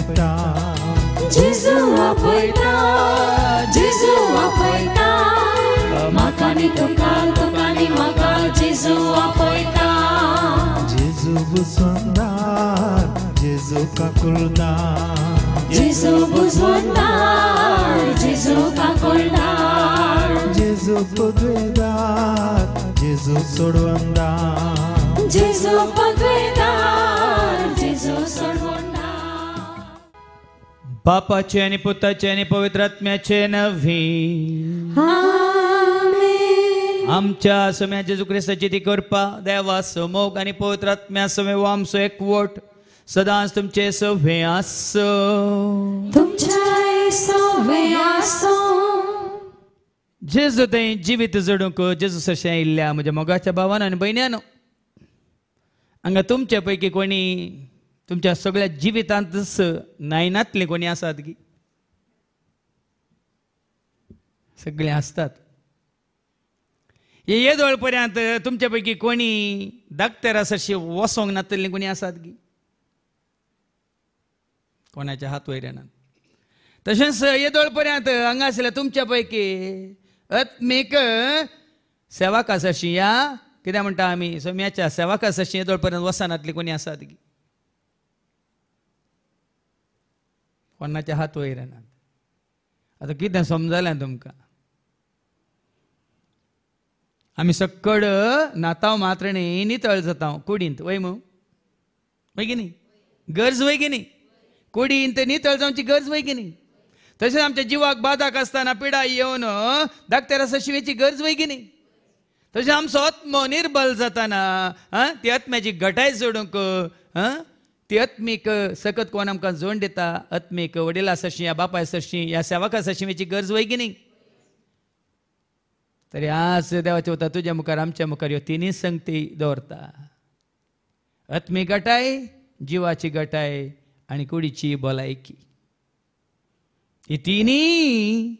आपयता जेजू आपयता जेजू आपयता म्हाका आनी तुका तुका आनी म्हाका जेजू आपयता जेजू बुजवंदार जेजू काकुलदार जेजू बुजवंदार जेजू काकुलदार जेजू पदवेदार जेजू सोडवंदार जेजू पदवेदार जेजू सोडवंदार बापाचे आणि पुताचे आणि पवित्र आत्म्याचे नवी आमेन आमच्या सम्या जेजू ख्रिस्ताची ती कृपा देवा मोग आणि पवित्र आत्म्या समे आमचो एकवट सदांच तुमचे सवे आसो तुमचे सवे आसो जेजू थंय जिवीत जडूंक जेजू सशें इल्ल्या म्हज्या मोगाच्या भावान आनी भयण्यान हांगा तुमच्या पैकी कोणी तुमच्या सगळ्या जिवितांत नायनातले कोणी आसात की सगळे आसतात हे येदोळ पर्यंत तुमच्या पैकी कोणी धाकटेर सरशी वसोंक नातले कोणी आसात की कोणाच्या हात वयऱ्यानात तशेंच येदोळ पर्यंत हांगा आसल्या तुमच्या पैकी आत्मीक सेवाक सरशी या कित्याक म्हणटा आमी सोम्याच्या सेवाक सरशी येदोळ पर्यंत वसनातली कोणी आसात की कोणाच्या हात वयऱ्यानात आतां कितें समजलें तुमकां आमी सक्कड नाताव मात्रणें नितळ जाता कुडींत वय मू वय की न्ही गरज वय की न्ही कुडींत नितळ जावची गरज वय की न्ही तशेंच आमच्या जिवाक बादाक आसतना पिडा येवन धाकटेर शिवेची गरज वय की न्ही तशें आमचो आत्मो निर्बल जाताना ती आत्म्याची घटाय सोडूंक ती आत्मीक सकत कोण आमकां जोड दिता आत्मीक वडिला सरशी या बापाय सरशी या सेवका सरशीची गरज वय की न्ही तरी आज देवाचे वता तुज्या मुखार आमच्या मुखार ह्यो तिनी संगती दवरता आत्मी गटाय जिवाची गटाय आनी कुडीची भलायकी ही तिनी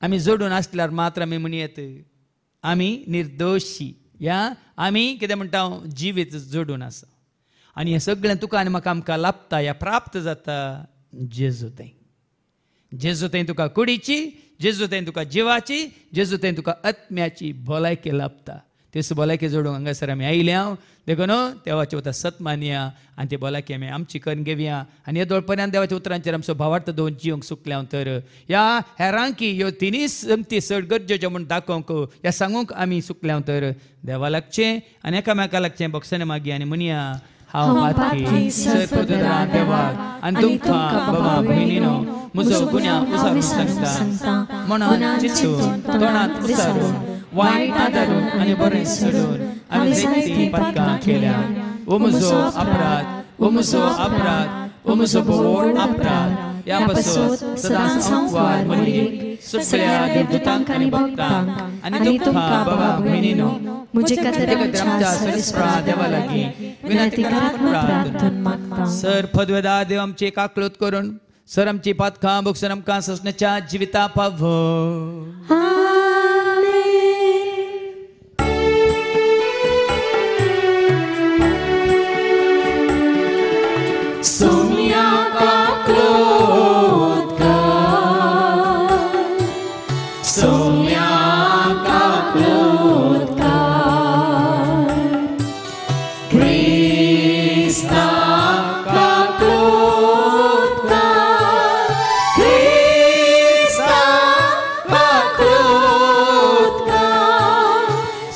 आमी जोडून आसल्यार मात्र आमी म्हणयत आमी निर्दोशी या आमी कितें म्हणटा जिवीत जोडून आसा आनी हें सगळें तुका आनी म्हाका आमकां लाभता या प्राप्त जाता जेजू थंय जेजू थंय तुका कुडीची जेजू थंय तुका जिवाची जेजू थंय तुका आत्म्याची भलायकी लाभता तेच भलायकी जोडूंक हांगासर आमी आयल्या देखून न्हू देवाचे उतर सत मानया आनी ती भलायकी आमी आमची करून घेवया आनी येदोळ पर्यंत देवाच्या उतरांचेर आमचो भावार्थ दोन जिवंक सुकल्या तर ह्या हेरांकी ह्यो तिनी संगती चड गरजेच्यो म्हूण दाखोवंक ह्या सांगूंक आमी सुकल्या तर देवा लागचें आनी एकामेका लागचें बक्षाने मागी आनी म्हणया हांव पातकी सर्वोदरा देवाक आनी तुमकां बाबा भयणीनो म्हजो गुन्या उसारून सांगता मनांत चिंतून तोंडांत उसारून वायट आदारून आनी बरें सोडून आमी जायतीं पातकां केल्या ओ म्हजो अपराध ओ म्हजो अपराध ओ म्हजो व्हड अपराध ह्या पासून सदांच संवाद मनीक सगळ्या देवदूतांक आनी भक्तांक आनी तुमकां बाबा भयणीनो मुझे आमच्या सरस्प्रा देवा लागीं विनंती प्रार्थना मागता सर पदवेदार देव आमची एकाकृत करून सर आमची पातकां बक्षून आमकां ससण्याच्या जिविता पाव सोनिया का क्रोध कर सोनिया का क्रोध कर क्रिस्ता का क्रोध कर क्रिस्ता का क्रोध कर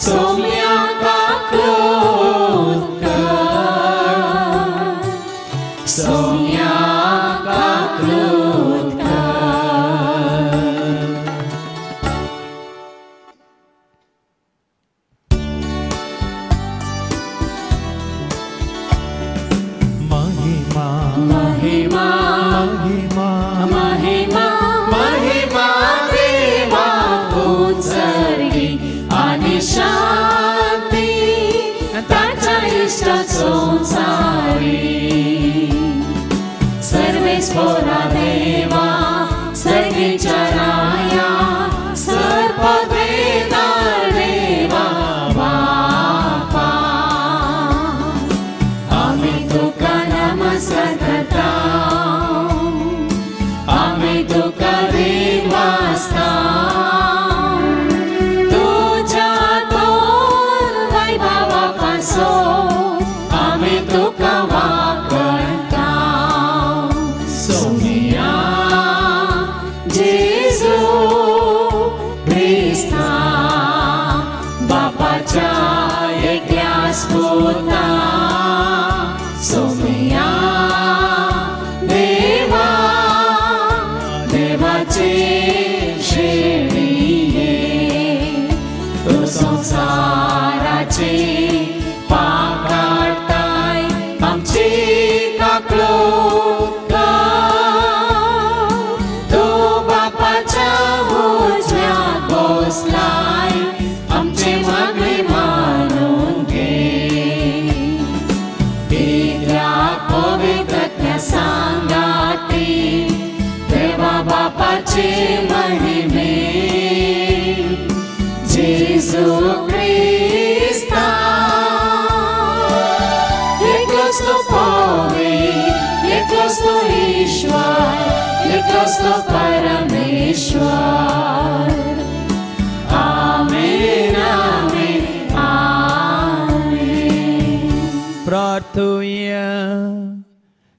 सोनिया का क्रोध कर सोनिया का क्रोध महिमा महिमा महिमा महिमा महिमा देवा उत्सर्गी आणि शांती ताच्या इष्टात संसारी सर्वेस्वरा देवा सर्गेच्या राया सर्पवेदार देवा बापा आम्ही तुका नमस्कार करता बापाचे महिमे जेजू क्रिस्ता एकलोच तो पवित्र एकलोच तो ईश्वर एकलोच तो परमेश्वर आमेन आमेन आमेन प्रार्थूया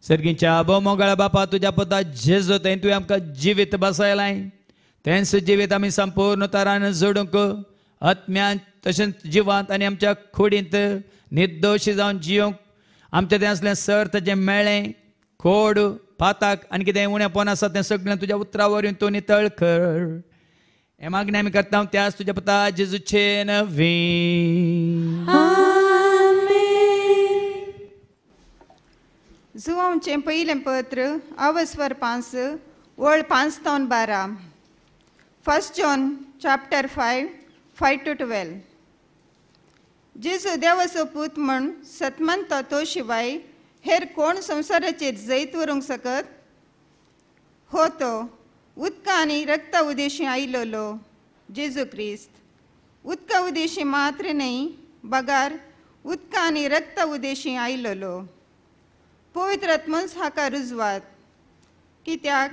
सर्गीच्या मोगळा बापा तुझ्या पुता जेजू ते तुवें आमकां जिवीत बसयलाय तेंच जिवीत आमी संपूर्ण तरान जोडूंक आत्म्यान तशेंच जिवांत आनी आमच्या खोडींत निर्दोशी जावन जियोंक आमचें तें असलें सर्त जें मेळ्ळें खोड पाताक आनी कितें उणेंपण आसा तें सगळें तुज्या उतरा वरवीं तूं नितळ कर हें मागणें आमी करता त्याच तुज्या पुता जेजूचे नवीन जुवांचें पयलें पत्र अवस्वर 5 वळ 5-12 1 John chapter 5:5-12 जेजू देवाचो पूत म्हण सतमंतो तो शिवाय हेर कोण संवसाराचेर जैत व्हरूंक सकत हो तो उदका आनी रक्ता उदेशी आयिल्लो जेजू क्रिस्त उदका उदेशी मात्र न्हय बगार उदका आनी रक्ता उदेशी आयिल्लो पवित्र आत्मोच हाका रुजवात कित्याक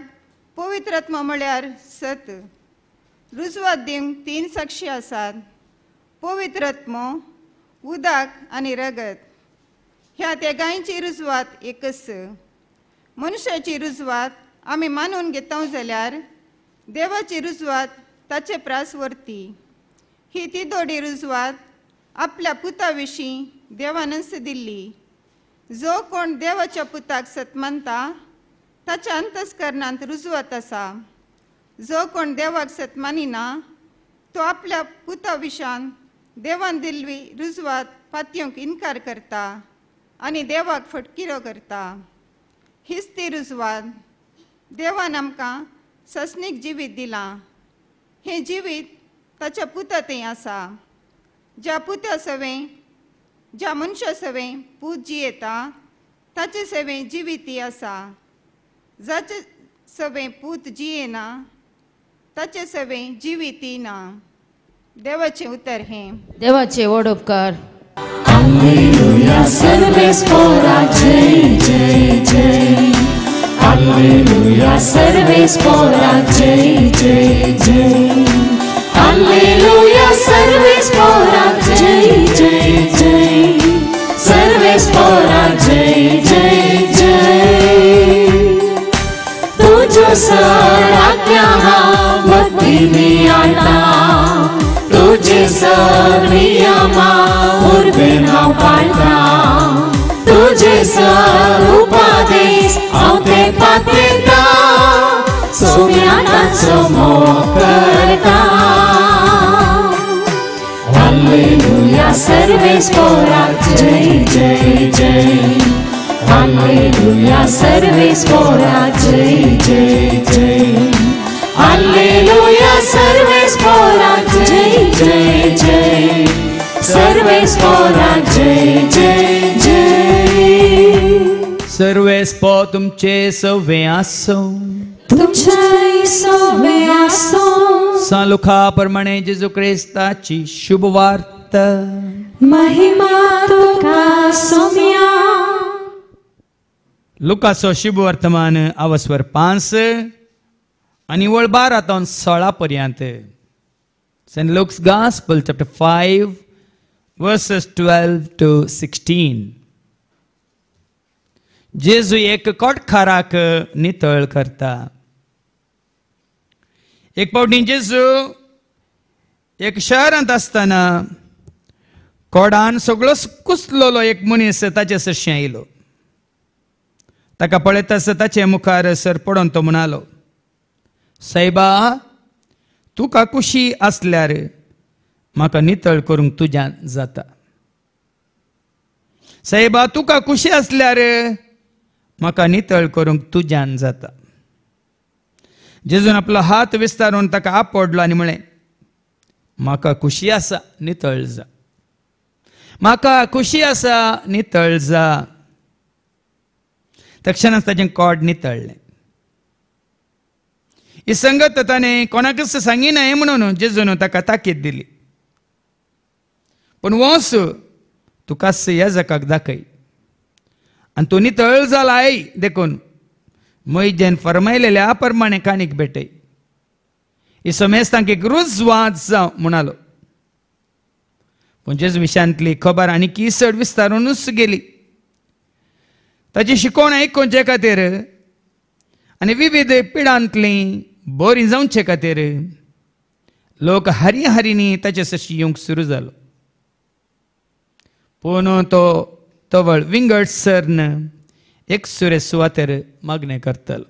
पवित्र आत्मा म्हळ्यार सत रुजवात दिवंक 3 साक्षी आसात पवित्र आत्मो उदक आनी रगत ह्या तिगांयची रुजवात एकच मनशाची रुजवात आमी मानून घेता जाल्यार देवाची रुजवात ताचे प्रासवर्ती ही ती दोडी रुजवात आपल्या पुता विशीं देवानच दिल्ली जो कोण देवाच्या पुताक सतमानता ताच्या अंतस्करणांत रुजवत आसा जो कोण देवाक सतमानिना तो आपल्या पुता विशान देवान दिल्ली रुजवात पातयेवंक इन्कार करता आनी देवाक फटकिरो करता हीच ती रुजवात देवान आमकां ससनीक जिवीत दिलां हें जिवीत ताच्या पुता थंय आसा ज्या पुता सवें ज्या मनशा सवें पूत जियेता ताचे सवें जिवीती आसा जाचे सवें पूत जियेना ताचे सवें जिवीती ना देवाचें उतर हें देवाचे व्हड उपकार हालेलुया सर्वेस पोरा जय जय जय हालेलुया सर्वेस पोरा जय जय जय हालेलुया सर्वेस पोरा जय जय जय सर्वेस पोरा जय जय जय तुझो सर आज्ञा भक्तीनी आटा तुझे सर नियमा उर्बेन हांव पाळटा तुझे सर उपादेश हांव ते पातयता सोम्यानाचो मोग करता हालेलुया सर्वेस पोरा जय जय जय हालेलुया सर्वेस पोरा जय जय जय हालेलुया सर्वेस पोरा जय जय जय सर्वेस पोरा जय जय जय सर्वेस पो तुमचे सवे आसो तुमचे सवे आसो सालुखा प्रमाणे जेजू क्रिस्ताची शुभ वार्ता महिमा तुका सोम्या लुकाचो शुभ वर्तमान अवस्वर 5 आनी वळ 12-16 पर्यंत saint Luke's gospel chapter 5 verses 12-16 जेजू एक कोटकाराक नितळ करता एक फावटी जेजू एक शहरांत आसतना कोडान सगळो कुसलोलो एक मनीस ताचे सरशी आयलो ताका पळयतास ताचे मुखार सर पडोन तो म्हणालो सायबा तुका कुशी आसल्यार म्हाका नितळ करूंक तुज्यान जाता सायबा तुका कुशी आसल्यार म्हाका नितळ करूंक तुज्यान जाता जेजून आपलो हात विस्तारून ताका आपडलो आनी म्हळें म्हाका खुशी आसा नितळ जा म्हाका खुशी आसा नितळ जा तक्षणाच ताचें कोड नितळ्ळें ही संगत ताणें कोणाकच सांगिनाय म्हणून जेजून ताका ताकीद दिली. पण वच तुका याजकाक दाखय आनी तो नितळ जालाय देखून मोइजेन फरमायलेल्या प्रमाणे काणीक भेटय. ही समेज तांकां एक रुजवाद जावं म्हणालो. पूण जेजू विशयांतली खबर आनी चड विस्तारूनच गेली. ताची शिकवण आयकुचे खातीर आनी विविध पिडांतली बरी जावचे खातीर लोक हारी हारींनी ताचे सशी येवंक सुरू जालो. पूण तो तवळ विंगड सरन एक सुरे सुवातेर मागणें करतलो.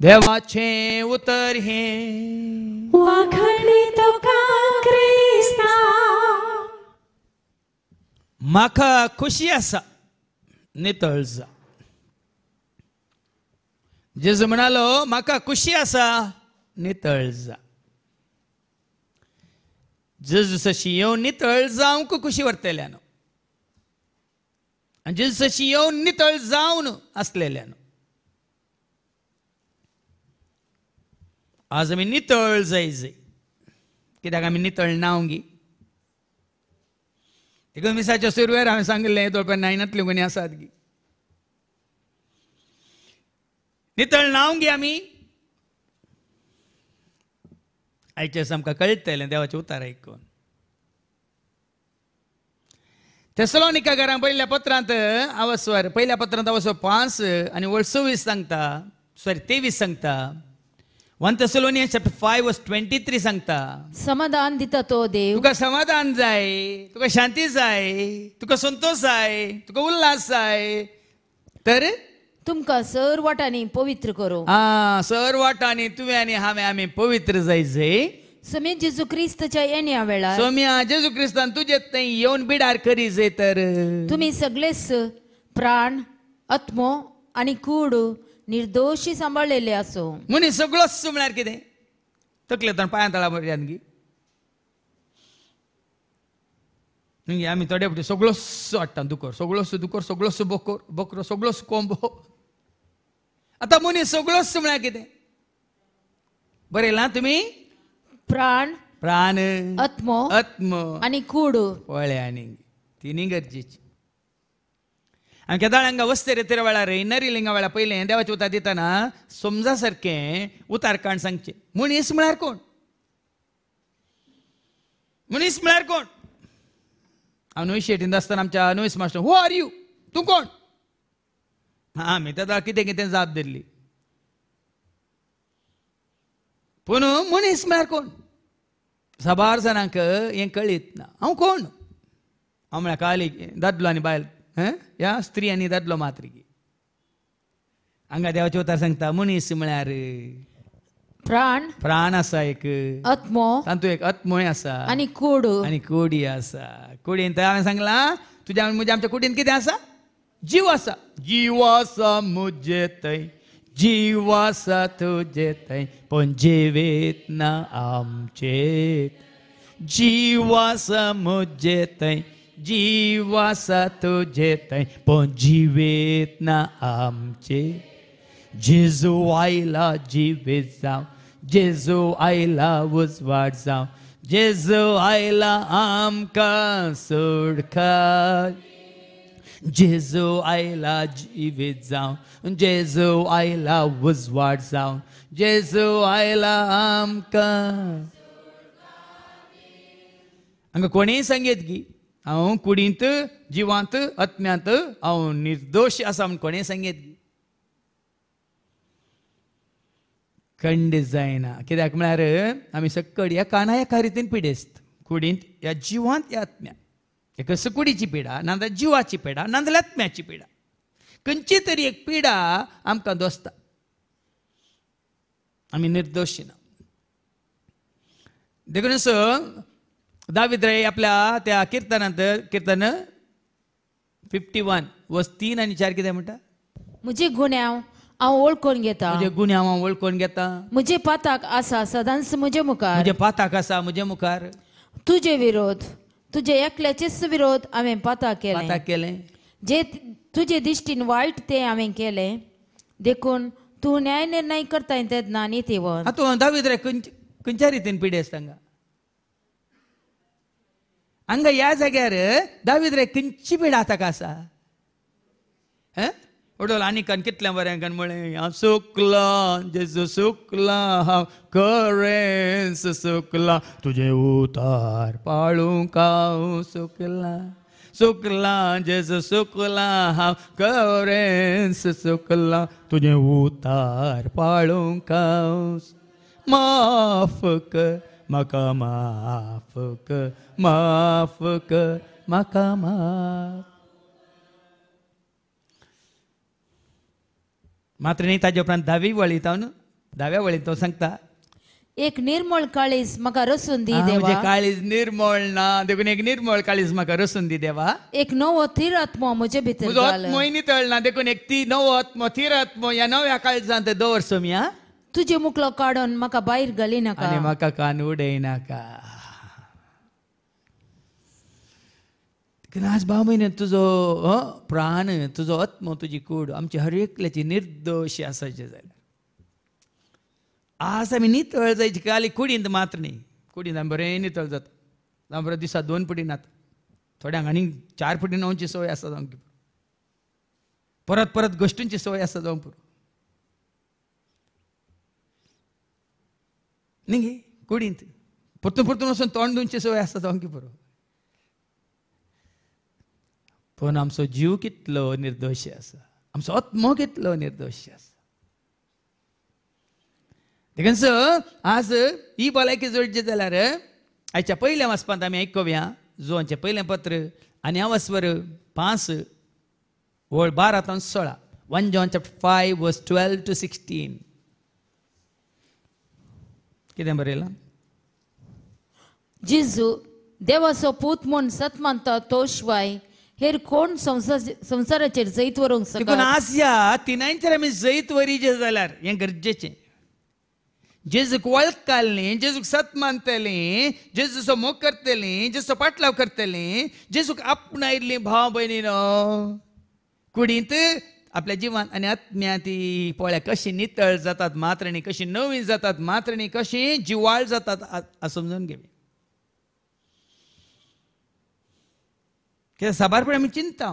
देवाचें उतर हे वाखणी तुका क्रिस्ता म्हाका खुशी आसा नितळ जा. जेजू म्हणालो म्हाका खुशी आसा नितळ जा. जेजू सशी येवन नितळ जावंक खुशी व्हरतल्यान आनी जेजू सशी येवन नितळ जावन आसलेल्यान आज आमी नितळ जाय कित्याक आमी नितळ नांवगी. एकोणिसाच्या सुरवेर हांवें सांगलें तोळपण नायनांतल्यो कोणी आसात गी नितळ नांवगी आमी. आयचे आमकां कळटलें देवाचें उतार आयकून. थेसलोनिका घरांत पयल्या पत्रांत अवस्वर पयल्या पत्रांत अवस्वर 5 आनी वळ 26 सांगता 23 सांगता. 1 Thessalonians chapter 5 verse 23 सांगता समाधान दिता तो देव तुका समाधान जाय, तुका शांती जाय, तुका संतोष जाय, तुका उल्हास जाय तर तुमकां सर वाटांनी पवित्र करो. सर वाटांनी तुवें आनी हांवें आमी पवित्र जाय. समी जेजू क्रिस्ताच्या येण्या वेळार सोम्या जेजू क्रिस्तान तुजे थंय येवन बिडार करी जाय तर तुम्ही सगळेच प्राण आत्मो आनी कूड निर्दोशी सांबाळलेले असो. मनीस सगळोच म्हळ्यार कितें तकले तर पांयां तळा पर्यंत गी आमी थोडे फावटी सगळोच हाडटा दुकर सगळोच बकरो सगळोच कोंबो. आतां मनीस सगळोच म्हळ्यार कितें बरयलां तुमी प्राण आत्मो आनी कूड पळय आनी तिनी गरजेची. आनी केदाळ हांगा वस्तेरे तेरे वेळार नरी लिंगा वेळार पयलें देवाचें उतार दितना समजा सारकें उतार काण सांगचें. मनीस म्हळ्यार कोण? मनीस म्हळ्यार कोण? हांव नुयस शेटींत आसतना आमच्या नुयस मास्टर हू आर यू तूं कोण? आमी तेदा कितें कितें जाप दिल्ली. पूण मनीस म्हळ्यार कोण? साबार जाणांक हें कळीत ना. हांव कोण? हांव म्हळ्यार काली दादलो आनी बायल ह्या स्त्री आनी दादलो मात्र गी. हांगा देवाचें उतार सांगता मनीस म्हळ्यार प्राण आसा एक आत्मो तातूंत एक आत्मोय आसा आनी कूड आनी कुडी आसा. कुडींत हांवें सांगलां तुज्या म्हज्या आमच्या कुडींत कितें आसा? जीव आसा. जीव आसा म्हजे थंय जीव आसा तुजे थंय पण जिवेत ना आमचे. जीव आसा म्हजे थंय जीव आसा तुजे थंय पण जिवेत ना आमचे. जेजू आयला जिवेत जावं जेजू आयला उजवाड जावं जेजू आयला आमकां सोडकार. जेजू आयला जिवेत जावं जेजू आयला उजवाड जावं जेजू आयला आमकां. हांगा कोणीय सांगीत की हांव कुडींत जिवांत आत्म्यांत हांव निर्दोश आसा म्हूण कोणें सांगीत गी खंड जायना. कित्याक म्हळ्यार आमी सकयल ह्या कानाया रितीन पिडेस्त. कुडींत ह्या जिवांत ह्या आत्म्यात एक कुडीची पिडा नाजाल्यार जिवाची पिडा नाजाल्यार आत्म्याची पिडा खंयची तरी एक पिडा आमकां दोसता. आमी निर्दोश ना. देखूनच दावीद रे आपल्या त्या कीर्तनांत कीर्तन 51 वर्स 3 आनी 4 कितें म्हणटा? म्हजे गुन्यांव हांव वळखून घेता. म्हजे गुन्यांव हांव वळखून घेता. म्हजे पाताक आसा सदांच म्हजे मुखार. म्हजे पाताक आसा म्हजे मुखार. तुजे विरोध तुजे एकल्याचेच विरोध हांवें पाताक केलें. जे तुजे दिश्टीन वायट तें हांवें केलें देखून तू न्याय निर्णय करता ते नीतिवन आता दावीद रे खंयच्या रितीन पिडेस तांकां हांगा ह्या जाग्यार दावीद रे खंयची पीड ताका आसा उडोल आनी कन कितलें बरें कन म्हळें हांव सुकला जेजू सुकला हांव खरेंच सुकला तुजें उतार पाळूंक हांव सुकला सुकला जेजू सुकला हांव खरेंच सुकला तुजें उतार पाळूंक हांव माफ कर म्हाका माफ कर माफ कर म्हाका माफ मात्र न्ही ताजे उपरांत धावी वळीत हांव न्हू धाव्या वळीत तो सांगता एक निर्मळ काळीज म्हाका रसून दी म्हणजे देवा काळीज निर्मळ ना देखून एक निर्मळ काळीज म्हाका रसून दी देवा एक नवो थीर आत्मो म्हजे भितर म्हजो घाल आत्मोय नितळ ना देखून एक ती नवो आत्मो थीर आत्मो ह्या नव्या काळजांत दवर सोम्या तुजे मुखलो काडून म्हाका भायर घाली नाका आनी म्हाका कान उडय नाका आज भाव म्हयन्यांत तुजो प्राण तुजो आत्मो तुजी कूड आमची हर एकल्याची निर्दोशी आसाचे जाल्यार आज आमी नितळ जायची खाली कुडींत मात्र न्ही कुडींत आमी बरें नितळ जाता हांव बरें दिसा 2 पटी नात थोड्यांक आनी 4 पटी न्हांवची संवय आसा जावंक परत परत गोश्टींची संवय आसा जावंक पुरो न्ही गे कुडींत परतून परतून वचून तोंड धुवची संवय आसा जावंक पुरो पण आमचो जीव कितलो निर्दोशी आसा आमचो आत्मो कितलो निर्दोशी आसा देखून आज ही भलायकी जोडची जाल्यार आयच्या पयल्या वाचपांत आमी आयकुया जोआंचें पयलें पत्र आनी हांव वस्वर 5 वळ 12 ते 16 1 John chapter 5 verse 12 to 16 कितें बरयलां जेजू देवाचो पूत म्हूण सत मानता तो शिवाय हेर कोण संवसाराचेर जैत व्हरूंक देखून शकता आज ह्या तिनांचेर आमी जैत वरीचे जाल्यार हें गरजेचें जेजूक वळखतालीं जेजूक सत मानतलीं जेजूचो मोग करतलीं जेजूचो पाटलाव करतलीं जेजूक आपणायिल्लीं भाव भयणीनो कुडींत आपल्या जिवान आनी आत्म्यांत ती पळय कशी नितळ जातात मात्र न्ही कशी नवी जातात मात्र न्ही कशी जिवाळ जातात समजून घेवया कित्याक साबारपण आमी चिंता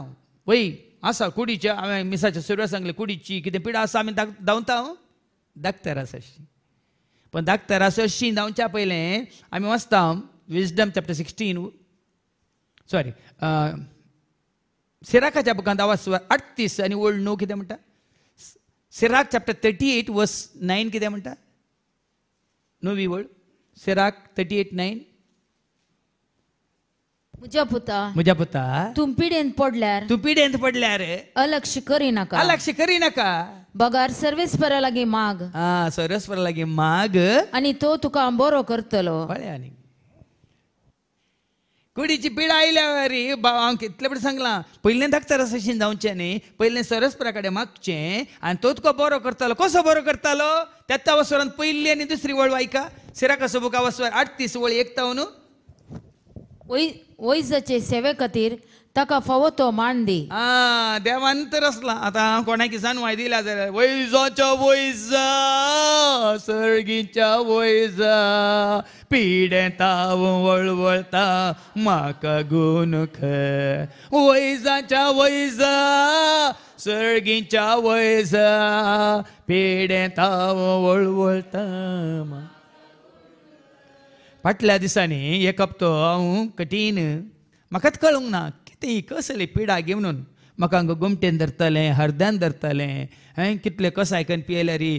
वय आसा कुडीच्या हांवें मिसाच्या सुरवात सांगलें कुडीची कितें पिडा आसा आमी धांवता धाकतर आसा अशी पण धाकतर आसा अशी धांवच्या पयलें आमी वाचता विजडम चॅप्टर 16 सॉरी सिराकाच्या बुकांत आवाज 38 आनी ओल्ड 9 कितें म्हणटा सिराक चॅप्टर 38 वर्स 9 कितें म्हणटा नवी वळ सिराक 38:9 म्हज्या पुता तूं पिडेंत पडल्यार अलक्ष करी नाका बगार सर्वेस्परा लागीं माग सरस्वरा लागीं माग आनी तो तुका बरो करतलो पळय आनी कुडीची पिडा आयल्या रे हांव कितले बरें सांगलां पयलें धाकतर अशें जावचें न्ही पयलें सरस्परा कडेन मागचें आनी तो तुका बरो करतालो कसो बरो करतालो त्याच वस्वरांत पयली आनी दुसरी वळ वायका सिराकाचो बुक वस्वर 38 वळ 1 न्हू वैजाचे सेवे खातीर ताका फावो तो मान दी देवान तर आसला आतां कोणाकी सांगवाय दिल्या जाल्यार वैजाच्या वैजा सर्गीच्या वैजा पिडेता वळवळता म्हाका गुण खंय वैजाच्या वैजा सर्गीच्या वैजा पिडेता वळवळता फाटल्या दिसांनी एक हप्तो हांव कठीण म्हाकाच कळूंक ना कितें कसली पिडा गे म्हणून म्हाका हांगा गुमटेन धरतलें हरद्यान धरतलें कितले कसायकन पियेल्या री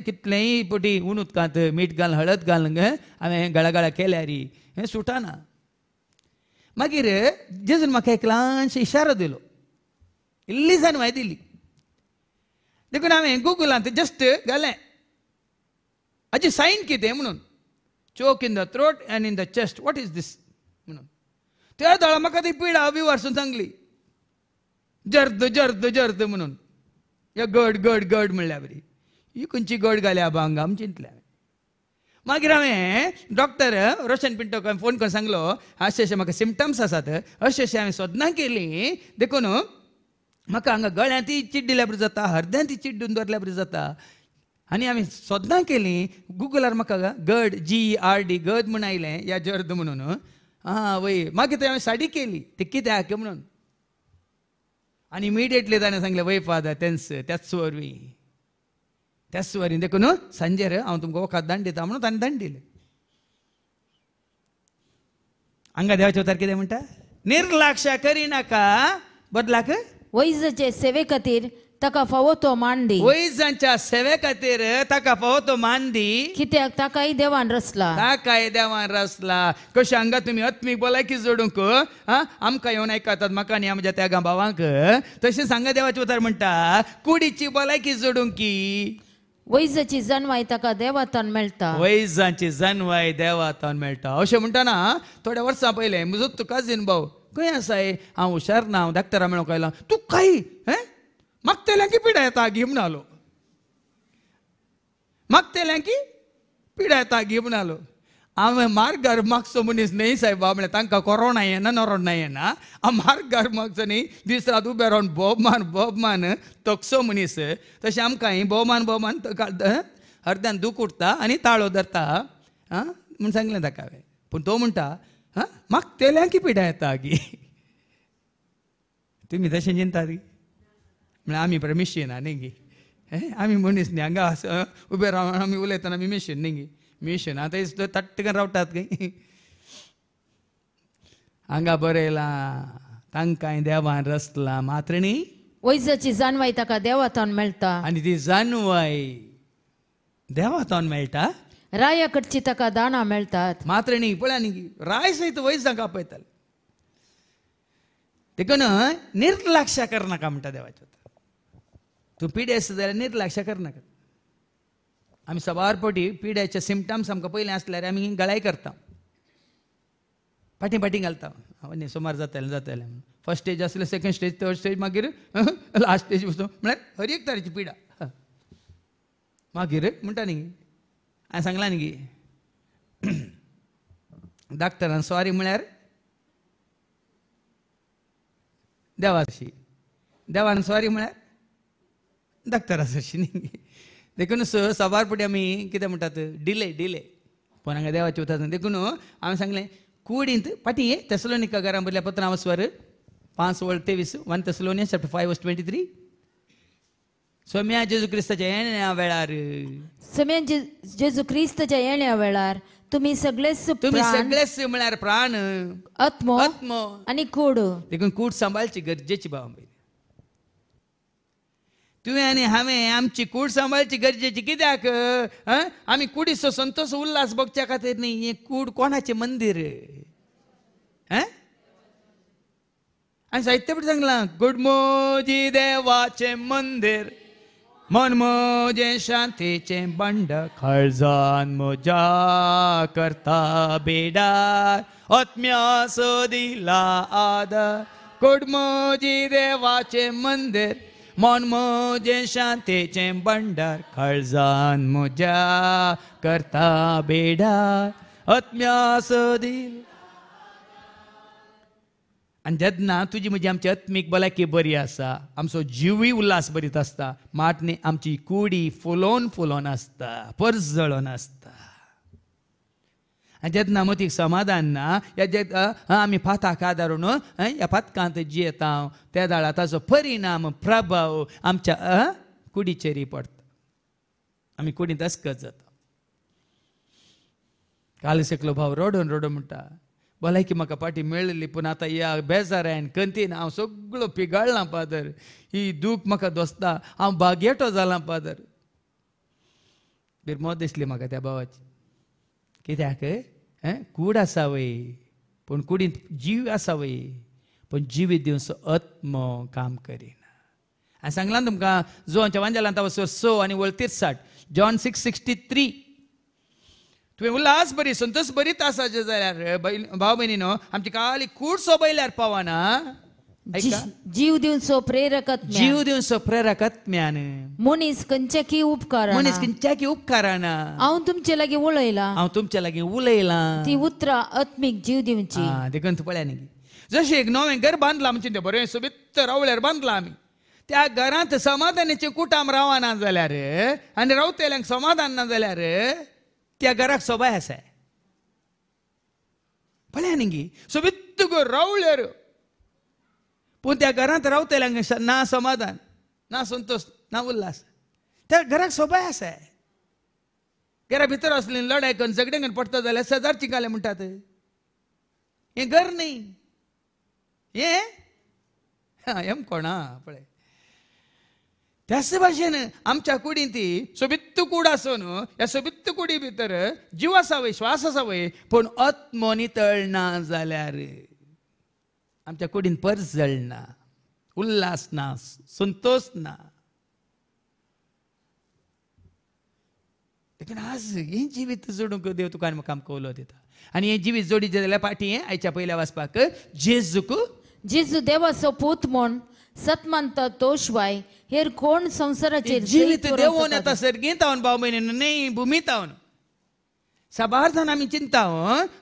कितलेंय पटी उण उदकांत मीठ घाल हळद घाल हांवें गळा केल्या री हें सुटाना मागीर जेजून म्हाका एक ल्हानशे इशारो दिलो इल्ली जाणवाय दिली देखून हांवें गुगलांत जस्ट घालें हाची सायन कितें म्हणून choke in the throat and in the chest. What is this? त्या दाळा म्हाका ती पिडा बी वारसून सांगली जर्द जर्द जर्द म्हणून या गड गड गड म्हणल्या बरी ही खंयची गड घाल्या भांगा आमी चिंतल्या मागीर हांवें डॉक्टर रोशन पिंटोक फोन करून सांगलो अशें म्हाका सिम्टम्स आसात अशें हांवें सोदनां केली देखून म्हाका हांगा गळ्यांत चिड्डिल्या बरी जाता हरद्यांत चिड्डून दवरल्या बरी जाता आनी आमी सोदनां केली गुगलार म्हाका गड GERD गद म्हूण आयलें या जर्द म्हणून वय मागीर थंय हांवें साडी केली ती कित्याक म्हणून आनी इमिडिएटली ताणें सांगलें वय फादर त्याच वरीं देखून सांजेर हांव तुमकां वखद दंड दिता म्हणून ताणें दंड दिलें. हांगा देवाचे उतार कितें म्हणटा निर्लक्ष करिनाका बदलाक वैजचे सेवे खातीर ताका फावो तो मान दी. वैजांच्या सेवे खातीर ताका फावो तो मान दी. कित्याक ताकाय देवान रचला. ताकाय देवान रचला. कशें हांगा तुमी आत्मीक भलायकी जोडूंक आमकां येवन आयकतात म्हाका आनी म्हज्या त्या भावांक तशेंच हांगा देवाचे उतार म्हणटा कुडीची भलायकी जोडूंक की वैजाची जन्माय ताका देवातान मेळटा. वैजांची जन्माय देवातान मेळटा अशें म्हणटाना थोड्या वर्सां पयलें म्हजो तूं काजीन भाव खंय आसाय हांव हुशार ना हांव डाक्टरा मेळोंक आयला तूं काय म्हाका तेल्यांकी पिडा येता गी म्हणलो म्हाका तेल्यांकी पिडा येता गी म्हणलो हांवें मार्गार मागचो मनीस न्ही सायबा म्हळ्यार तांकां कोरोना येना नरोना येना हांव मार्गार मागचो न्ही दीस रात उबे रावन बोबमान तोकसो मनीस तशें आमकांय बोबमान अर्द्यान दूख उरता आनी ताळो धरता म्हूण सांगलें ताका हांवें. पूण तो म्हणटा म्हाका तेल्यांकी पिडा येता गी. तुमी तशें चिंतात गी म्हळ्यार आमी बरें मिशीन न्ही गी आमी मनीस न्ही हांगा उबे रावन आमी उलयतना आमी मिशीन न्ही गी मिशन आतां तट्टकन रावतात खंय हांगा बरयलां तांकांय देवान रचलां मात्र न्ही वैजाची जानवाय ताका देवातान मेळटा. आनी ती जानवाय देवातान मेळटा. राया कडची ताका दानां मेळटात. मात्र न्ही पळय न्ही राय सयत वैजांक आपयताले देखून निर्लक्ष करनाका म्हणटा देवाचें. तूं पिडे आसा जाल्यार निर्लक्ष करनाका. आमी सवार फावटी पिड्याचे सिमटम्स आमकां पयलें आसल्यार आमी गळाय करता फाटीं घालता न्ही सुमार जातलें फर्स्ट स्टेज आसलें सेकंड स्टेज थर्ड स्टेज मागीर लास्ट स्टेज वचूं म्हळ्यार हर एक तरेची पिडा मागीर म्हणटा न्ही हांवें सांगलां न्ही डॉक्टरान सॉरी म्हळ्यार देवान सॉरी म्हळ्यार डॉक्टरा सरशी न्ही देखून सवार फुडें आमी कितें म्हणटात डिले पूण हांगा देवाचे उतर देखून हांवें सांगलें कुडींत फाटीं तेसलोनिका घरां बरल्या पत्रां स्वर 5:23 1 Thessalonians chapter 5:23 सोम्या जेजू क्रिस्ताच्या येण्या वेळार जेजू क्रिस्ताच्या येण्या वेळार तुमी सगळेच म्हळ्यार प्राण आत्मो आनी कूड देखून कूड सांबाळची गरजेची भाव तुवें आनी हांवें आमची कूड सांबाळची गरजेची कित्याक आमी कुडीचो संतोश उल्हास भोगच्या खातीर न्ही हें कूड कोणाचें मंदीर हांवें साहित्य पुटी सांगलां कूड मोजी देवाचें मंदीर मन मोजें शांतीचें बंड खळजान मोजा करता बेडार आत्म्या सोदिला आदर कूड मोजी देवाचें मंदीर मन मोजें शांतीचें बंडार खळजान मोजा करता बेडार आत्म्या सोदील. आनी जेन्ना तुजी म्हजी आमची आत्मीक भलायकी बरी आसा आमचो जिवूय उल्हास बरीत आसता मात न्ही आमची कुडी फुलोवन आसता परजळोन आसता. आनी जेन्ना मतीक समाधान ना आमी फाताक आदारून ह्या फातकांत जियेता त्या दाळा ताचो परिणाम प्रभाव आमच्या कुडीचेरय पडटा. आमी कुडींत अस्कत जाता. काल सकलो भाव रडोन म्हणटा भलायकी म्हाका फाटीं मेळिल्ली पूण आतां ह्या बेजारान कंतीन हांव सगळो पिगाळ्ळां पादर ही दूख म्हाका दोसता हांव बागेटो जालां पादर. बिरमोद दिसली म्हाका त्या भावाची कित्याक कूड आसा वय पूण कुडींत जीव आसा वय पूण जिवीत दिवचो आत्मो काम करिना. हांवें सांगलां तुमकां जोनच्या वांजेलांत 6 आनी 63 जॉन 6:63 तुवें उल्हास बरी संतोश बरीत आसा जाल्यार भाव भयणीनो आमची काली कूड सोबयल्यार पावना जीव दिवचो प्रेरक आत्म्यान मनीस खंयच्याकी उपकाराना हांव तुमचे लागीं उलयलां ती उतरां आत्मीक जीव दिवची. देखून तूं पळया न्ही जशें एक नवें घर बांदलां म्हणजे तें बरें सोबीत रावल्यार बांदलां आमी त्या घरांत समाधानाचे कुटाम रावना जाल्यार आनी रावतेल्यांक समाधान ना जाल्यार त्या घराक सोबाय आसा पळया न्ही सोबित गो रावल्यार पूण त्या घरांत रावतेल्यांक ना समाधान ना संतोष ना उल्हास त्या घराक सोबाय आसा घरा भितर असली लढाई करून झगडे करून पडटा जाल्यार शेजार चिंगाले म्हणटात हे घर न्ही हे कोणा पळय त्याच भाशेन आमच्या कुडींत ती सोबित्त कूड आसून ह्या सोबित्त कुडी भितर जीव आसावय श्वास आसावय पूण आत्मो नितळ ना जाल्यार आमच्या कुडीन पर्स जळना उल्हास ना संतोष ना देखून आज हे जिवीत जोडूंक देव तुका काम कवलो दिता आनी हे जिवीत जोडीचे जाल्यार फाटी आयच्या पयल्या वाचपाक जेजू देवाचो पूत म्हूण सतमंत तोशवाय हेर कोण संसाराचेर जिवीत देवोन येता सर्गेंत हांव भाव भयणीनो न्ही भुमीत हांव साबार जावन आमी चिंता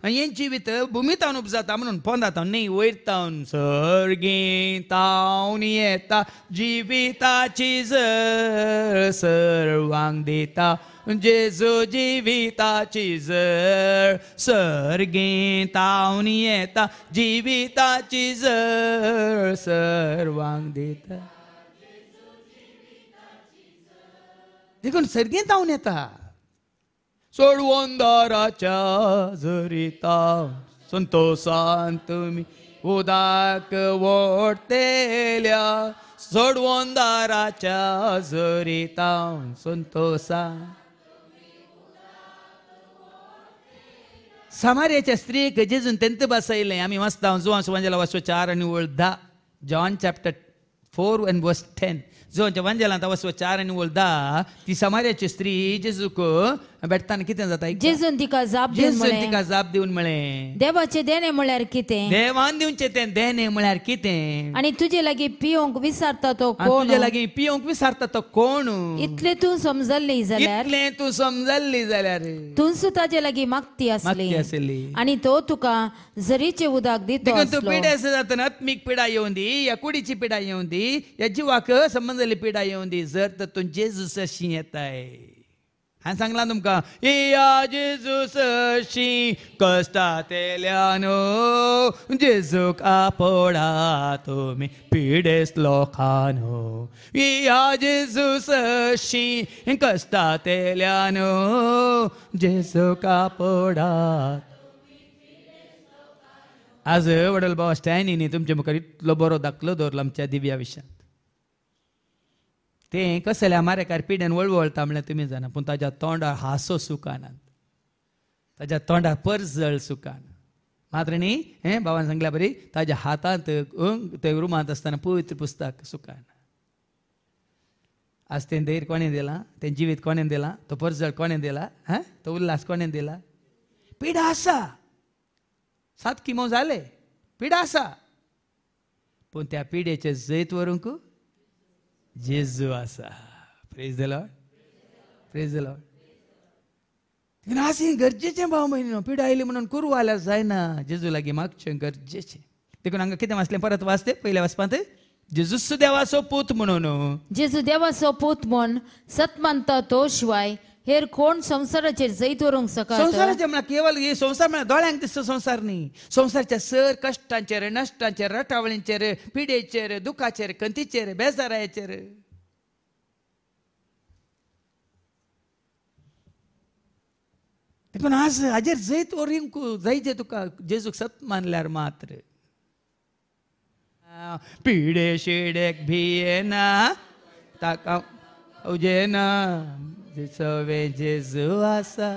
हे जिवीत भुमीत हांव उपजाता म्हणून पोंदात हांव न्ही वयर हांव सर्गेंत हांव येता जिविताची जर सर्वांक दिता जेजू जिविताची जर सर्गेंत हांव येता जिविताची जर सर्वांक दिता देखून सर्गेंत हांव येता सोडवून दाराच्या झरीता संतोषान तुमी उदाक वोडतेल्या सोडवून दाराच्या झरीता संतोषान समार्याच्या स्त्रीक जेजून तेंत बसयलें आमी वाचता जोहान सुवांजेला वाचो 4 आनी 10 जॉन चॅप्टर 4 and verse 10 जोहांच्या वांजेलांत वाचो 4 आनी 10 ती समार्याची स्त्री जेजूक बेडताना कितें जाता जेजून तिका जाप दिवन म्हळें देवाचे देणे म्हळ्यार कितें देवान दिवचें तें देणे म्हळ्यार कितें आनी तुजे लागीं पिवंक विचारता तो कोण तुजे लागीं पिवंक विचारता तो कोण इतलें तूं समजल्ली जाल्यार तूं ताजे लागीं मागती आसली आनी तो तुका झरीचें उदक दितो तूं पिड्या जातना आत्मीक पिडा येवन दी ह्या कुडीची पिडा येवन दी ह्या जिवाक संबंद जाल्ली पिडा येवन दी जर तर तूं जेजूस अशी येताय हांवें सांगलां तुमकां या जेजूस अशी कश्टांत येयल्यानो जेजूक आपोडा तुमी पिडेसलो खानो या जेजूस अशी कश्टांत येयल्यानो जेजूक आपोडा आज वडल बाबा स्टॅनीनी तुमचे मुखार इतलो बरो दाखलो दवरलो आमच्या दिव्या विशयांत तें कसले मारेकार पिड्यान वळवळटा म्हळ्यार तुमी जाणा पूण ताज्या तोंडार हांसो सुकानात ताज्या तोंडार पर्जळ सुकान मात्र न्ही हे बाबान सांगल्या बरी ताज्या हातांत ते रुमांत आसतना पवित्र पुस्तक सुकान आज तें धैर्य कोणें दिलां तें जिवीत कोणें दिलां तो पर्जळ कोणें दिला तो उल्हास कोणें दिला पिडा आसा 7 किमो जाले पिडा आसा पूण त्या पिडेचे जैत व्हरूंक जेजू आसा प्रेज द लॉर्ड आज गरजेचें भाव भयणीनो पिडा आयली म्हणून करू जाल्यार जायना जेजू लागीं मागचें गरजेचें देखून हांगा कितें वाचलें परत वाचते पयल्या वाचपांत जेजूस देवाचो पूत म्हणून जेजू देवाचो पूत म्हूण सतमंत तो शिवाय हेर कोण संसाराचेर जैत व्हरूंक शकता संसाराचेर म्हळ्यार केवळ हे संसार म्हळ्यार दोळ्यांक दिसता संसार न्ही संसाराच्या सर कश्टांचेर नश्टांचेर रटावळींचेर पिडेचेर दुखाचेर कंतीचेर बेजाराचेर देखून आज हाजेर जैत व्हरूंक जायचे तुका जेजूक सत मानल्यार मात्र पिडे शिडेक भियेना ताका उजेना सवे जेजू आसा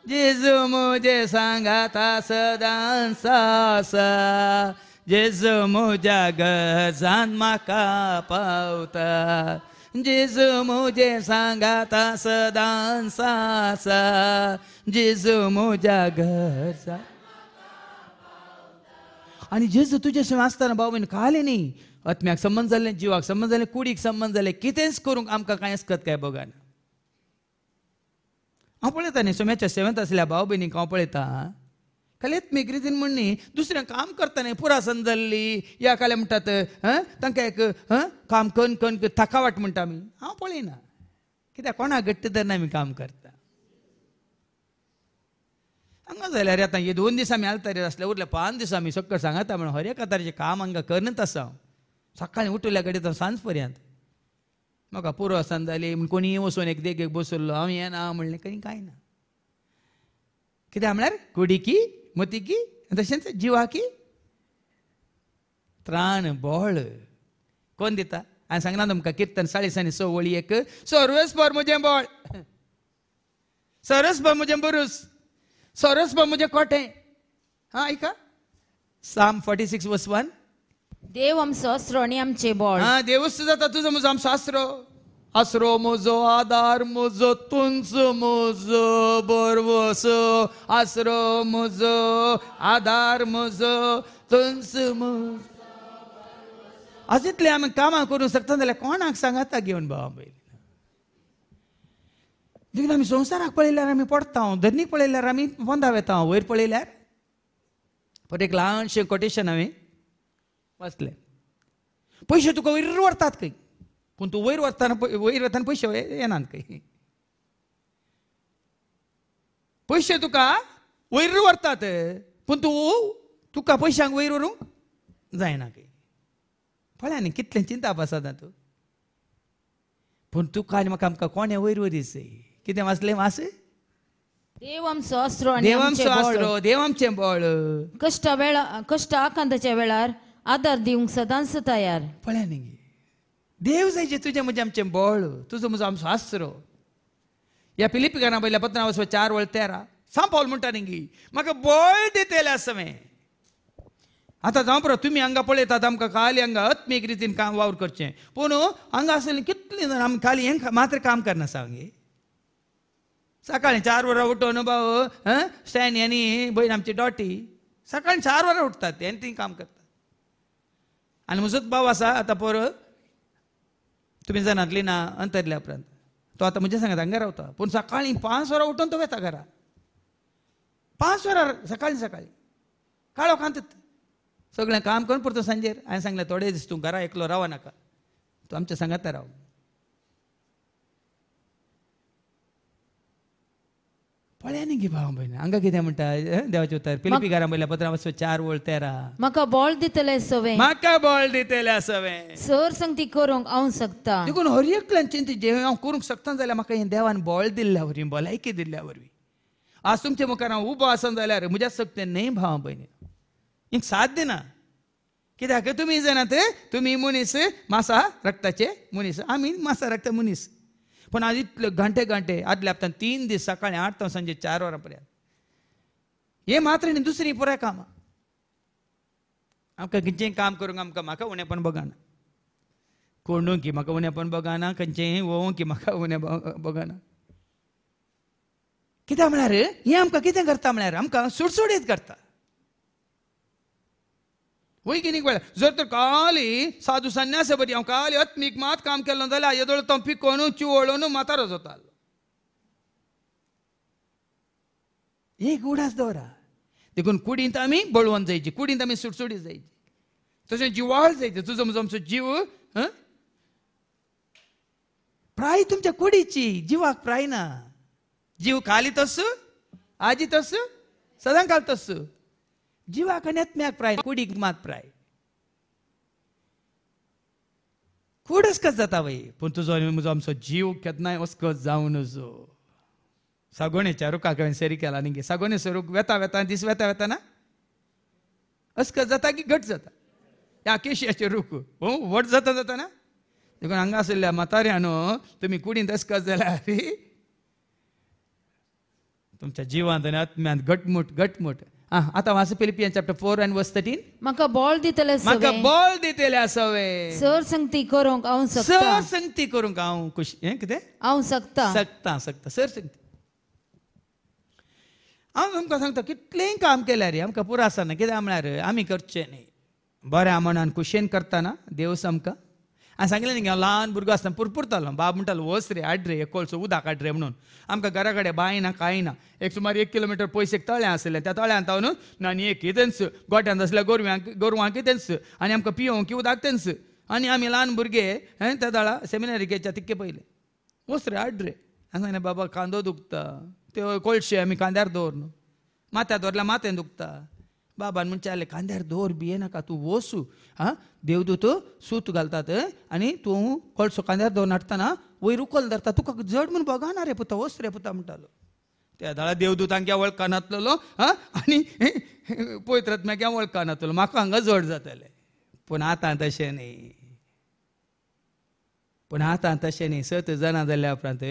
जेजू मुजे सांगाता सदांच आसा जेजू मुज्या गरजान म्हाका पावता जेजू मुजे सांगाता सदांच आसा जेजू मुज्या गरजान आनी जेजू तुजे आसतना भाव भयण खाले न्ही आत्म्याक संबंद जाल्ले जिवाक संबंद जाल्ले कुडीक संबंद जाल्ले कितेंच करूंक आमकां कांय आसकत काय बघाना हांव पळयता न्ही सोम्याच्या सेवेंत आसल्या भाव भयणीक हांव पळयता कलेत्मीक रितीन म्हणणी दुसऱ्यांक काम करतना पुरा समजल्ली या काले म्हणटात तांकां एक काम करून करून थकावट म्हणटा आमी हांव पळयना कित्याक कोणाक घट्ट धरून आमी काम करता हांगा जाल्यार आतां हे 2 दीस आमी आलतार आसले उरले 5 दीस आमी सक्कळ सांगता म्हणून हर एका तरेचें काम हांगा करनच आसा हांव सकाळीं उठल्या कडेन सांज पर्यंत म्हाका पुरो सांज जाली कोणी वचून एक देगेक बसल्लो हांव येना म्हणलें कांय ना कित्याक म्हळ्यार कुडीकी मतीकी तशेंच जिवाकी त्राण बळ कोण दिता हांवें सांगला तुमकां किर्तन 6:30 वळी एक सर्वस्पर म्हजें बळ सरस्पर म्हजें बरूस सरस्पर म्हजें कोटें हा ऐका Psalm 46:1 देव आमचो आसरो आनी आमचें बळ देवच जाता तुजो म्हजो आमचो आसरो आसरो म्हजो आदार म्हजो तुंच म्हजो बरवस आसरो म्हजो आदार म्हजो तुंच म्हजो आज इतले आमी कामां करूंक शकता जाल्यार कोणाक सांगाता घेवन भावा बैल देखून आमी संवसाराक पळयल्यार आमी पडटा धरणीक पळयल्यार आमी पोंदाव येता वयर पळयल्यार पण एक ल्हानशें कोटेशन हांवें वाचलें पयशे तुका वयर व्हरतात खंय पूण तूं वयर वतना पयशे येनात खंय पयशे तुका वयर व्हरतात पूण तुका पयशांक वयर व्हरूंक जायना खंय पळय न्ही कितलें चिंताप आसा तूं पूण तुका आनी म्हाका आमकां कोणें वयर व्हरीस कितें वाचलें वाच देव आमचो आसरो आनी देव आमचो आसरो देव आमचें बळ कश्ट आकांताच्या वेळार आदार दिवंक सदांच तयार पळय न्ही देव जायचे तुजें म्हजें आमचें बळ तुजो म्हजो आमचो आसरो ह्या फिलिपिकांना पयल्या पत्रां 4:13 सांग पावल म्हणटा न्ही म्हाका बळ दितलें आसा आतां जावं पळय तुमी हांगा पळयतात आमकां खाली हांगा आत्मीक रितीन काम वावर करचें पूण हांगा आसलें कितलीं जाण आमी खाली हें मात्र काम करनासा हांगे सकाळीं 4 वरां उठोन बाव स्टॅन आनी भयण आमची डॉटी सकाळीं 4 वरां उठतात तें ती काम करतात आनी म्हजोच भाव आसा आतां पळय तुमी जाणातली ना अंतरल्या उपरांत तो आतां म्हज्या सांगात हांगा रावता पूण सकाळीं 5 वरां उठोन तो वेता घरा 5 वरां सकाळीं काळो कांतत सगळें काम करून परतो सांजेर हांवें सांगलें थोडे दीस तूं घरा एकलो रावा नाका तूं आमच्या सांगाता राव पळय न्ही गे भाव भयण हांगा कितें म्हणटा देवाचे उतर फिलिपिकांना पयल्या पत्रां 4:13 म्हाका बळ दितलें सवें म्हाका बळ दितलें सवें सर संगती करूंक हांव शकता देखून हर एकल्यान चिंती जे हांव करूंक शकता जाल्यार म्हाका हें देवान बळ दिल्ल्या वरवीं भलायकी दिल्ल्या वरवीं आज तुमच्या मुखार हांव उबो आसन जाल्यार म्हज्या सक्तेन न्ही भाव भयणी हिंग साध्य ना कित्याक तुमी जाणात तुमी मनीस मासा रक्ताचे मनीस आमी मासा रक्त मनीस पण आज इतले घंटे आदल्या हप्त्यान 3 दीस सकाळीं 8 तो सांजे 4 वरां पर्यंत हे मात्र न्ही दुसरी पुराय कामां आमकां खंयचेंय काम करूंक म्हाका उणेपण बगाना कोंडूंक की म्हाका उणेपण बगाना खंयचेंय वोवंक की म्हाका उणें बगाना कित्याक म्हळ्यार हें आमकां कितें करता म्हळ्यार आमकां सुटसुटीत करता वय की न्ही जर तर काली साधू संन्यास बरी हांव काली आत्मीक मात काम केलें जाल्यार येदोळ तो पिकोन चिवळून मातारो जातालो एक उडास दवरा देखून कुडींत आमी बळवंत जायची कुडींत आमी सुटसुटीत जायची तशें जिवाळ जायचें तुजो म्हजो आमचो जीव प्राय तुमच्या कुडीची जिवाक प्राय ना जीव खाली तस आजी तस सदां काल तस जिवाक आनी आत्म्याक प्राय कुडीक मात प्राय कूड अस्कत जाता वय पूण तुजो आनी म्हजो आमचो जीव केन्नाय अस्कत जावं नजो सागोणेच्या रुखाक हांवें सेरी केला न्ही सागोणेचो रूख वेता दीस वेता ना अस्कत जाता की घट जाता ह्या केशयाचे रूख व्हड जाता ना देखून हांगा आशिल्ल्या म्हाताऱ्यानो तुमी कुडींत अस्कत जाल्यार तुमच्या जिवांत आनी आत्म्यांत घटमूट आतां वाच फिलिपियन चॅप्टर 4:13 म्हाका बळ दितलें म्हाका बळ दितलें सवें सर संगती करूंक हांव शकता सर संगती करूंक हांव खुशी कितें हांव शकता सर संगती हांव तुमकां सांगता कितलेंय काम केल्यार आमकां पुरो आसना कित्याक म्हळ्यार आमी करचें न्ही बऱ्या मनान खुशेन करतना देव आमकां हांवें सांगलें न्ही हांव ल्हान भुरगो आसतना पुरपुरतालो बाब म्हणटालो वच रे हाड रे एक कोळसो उदक हाड रे म्हणून आमकां घरा कडेन बांय ना कांय ना एक सुमार 1 किलोमिटर पयस एक तळें आसलें त्या तळ्यांत हांव न्हू आनी एक कितेंच गोठ्यांत असल्या गोरवांक कितेंच आनी आमकां पियोवंक उदक तेंच आनी आमी ल्हान भुरगे त्या दळा सेमिनारिकेच्या तिक्के पयले वच रे हाड रे हांवें सांगलें बाबा कांदो दुखता त्यो कोळशे आमी कांद्यार दवर न्हू माथ्यार दवरल्यार माथ्यान दुखता बाबान म्हणचे कांद्यार दवर भिये नाका तूं वचू देवदूत सूत घालतात आनी तूं कोळसो कांद्यार दवर नाटतना वयर उखल धरता तुका जड म्हूण बगाना रे पुता वच रे पुता म्हणटालो त्या दाळा देवदूतांक क्या वळखा नासलेलो आनी पळयत रत्म्याक क्या वळखा नासलेलो म्हाका हांगा जड जातालें पूण आतां तशें न्ही 7 जाणां जाल्या उपरांत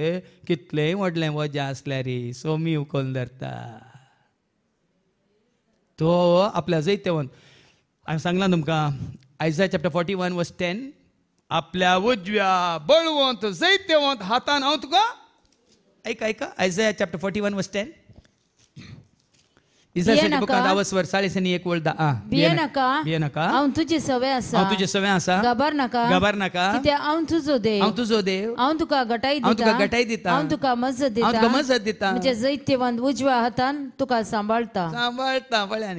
कितलेंय व्हडलें वजें आसल्यार सोमी उखल धरता तो आपल्या जैतेवंत हांवें सांगलां तुमकां आयझाया चॅप्टर 41 वर्स 10 आपल्या उजव्या बळवंत जैतेवंत हातान हांव तुका ऐका आयझाया चॅप्टर 41 वर्स 10 इसायाच्या बुकांत 10 वर्स 40 आनी 1 वळदा भिये नाका हांव तुजी सवय आसा घाबर नाका कित्याक हांव तुजो देव हांव तुका घटाय दिता हांव तुका मजत दिता म्हणजे जैत्यवंत उजव्या हातान तुका सांबाळता पळय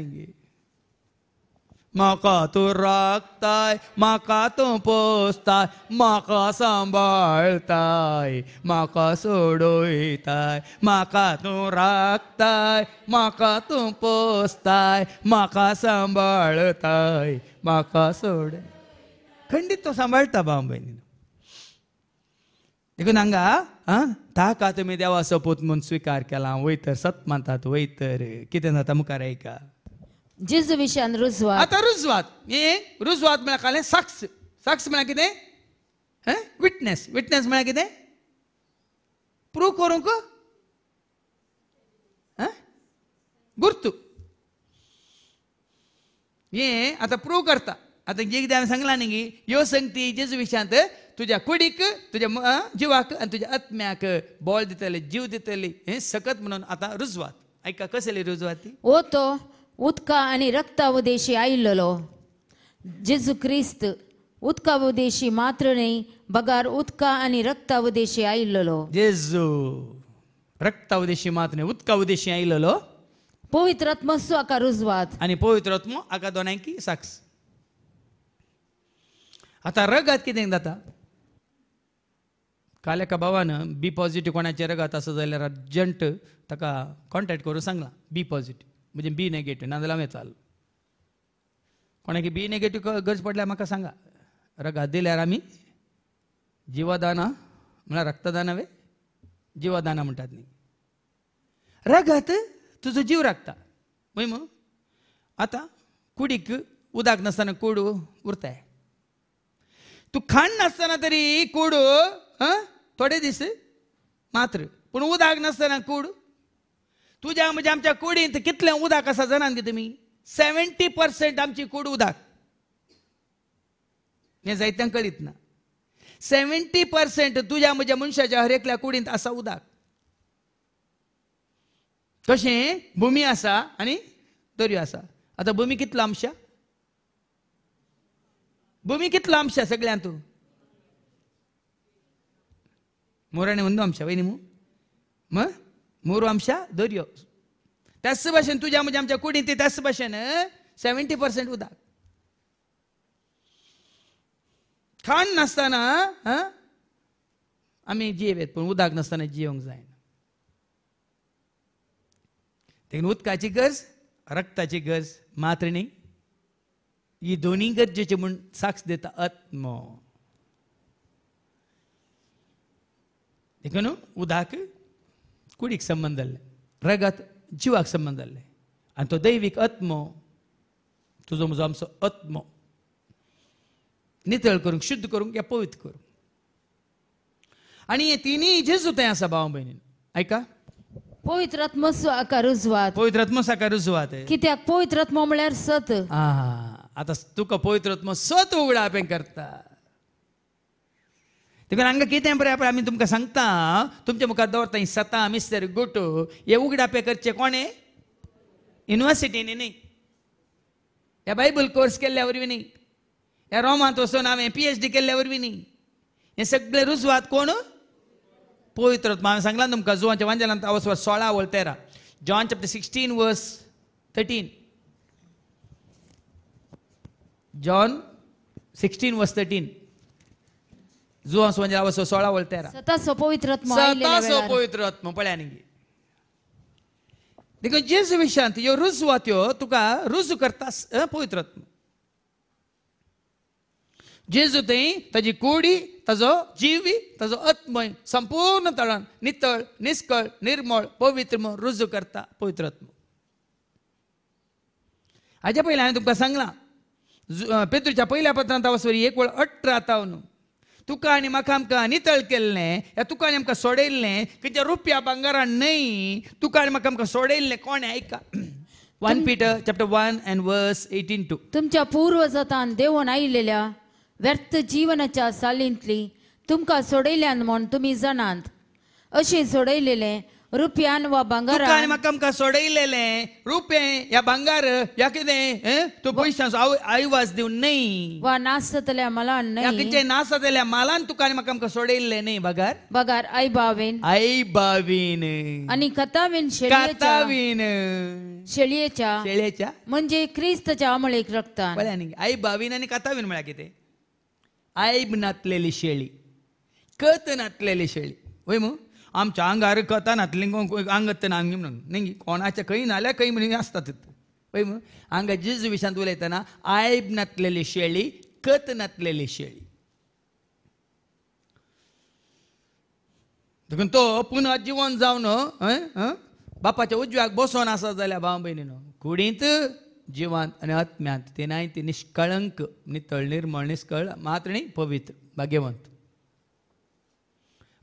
म्हाका तूं राखताय म्हाका तूं पोसताय म्हाका सांबाळताय म्हाका सोडयताय म्हाका तूं राखताय म्हाका तूं पोसताय म्हाका सांबाळताय म्हाका सोड खंडीत तो सांबाळता भाव भयणी देखून हांगा ताका तुमी देवा सपूत म्हूण स्विकार केला वयतर सत मानतात वयतर कितें जाता मुखार ऐका जेजू विशयान रुजवात आता रुजवात म्हळ्यार कालें साक्ष म्हळ्यार कितें विटनेस म्हळ्यार कितें प्रूव करूंक गुर्तू आतां प्रूव करता आतां एकदां हांवें सांगलां न्ही ह्यो संगती जेजू विशयांत तुज्या कुडीक तुज्या जिवाक आनी तुज्या आत्म्याक बोळ दितली जीव दितली सकत म्हणून आतां रुजवात ऐका कसली रुजवात ती तो उदका आनी रक्ता उदेशी आयिल्लो जेजू क्रिस्त उदका उदेशी मात्र न्ही बगार उदका आनी रक्ता उदेशी आयिल्लो जेजू रक्ता उदेशी मात्र न्ही उदका उदेशी आयिल्लो पवित्र आत्मसो हाका रुजवात आनी पवित्र आत्मो हाका दोनांकी साक्ष आतां रगत कितें जाता काल एका भावान बी पॉझिटिव्ह कोणाचे रगत आसा जाल्यार अर्जंट ताका कॉन्टॅक्ट करून सांगलां बी पॉझिटिव्ह म्हणजे बी नेगेटिव्ह नाजाल्यार हांवें चाल कोणाक बी नेगेटिव्ह गरज पडल्यार म्हाका सांगा रगत दिल्यार आमी जिवदाना म्हळ्यार रक्तदान हांवें जिवदाना म्हणटात न्ही रगत तुजो जीव राखता पळय आतां कुडीक उदक नासतना कूड उरताय तूं खाण नासतना तरी कूड थोडे दीस मात्र पूण उदक नासतना कूड तुज्या म्हणजे आमच्या कुडींत कितलें उदक आसा जाणात कितें तुमी 70% आमची कूड उदक हें जायत्यांक कळीत ना 70% तुज्या म्हज्या मनशाच्या हर एकल्या कुडींत आसा उदक तशें भुमी आसा आनी दर्यो आसा आतां भुमी कितलो अंश सगळ्यांत मोराणे ಒಂದು ಅಂಶ वय न्ही ಮೂರು ಅಂಶ दर्यो त्याच भाशेन तुज्या म्हणजे आमच्या कुडींत त्याच भाशेन 70% उदक खाण नासतना आमी जियेवेत पूण उदक नासतना जियोंक जायना देखून उदकाची गरज रक्ताची गरज मात्र न्ही ही दोन्ही गरजेचे म्हूण साक्ष दिता आत्मो देखून उदक कुडीक संबंद जाल्ले रगत जिवाक संबंद जाल्ले आनी तो दैवीक आत्मो तुजो म्हजो आमचो आत्मो नितळ करूंक शुद्ध करूंक या पवित्र करूंक आनी हे तिनूय जेजू थंय आसा भाव भयणीन ऐका पवित्र आत्मो हाका रुजवात कित्याक पवित्र आत्मो म्हळ्यार सत आतां तुका पवित्र आत्मो सत उगडापें करता देखून हांगा कितें बरें आमी तुमकां सांगता तुमच्या मुखार दवरता ही सतां मिस्टर गुट हे उगडापें करचे कोणें युनिवर्सिटीनी न्ही ह्या बायबल कोर्स केल्ल्या वरवीं न्ही ह्या रोमांत वचून हांवें PhD केल्ल्या वरवीं न्ही, हे सगळे रुजवात कोण? पवित्र आत्मा. हांवें सांगलां तुमकां जुवांच्या वांजेलांत 16:13. John chapter 16 verse 13. John 16 verse 13. जुवां वांजेला 16:13. सतासो पवित्र आत्मा पवित्र आत्मा पळया न्ही. देखून जेजू विशांत ह्यो रुजवात ह्यो तुका रुजू करता पवित्र आत्मा. जेजू थंय ताजी कुडी, ताजो जिवी, ताजो आत्मय संपूर्ण तळान नितळ, निस्कळ, निर्मळ, पवित्र म्हणून रुजू करता पवित्र आत्मा. हाच्या पयलीं हांवें तुमकां सांगलां पेद्रूच्या पयल्या पत्रांत 1:18 तुका आनी म्हाका आमकां नितळ केल्लें, ह्या तुका आनी आमकां सोडयल्लें खंयच्या रुपया भांगारान न्हय, तुका आनी म्हाका आमकां सोडयल्लें कोणें आयका. 1 Peter chapter 1 and verse 18. तुमच्या पूर्वजांत देवून आयिल्ल्या व्यर्थ जीवनाच्या सालींतली तुमकां सोडयल्यान म्हूण तुमी जाणात. अशें सोडयलेलें रुपयान वा भांगारान म्हाका आमकां सोडयलेलें रुपें या भांगार या कितें तूं पयशांचो आयवाज दिवन न्हय, वा नास जातल्या मालान न्हय, खंयचे नास जातल्या मालान तुका आनी म्हाका आमकां सोडयल्लें न्हय. भागार आईबावेन आनी कतावेन शेळयेच्या म्हणजे क्रिस्ताच्या आमळेक रक्तान. पळया न्ही, आईबावीन आनी कतावीन म्हळ्यार कितें? आयब नातलेली शेळी, कत नातलेली शेळी. वय मू आमच्या आंगार कथा नातली आंगत नांगी म्हणून न्ही, कोणाच्या खंय नाल्यार खंय म्हणून आसतात. वय मू हांगा जेजू विशांत उलयतना आयब नातलेली शेळी, कत नातलेली शेळी. देखून तो पुन्हा जिवन जावन बापाच्या उजव्याक बसोन आसा जाल्यार भाव भयणीनो कुडींत जिवांत आनी आत्म्यांत ते नाय ते निष्कळंक, नितळ, निर्मळ, निष्कळ, मात्र न्ही पवित्र, भाग्यवंत.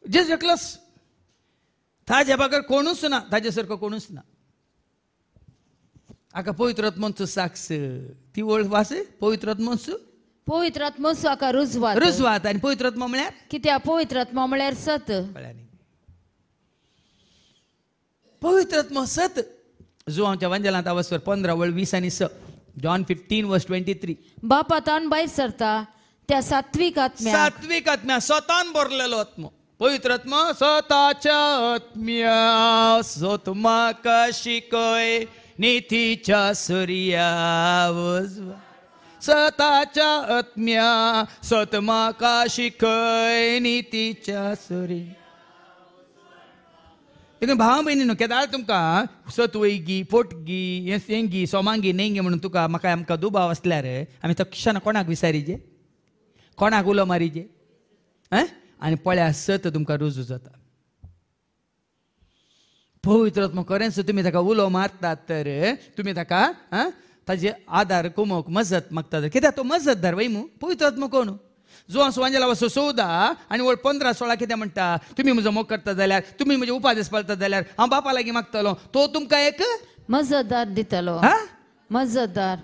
जेजू एकलोच, ताज्या बगर कोणूच ना, ताजे सारको कोणूच ना. हाका पवित्र आत्मोचो साक्ष ती वळ वास पवित्र आत्मोचो. पवित्र आत्मोचो हाका रुजवात. आनी पवित्र आत्मा म्हळ्यार कित्याक पवित्र आत्मा म्हळ्यार सत. पवित्र आत्मा सत. जुवांच्या वांजेलांत 15:20. John 15:23. बापातान भायर सरता त्या सात्विक आत्म्या स्वतान भरलेलो आत्मा. पवित्र आत्मा स्वताच्या आत्म्या स्वत म्हाका शिकय नितीच्या सूर्या उजवा. स्वताच्या आत्म्या स्वत म्हाका शिकय नितीच्या सूर्या. देखून भाव भयणीनो केदार तुमकां सतवैगी, फोटगी, येंगी, सोमांगी, नेंगी म्हणून तुका म्हाका आमकां दुबाव आसल्यार आमी तक्षण कोणाक विचारीचे, कोणाक उलो मारीचे आनी पळ्या सत तुमकां रुजू जाता. पवित्र आत्मा खरेंच तुमी ताका उलो मारतात तर तुमी ताका ताजे आदार कुमोवक मजत मागतात. कित्याक तो मजतदार वय मू पवित्र आत्मा कोण? जुवां सुवांजेला 14 आनी 15-16 कितें म्हणटा? तुमी म्हजो मोग करता जाल्यार, तुमी म्हजे उपादेश पाळटात जाल्यार हांव बापा लागीं मागतलो, तो तुमकां एक मजतदार दितलो. मजतदार.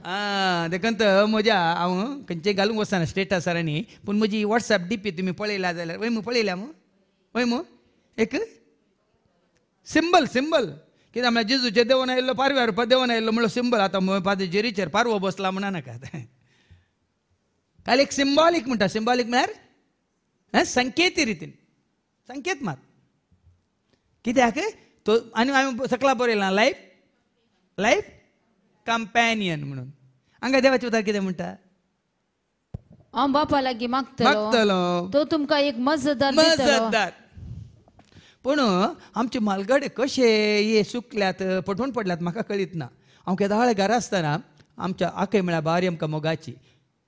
देखून म्हज्या हांव खंयचेय घालूंक वचना स्टेटसार न्ही, पूण म्हजी WhatsApp DP तुमी पळयला जाल्यार वय मू पळयल्या मू वय मू एक सिंबल कित्याक म्हळ्यार जेजूचे देवून आयिल्लो पारव्या रुपया देवून आयिल्लो म्हणलो सिंबल. आतां पाद्या जेरीचेर पारवो बसला म्हणा नाका. काल एक सिंबॉलीक म्हणटा. सिंबॉलीक म्हळ्यार संकेती रितीन, संकेत मात. कित्याक तो आनी हांवें सकला बरयलां लायफ कंपॅनियन म्हणून. हांगा देवाचे उतर कितें म्हणटा? हांव बापा लागीं मागतलो, तो तुमकां एक मजतदार. पूण आमचे मालगाडे कशे हे सुकल्यात, पटवून पडल्यात म्हाका कळीत ना. हांव केदाळे घरा आसतना आमच्या आखय म्हळ्यार बारी आमकां मोगाची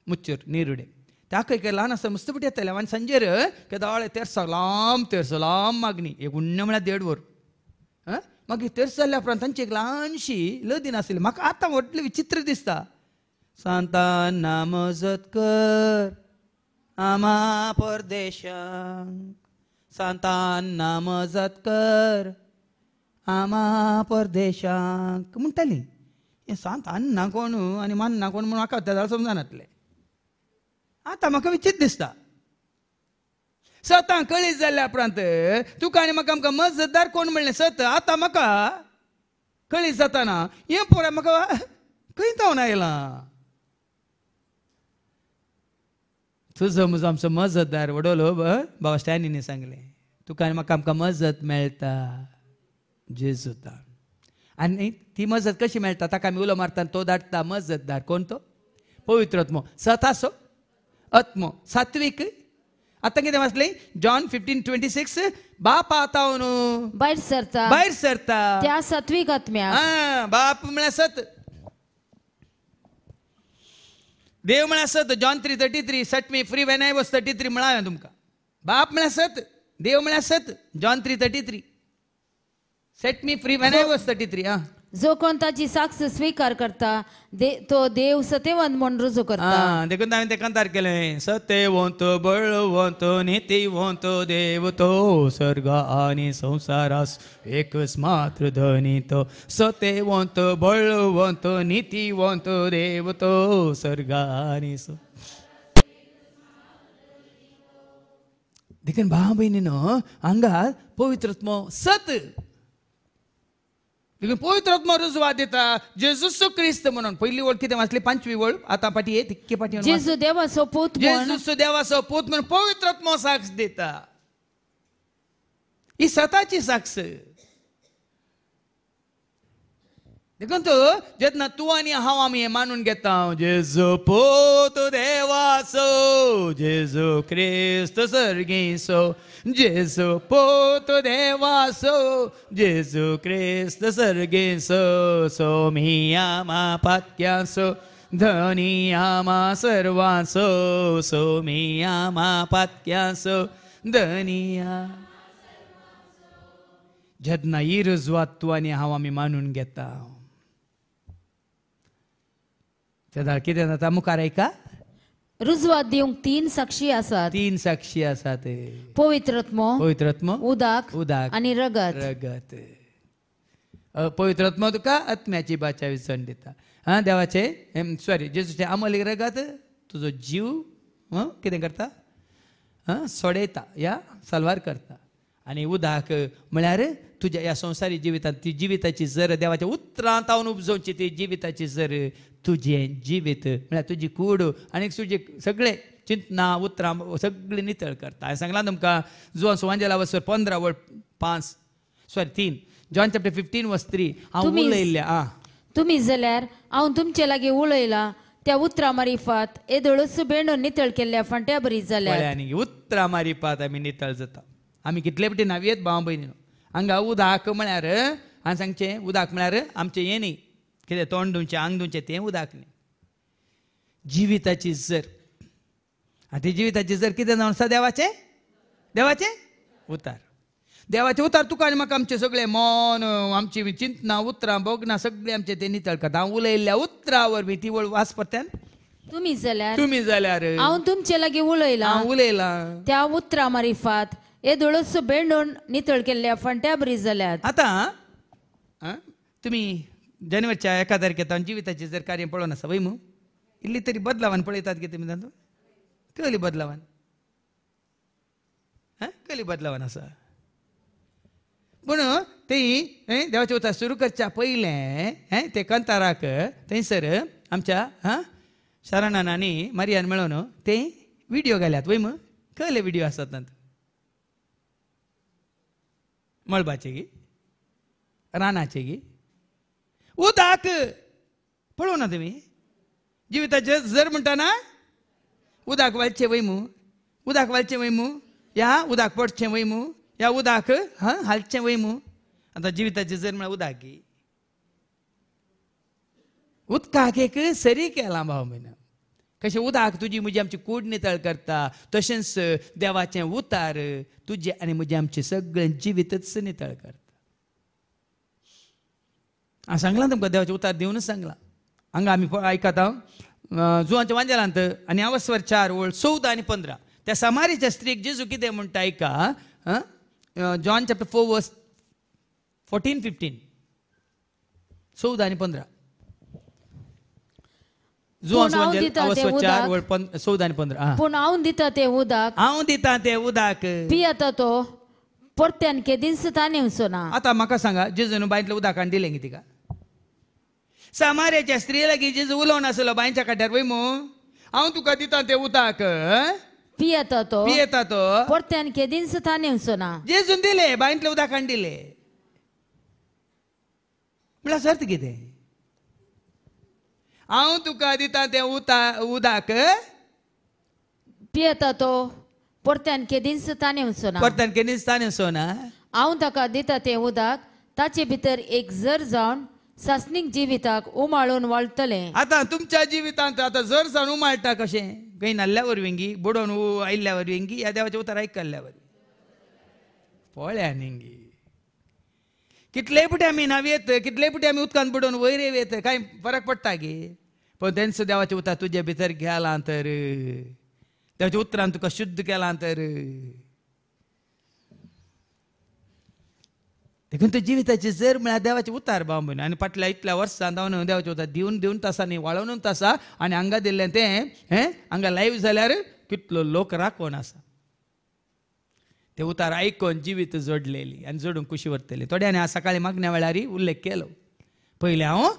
मुच्चूर निरुडे त्या आखय ल्हान आसतना मस्त पटी येताले. आनी सांजेर केदाळे तेर्सा लांब मागणी एक उण्ण म्हळ्यार 1.5 वर. मागीर तेर्स जाल्ल्या उपरांत तांची एक ल्हानशी लदीन आसली. म्हाका आतां व्हडलें विचित्र दिसता. सांतांना मजत कर आमा परदेशांक, सांतांना मजत कर आमा परदेशांक म्हणटाली. हें सांत अन्ना कोण आनी मान्ना कोण म्हणून म्हाका त्या समजनातलें. आतां म्हाका विचित्र दिसता. सतां कळीत जाल्ल्या उपरांत तुका आनी म्हाका आमकां मजतदार कोण म्हणलें सत. आतां म्हाका कळीत जाताना हें पळय म्हाका खंय जावन आयलां. तुझो म्हजो आमचो मजतदार वडलो बाबा स्टॅनीने सांगले तुका आनी म्हाका आमकां मजत मेळटा जेजूता. आनी ती मजत कशी मेळटा ताका आमी उलो मारता तो धाडटा मजतदार. कोण तो? पवित्र आत्मो. सत आसो आत्मो सात्वीक. आतां कितें वाचलें जॉन 15:26 बाप आतां न्हू भायर सरता त्या सात्वीक आत्म्याक. बाप म्हळ्यार सत, देव म्हळ्यार सत. John 3:33 set me free when I was 33 म्हळां तुमकां. बाप म्हळ्यार सत, देव म्हळ्यार सत. John 3:33 set me free when I was 33. जो कोण ताची साक्ष स्वीकार करता तो देव सत्यवंत म्हणून रुजू करता. देखून हांवें तें कांतार केलें. सत्यवंत बळवंत नितीवंत देव तो सर्ग आनी संसारास एकच मात्र धनी तो. सत्यवंत बळवंत नितीवंत देव तो सर्ग आनी देखून भाव भयणीनो हांगा पवित्रत्व सत. देखून पवित्र आत्मा रुजवात दिता जेजूस क्रिस्त म्हणून. पहिली ओळ कितें वाचली? 5वी ओळ. आतां पाटी ये तिक्के पाटी. जेजू देवाचो पूत जेजूस देवाचो पूत म्हणून पवित्र आत्मा साक्ष दिता. ही सताची साक्ष. देखून तू जेन्ना तूं आनी हांव आमी हें मानून घेता जेजू पूत देवाचो जेजू क्रिस्त सर्गीचो जेजू पूत देवाचो जेजू क्रिस्त सर्गीचो सोमी आमा पात्याचो धनी आमा सर्वाचो सोमी आमा पात्याचो धनी. जेन्ना ही रुजवात तूं आनी हांव आमी मानून घेता तेन्ना कितें जाता? मुखार ऐका. रुजवात दिवंक 3 साक्षी आसात. 3 साक्षी आसात. पवित्रत्व उदक आनी रगत. पवित्रत्व तुका आत्म्याची बाचा विसण दिता. देवाचे सॉरी जेजूचे अमली रगत तुजो जीव कितें करता? सोडयता या साल्वार करता. आनी उदक म्हळ्यार तुज्या ह्या संवसारी जिवितांत ती जिविताची जर देवाच्या उतरांत हांव उपजोवची ती जिविताची जर तुजें जिवीत म्हळ्यार तुजी कूड आनी तुजे सगळे चिंतना उतरां सगळीं नितळ करता. हांवें सांगलां तुमकां जुआन सुवांजेला वचर 15:3 जॉन चॅप्टर 15:3 हांव उलयल्ल्या. तुमी जाल्यार हांव तुमचे लागीं उलयलां त्या उतरां मारिफात येदोळस बेंडून नितळ केल्ल्या फांट्या बरी जाल्या. आनी उतरां मारिफात आमी नितळ जाता. आमी कितले फावटी नावियेत भाव भयणीनो. हांगा उदक म्हळ्यार हांवें सांगचें उदक म्हळ्यार आमचें हें न्ही कितें तोंड धुवचें आंग धुवचें तें उदक न्ही. जिविताची जर. आनी ती जिविताची जर कितें जावन आसा? देवाचें उतार. देवाचें उतार तुका आनी म्हाका आमचें सगळें मन आमची चिंतना उतरां बोगनां सगळें आमचें तें नितळ करता. हांव उलयल्ल्या उतरां वरवीं ती वळ वास परत्यान तुमी जाल्यार हांव तुमचे लागीं उलयलां त्या उतरां मारिफात येदोळस बेंडून नितळ केल्ल्या फांट्या बरी जाल्यात. आतां तुमी जानेवारीच्या 1 तारखेक जिविताची जर कार्य पळोवन आसा वय मू इल्ली तरी बदलावान पळयतात कितें म्हणटा कसली बदलावान कसली बदलावान आसा. पूण ती देवाचें उतार सुरू करच्या पयलें ते कंताराक थंयसर आमच्या शरणान आनी मारियान मेळोन ते व्हिडियो घाल्यात वय मू. कसले व्हिडियो आसात तांत? मळबाचे गी रानाचे गी उदक पळोवना तुमी. जिविताचे जर म्हणटा ना उदक वालचें वय मू उदक वालचें वय मू या उदक पडचें वय मू या उदक हालचें वय मू. आतां जिविताचें जर म्हळ्यार उदक गी उदकाक एक सरी केलां भाव म्हण. कशें उदक तुजी म्हजी आमची कूड नितळ करता तशेंच देवाचें उतार तुजें आनी म्हजें आमचें सगळें जिवीतच नितळ करता. हांव सांगलां तुमकां देवाचें उतार दिवनच सांगलां. हांगा आमी आयकता जुआंच्या वांजेलांत आनी हांव स्वर 4 ओळ 14 आनी 15 त्या समारीच्या स्त्रीक जेजू कितें म्हणटा आयका. जॉन चॅप्टर 4 वर्स 14-15 14 आनी 15 पूण हांव दिता तें उदक पियेता तो परत्यान केदींच ताणें वचना. आतां म्हाका सांगा जेजून बांयतलें उदक हाडून दिलें गी तिका. समार्याच्या स्त्री लागीं जेजू उलोवन आसलो बांयच्या काट्यार वय मू. हांव तुका दिता ते उदक पियेता तो परत्यान केदीन सुद्धा नेवचोना. जेजून दिले बांयतले उदक हाडून दिले म्हळ्यार सर्त कितें? हांव तुका दिता ते उदक पियेता तो परत्यान केदीन सुद्धा नेवचोना. परत्यान केदीन सुद्धा नेवचोना. हांव ताका दिता ते उदक ताचे भितर एक जर जावन सासनीक जिविताक उमाळून वाळटले. आतां तुमच्या जिवितांत आतां जर जावन उमाळटा कशें? खंय नाल्ल्या वरवींगी बुडोवन आयिल्ल्या वरवींगी या देवाचें उतर आयकल्ल्या वरवीं पळ्या न्ही. कितले पुटी आमी न्हांवेत, कितले पुटी आमी उदकांत बुडोवन वयर येत, कांय फरक पडटा गे. पण तेंच देवाचें उतर तुजे भितर गेलां तर, देवाच्या उतरान तुका शुद्ध केलां तर, देखून तूं जिविताची जर म्हळ्यार देवाचें उतार बांबून. आनी फाटल्या इतल्या वर्सां जावन देवाचें उतार दिवन तासा न्ही वाळोवनूच आसा. आनी हांगा दिल्लें तें हांगा लायव्ह जाल्यार कितलो लोक राखोन आसा. ते उतार आयकोन जिवीत जोडलेली आनी जोडून कुशी व्हरतली. थोड्यांनी आज सकाळी मागण्या वेळार उल्लेख केलो. पयलीं हांव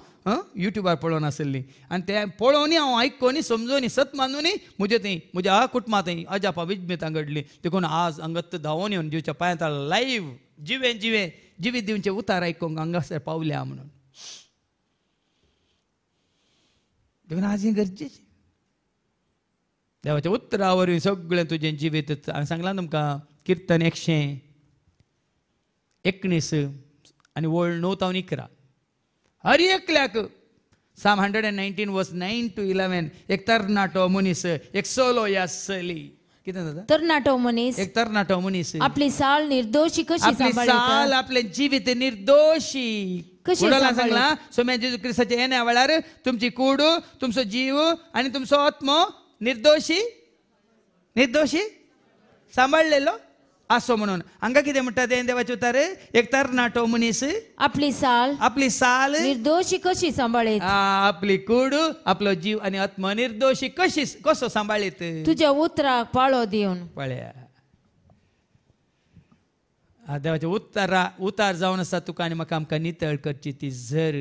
युट्यूबार पळोवन आसली आनी ते पळोवनी हांव आयकोनी समजोनी सत मानूनी म्हज्या कुटुंबांत अजापा विजमेतां घडली. देखून आज हांगा धांवून येवन दिवच्या पांयां लायव्ह जिवीत दिवचे उतार आयकोंक हांगासर पावल्या म्हणून. देखून आज हें गरजेचें. देवाच्या उतरा वरवीं सगळें तुजें जिवीत. हांवें सांगलां तुमकां कीर्तन 119 आनी वळ 9-11 हर एकल्याक Psalm 119 वर्स 9 to 11 एक तरणाटो मनीस एक सोलो आसली. कितें जाता? तरणाटो मनीस एक तरणाटो मनीस आपली साल निर्दोशी कशी आपली साल आपले जिवीत निर्दोशी कशी सांगला. सोम्या जेजू क्रिस्ताच्या येण्या वेळार तुमची कूड तुमचो जीव आनी तुमचो आत्मो निर्दोशी सांबाळलेलो आसो म्हणून. हांगा कितें म्हणटा तें देवाचें उतार? एक तरणाटो मनीस आपली साल निर्दोशी कशी सांबाळीत. आपली कूड आपलो जीव आनी आत्मा निर्दोशी कसो सांबाळीत. तुज्या उतराक पाळो दिवन. पळया देवाचे उतार जावन आसा तुका आनी म्हाका आमकां नितळ करची ती झर.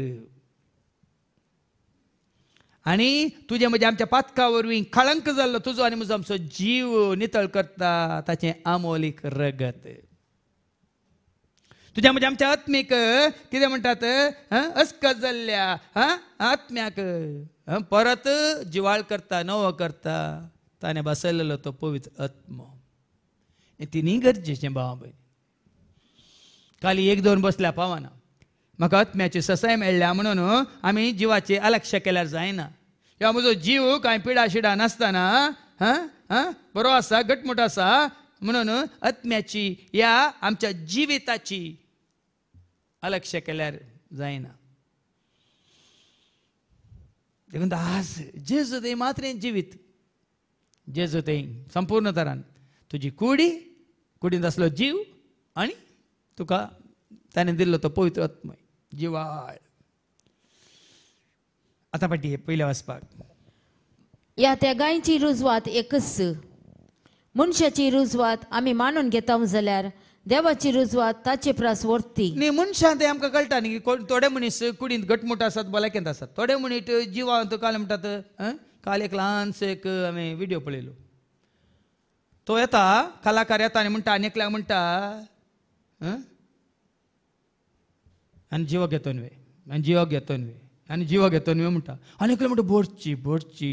आनी तुजे म्हणजे आमच्या पातका वरवीं कळंक जाल्लो तुजो आनी म्हजो आमचो जीव नितळ करता ताचें अमोलीक रगत. तुज्या म्हणजे आमच्या आत्मीक कितें म्हणटात? अस्कत जाल्ल्या आत्म्याक परत जिवाळ करता, नवो करता ताणें बसयलेलो तो पवित्र आत्मो. हें तिनी गरजेचें भाव भयणी. खाली 1-2 बसल्या पावना. म्हाका आत्म्याची ससाय मेळ्ळ्या म्हणून आमी जिवाची अलक्ष्य केल्यार जायना. ह्या म्हजो जीव कांय पिडा शिडा नासतना बरो आसा, घटमूट आसा म्हणून आत्म्याची ह्या आमच्या जिविताची अलक्ष्य केल्यार जायना. देखून आज जेजू तें मात्रें जिवीत, जेजू तें संपूर्ण तरान तुजी कुडींत आसलो जीव आनी तुका ताणें दिल्लो तो पवित्र आत्मो जिवाळ. आतां फाटी पयल्या वाचपाक. ह्या तेगांयची रुजवात एकच. मनशाची रुजवात आमी मानून घेता जाल्यार देवाची रुजवात ताचे प्रास वर्ती न्ही. मनशां तें आमकां कळटा न्ही. थोडे मनीस कुडींत घटमूट आसात, भलायकेंत आसात. थोडे मनीस जिवांत काल म्हणटात. काल एक ल्हानसो एक हांवें विडियो पळयलो. तो येता कलाकार येता आनी म्हणटा आनी एकल्याक म्हणटा आनी जिवो घेतो न्हय, आनी जिवो घेतो न्हय, आनी जिवो घेतो न्हय म्हणटा. आनी एकलो म्हणटा भरची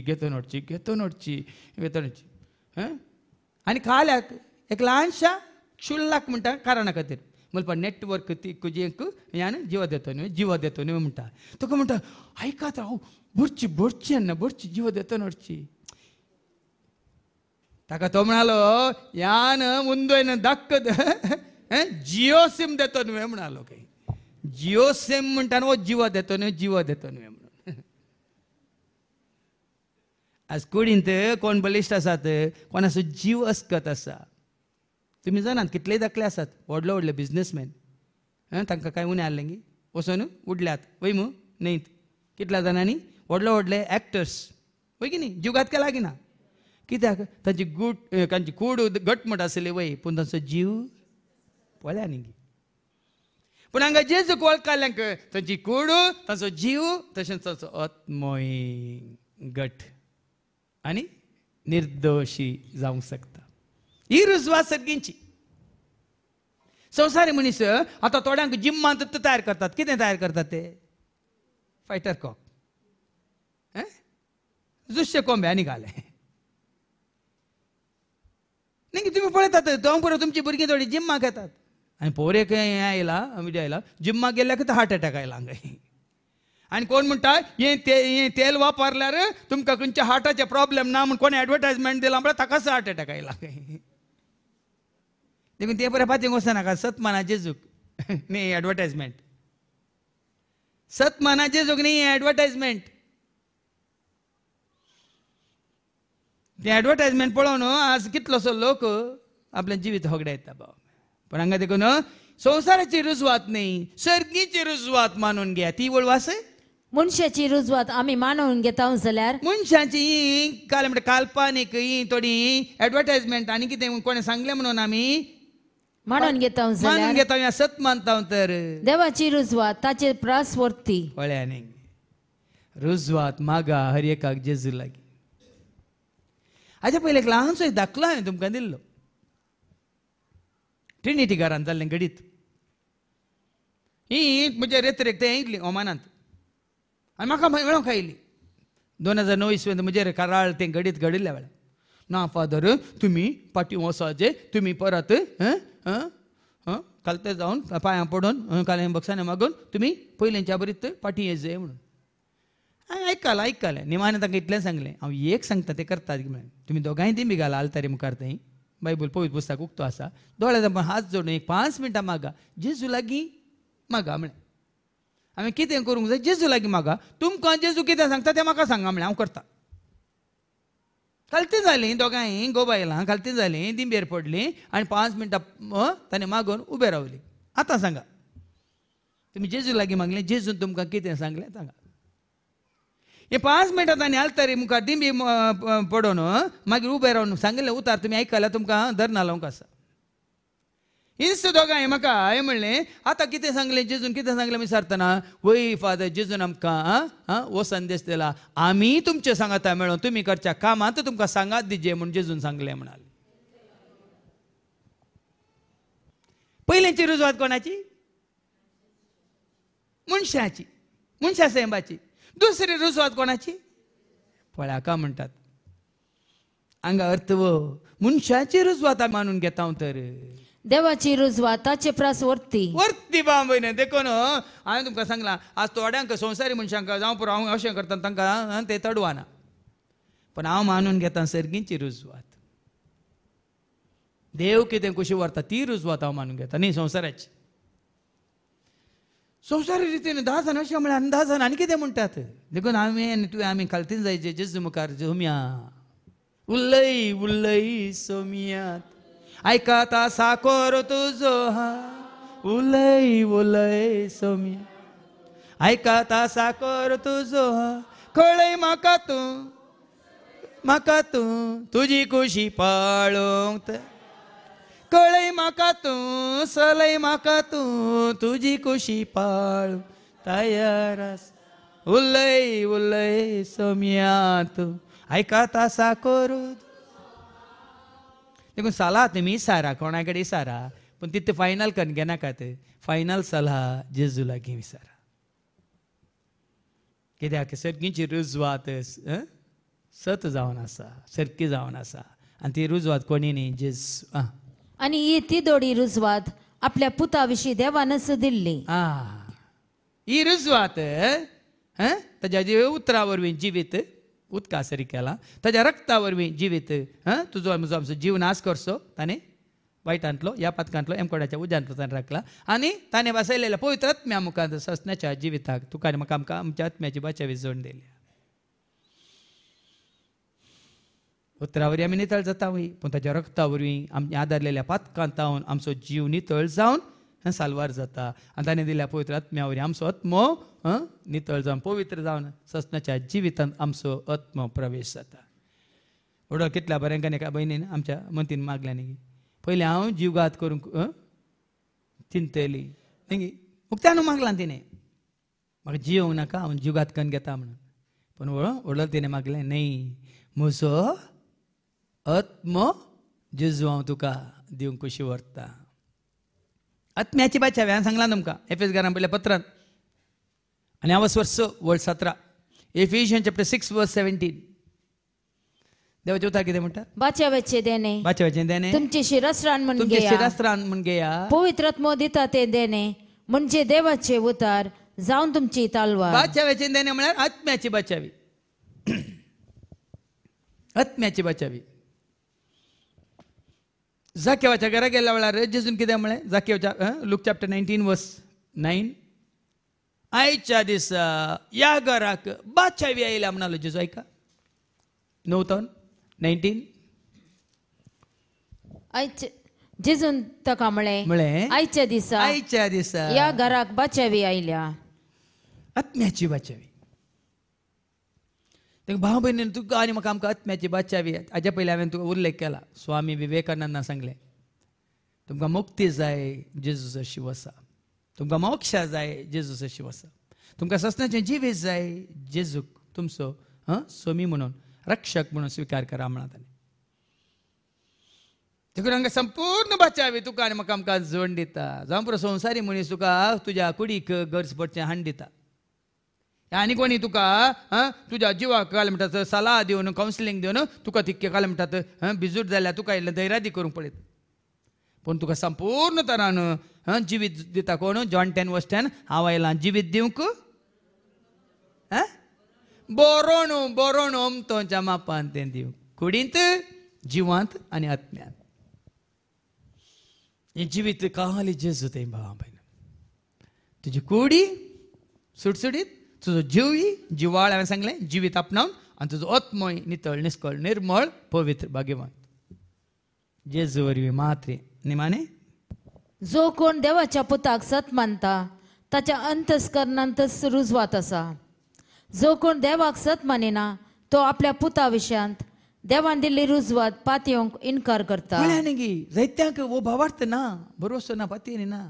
घेतो नडची. आनी काल्याक एक ल्हानशा क्षुल्लाक म्हणटा कारणा खातीर म्हणपा नेटवर्क ती कुजेक ह्यान जिवो देतो न्हय म्हणटा. तुका म्हणटा आयकात हांव भरची आनी भरची जिवो देतो नडची. ताका तो म्हणालो ह्यान मुंदोयन दाखत जिओ सिम देतो न्हय म्हणालो. काही जिओ सिम म्हणटा न्हू जिवो देतो न्हय म्हणून. आज कुडींत कोण बलिश्ट आसात, कोणाचो जीव अस्कत आसा. तुमी जाणात कितले दाखले आसात व्हडले बिझनेसमॅन. तांकां कांय उणें आहलें गी वचून उडल्यात वय न्हयत. कितल्या जाणांनी व्हडले एक्टर्स वय की न्ही जीव घात केला की ना. कित्याक तांची कूड घटमूट आसली वय पूण तांचो जीव पळया न्ही. पूण हांगा जेजू वळखल्यांक तांची कूड तांचो जीव तशेंच तांचो आत्मोय घट. आणि निर्दोषी जावंक शकता. ही रुजवात सगळींची. संवसारी मनीस आता थोड्यांक जिम्मांत तयार करतात. कितें तयार करतात ते? फायटर कॉक, जुश्य कोंब्या निघाले. नाही तुम्ही पळयतात तो तुमची भुरगीं थोडी जिम्माक येतात आणि पोरे खंय आयला मिडिया आयला जिम्माक गेल्या की हार्ट अटॅक आयला हांगा. आणि कोण म्हणटा हे तेल वापरल्यार तुमकां खंयच्या हार्टाचे प्रॉब्लेम ना म्हणून कोणी एडवर्टायजमेंट दिला म्हणल्यार ताकाच हार्ट अटॅक आयला. देखून ते बरें पातींक वचनाका. सतमाना जेजूक न्ही एडवर्टायजमेंट. सतमाना जेजूक न्ही एडवर्टायजमेंट. ते एडवर्टायजमेंट पळोवन आज कितलोसो लोक आपलें जिवीत होगड्या येता बाबा. पण हांगा देखून संवसाराची रुजवात न्ही, सर्गीची रुजवात मानून घ्या. ती वळवास मनशाची रुजवात आमी मानून घेता जाल्यार मनशाची ही काल्पनीक ही थोडी एडवर्टायजमेंट आनी कितें कोणें सांगलें म्हणून आमी मानून घेता मानून घेता. सत मानता तर देवाची रुजवात ताचे प्रास वर्ती पळ्यांनी रुजवात मागा हर एकाक जेजू लागीं. हाच्या पयलीं एक ल्हानसो एक दाखलो हांवें तुमकां दिल्लो. ट्रिनिटी घरांत जाल्लें घडीत. ही म्हज्या रेत्रेक ते येयल्ली ओमानांत आनी म्हाका मेळोंक आयली. 2009 इसवेंत म्हजेर कराळ तें घडीत घडिल्ल्या वेळार ना फादर तुमी पाटी वसाचे तुमी परत कालते जावन पांयां पडून कालें बक्षांनी मागून तुमी पयलींच्या बरीत पाटी येजय म्हणून. हांवें आयकलां निमाणें तांकां इतलें सांगलें हांव एक सांगता तें करतात म्हळें. तुमी दोगांय ती बी घाला आलतारी मुखार थंय बायबल पवित्र पुस्तक उक्तो आसा. दोळ्यान हात जोडून एक 5 मिनटां मागा जेजू लागीं मागा म्हळें. हांवें कितें करूंक जाय? जेजू लागीं मागा. तुमकां जेजू कितें सांगता तें म्हाका सांगा म्हळें हांव करता. खालती जालीं दोगांय गोबायलां खालती जालीं दिंबेर पडलीं आनी 5 मिनटां ताणें मागून उबे रावलीं. आतां सांगा तुमी जेजू लागीं मागलें जेजून तुमकां कितें सांगलें सांगा. हे 5 मिनटां ताणें आलतारी मुखार दिंबी पडोवन मागीर उबे रावन सांगिल्लें उतार तुमी आयकल्यार तुमकां धरना लावंक आसा. हिंच दोगांय म्हाका हांवें म्हणलें आतां कितें सांगलें जेजून कितें सांगलें विचारतना वय फादर जेजून आमकां हो संदेश दिला आमी तुमचे सांगाता मेळोन तुमी करच्या कामांत तुमकां सांगात दिजे म्हूण जेजून सांगलें म्हणाले. पयलींची रुजवात कोणाची? मनशाची, मनशा सैमाची. दुसरी रुजवात कोणाची? पळयाका म्हणटात हांगा अर्थ मनशाची रुजवात मानून घेता हांव तर देवाची रुजवात ताचे प्रास वर्ती वर्ती बांबयने देखून हांवें तुमकां सांगलां आज थोड्यांक संवसारी मनशांक जावं पुरो हांव अशें करता तांकां ते तडवाना. पण हांव मानून घेता सर्गीची रुजवात. देव कितें कशी व्हरता ती रुजवात हांव मानून घेता न्ही संवसाराची. संवसारी रितीन 10 जाण अशें म्हळ्यार 10 जाण आनी कितें म्हणटात. देखून हांवें आनी तुवें आमी खालतीन जायचे जेजू मुखार जोम्या उलय उलय सोमियात आयकाता साकोर तुजो हा उलय उलय सोमिया आयकाता साकोर तुजो हा कळय म्हाका तूं तुजी खुशी पाळोंक कळय म्हाका तूं सलय म्हाका तूं तुजी खुशी पाळूंक तयार आस उलय उलय सोमिया तूं आयकाता साकोर. देखून साला तुमी सारा कोणा कडेन सारा पूण तिथे फायनल करून घेनाकात. फायनल सलाह जेजू लागीं विचारा. कित्याक सर्गीची रुजवात सत जावन आसा सर्की जावन आसा आनी ती रुजवात कोणी न्ही जेजू. आनी ही ती दोडी रुजवात आपल्या पुता विशीं देवानच दिल्ली. ही रुजवात ताच्या उतरा वरवीं जिवीत उदका सरी केला ताच्या रक्ता वरवीं जिवीत तुजो म्हजो आमचो जीव नाश करचो ताणें वायटांतलो ह्या पातकांतलो एमकोड्याच्या उज्यांतलो ताणें राखला आनी ताणें बसयलेल्या पवित्र आत्म्या मुखांत ससण्याच्या जिविताक तुका आनी म्हाका आमकां आमच्या आत्म्याची बाच्या विजोण दिल्या. उतरा वरवीं आमी नितळ जाता वय पूण ताच्या रक्ता वरवीं आमी आदारलेल्या पातकांतावन आमचो जीव नितळ जावन सालवार जाता आनी ताणें दिल्या पवित्र आत्म्या वरवीं आमचो आत्मो नितळ जावन पवित्र जावन ससनाच्या जिवितांत आमचो आत्मो प्रवेश जाता. व्हडलो कितल्या बऱ्यांक एका भयणीन आमच्या मंतीन मागल्यानी पयलीं हांव जीवघात करूंक चिंतली न्ही उक्त्यान मागलां तिणें म्हाका जियोंक नाका हांव जीवघात करून घेता म्हणून. पूण व्हडलो तिणें मागलें न्ही म्हजो आत्मो जेजू हांव तुका दिवंक कशी व्हरता. आत्म्याची बाचावी हांवें सांगलां तुमकां एफेसकारांक पयल्या पत्रांत. आनी हांव वर्स 17 Ephesians chapter 6 verse 17. देवाचे उतार कितें म्हणटा? बाचावेचे देणे तुमचे शिरस्त्रान म्हण घेया. पवित्र आत्मो दिता ते देणे म्हणजे देवाचे उतार जावन तुमची तालवार. बाचावेचे देणे म्हळ्यार आत्म्याची बाचावी. आत्म्याची बाचावी. जाकेवाच्या घरा गेल्या वेळार जेजून कितें म्हळें? जाकेवाच्या लूक चॅप्टर 19 वर्स 9. आयच्या दिसा या घराक बाचावी आयल्या म्हणालो जेजू. ऐका 9:19. जेजून ताका म्हळें आयच्या दिसा या घराक बाचावी आयल्या. आत्म्याची बाचावी. भाव भयणीन तुका आनी म्हाका आमकां आत्म्याची बाचावी. हाज्या पयलीं हांवें तुका उल्लेख केला. स्वामी विवेकानंदान सांगलें तुमकां मुक्ती जाय जेजू जशी वसा. तुमकां मोक्ष जाय जेजू जशी वसा. तुमकां ससनाचें जिवीत जाय जेजूक तुमचो स्वामी म्हणून रक्षक म्हणून स्विकार करा म्हणा ताणें. देखून हांगा संपूर्ण बाचावी तुका आनी म्हाका आमकां जोड दिता. जावं पुरो संवसारी मनीस तुका तुज्या कुडीक गरज पडचें हाड दिता. आनी कोणी तुका तुज्या जिवाक काल म्हणटात सलाह दिवन कावन्सिलींग दिवन तुका तितकें काल म्हणटात बिजूट जाल्यार तुका इल्लें धैर्यादी करूंक पळयता. पूण तुका संपूर्ण तरान जिवीत दिता कोण? जॉन 10:10 हांव आयलां जिवीत दिवंक बरोण अमतोच्या मापान तें दिवंक. कुडींत जिवांत आनी आत्म्यांत. हें जिवीत काली जेजू तें भावा भयण. तुजी कुडी सुटसुडीत, तुजो जिवय जिवाळ हांवें सांगलें जिवीत आपणावन आनी तुजो आत्मोय नितळ निस्कळ निर्मळ पवित्र भाग्यवान जेजू वरवीं मात्रे निमाणे. जो कोण देवाच्या पुताक सत मानता ताच्या अंतस्करणांतच रुजवात आसा. जो कोण देवाक सत मानिना तो आपल्या पुता विशयांत देवान दिल्ली रुजवात पातयेवंक इन्कार करता. जायत्यांक वो भावार्थ ना, भरोसो ना, पातयेनी ना.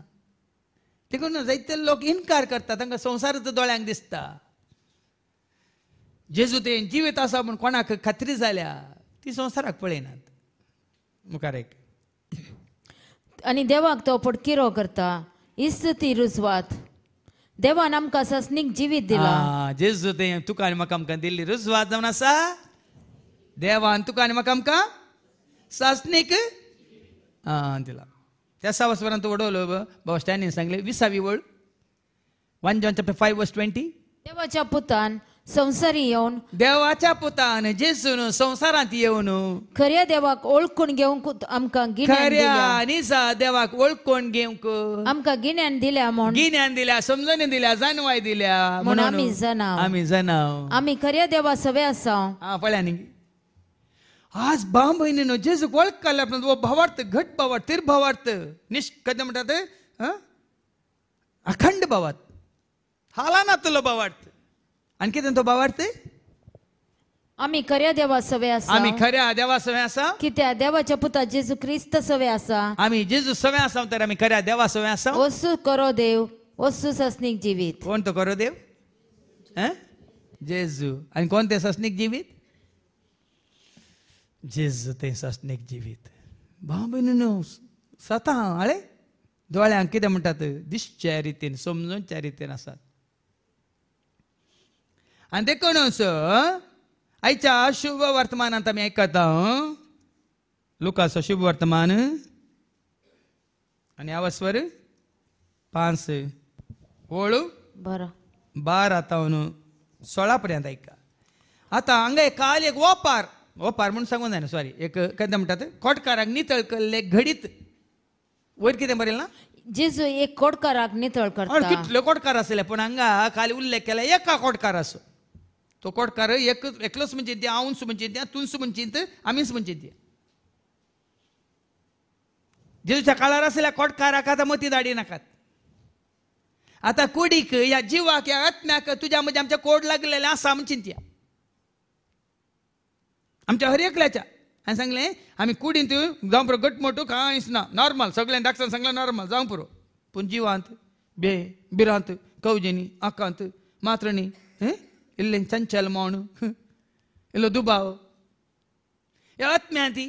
देखून जायते लोक इन्कार करतात. तांकां संवसाराचो दोळ्यांक दिसता. जेजू तें जिवीत आसा म्हूण कोणाक खात्री जाल्या ती संवसाराक पळयनात. मुखार एक आनी देवाक तो पडकिरो करता. इस्त ती रुजवात देवान आमकां ससनीक जिवीत दिला. जेजू तें तुका आनी म्हाका आमकां दिल्ली रुजवात जावन आसा. देवान तुका आनी म्हाका आमकां ससनीक दिला. त्या 6 वरांत वडवलो बाबा स्टॅनीन सांगले 20वी वळ 1 John chapter 5 verse 20. देवाच्या पुतान संवसारी येवन देवाच्या पुतान जेजून संवसारांत येवन खऱ्या देवाक ओळखून घेवंक आमकां देवाक ओळखून घेवंक आमकां गिन्यान दिल्या समजून दिल्या जाणवाय दिल्या म्हणून आमी जाणाव आमी खऱ्या देवा सवे आसा. पळया न्ही आज भाव भयणीनो जेजूक वळख काडल्या वो भावार्थ घट भावार्थ तिर भावार्थ कशें म्हणटात अखंड भावार्थ हाला नातलो भावार्थ. आनी कितें तो भावार्थ? आमी खऱ्या देवा सवे आसा. आमी खऱ्या देवा सवे आसा कित्याक देवाच्या पुता जेजू क्रिस्त सवे आसा. आमी जेजू सवे आसा तर आमी खऱ्या देवा सवे आसा. वस्तू करो देव वस्तू ससनीक जिवीत. कोण तो करो देव? जेजू. आनी कोण ते ससनीक जिवीत? जेजू ते ससनीक जिवीत. भाव भयणीनो स्वता आळे दोळ्यांक कितें म्हणटात दिसच्या रितीन समजूनच्या रितीन आसात. आनी देखूनच आयच्या शुभ वर्तमानांत आमी आयकता लुकाचो शुभ वर्तमान आनी आवस्वर 5 वळू 12 तावन 16 पर्यंत आयका. आतां हांगा काल एक ओपार म्हणून सांगून जायना सॉरी एक कितें म्हणटात कोटकाराक नितळ केल्ले घडीत वयर कितें बरयलें ना जेजू एक कोटकाराक नितळ करता. कितले कोटकार आसले पूण हांगा खाली उल्लेख केला एका कोटकार असो. तो कोटकार एकलोच म्हणजे द्या हांवूच म्हणजे द्या तुंच म्हणजे आमीच म्हणजे द्या. जेजूच्या काळार आसल्या कोटकाराक आतां मती धाडी नाकात. आतां कुडीक ह्या जिवाक ह्या आत्म्याक तुज्या म्हणजे आमच्या कोड लागलेले आसा म्हण चिंतया. आमच्या हर एकल्याच्या हांवें सांगलें आमी कुडींत जावं पुरो घटमोट कांयच ना नॉर्मल सगळ्यांक डॉक्टरान सांगलें नॉर्मल जावं पुरो. पूण जिवांत बिरांत कवजेनी आकांत मात्रणी इल्लें चंचल मौण इल्लो दुबाव ह्या आत्म्या ती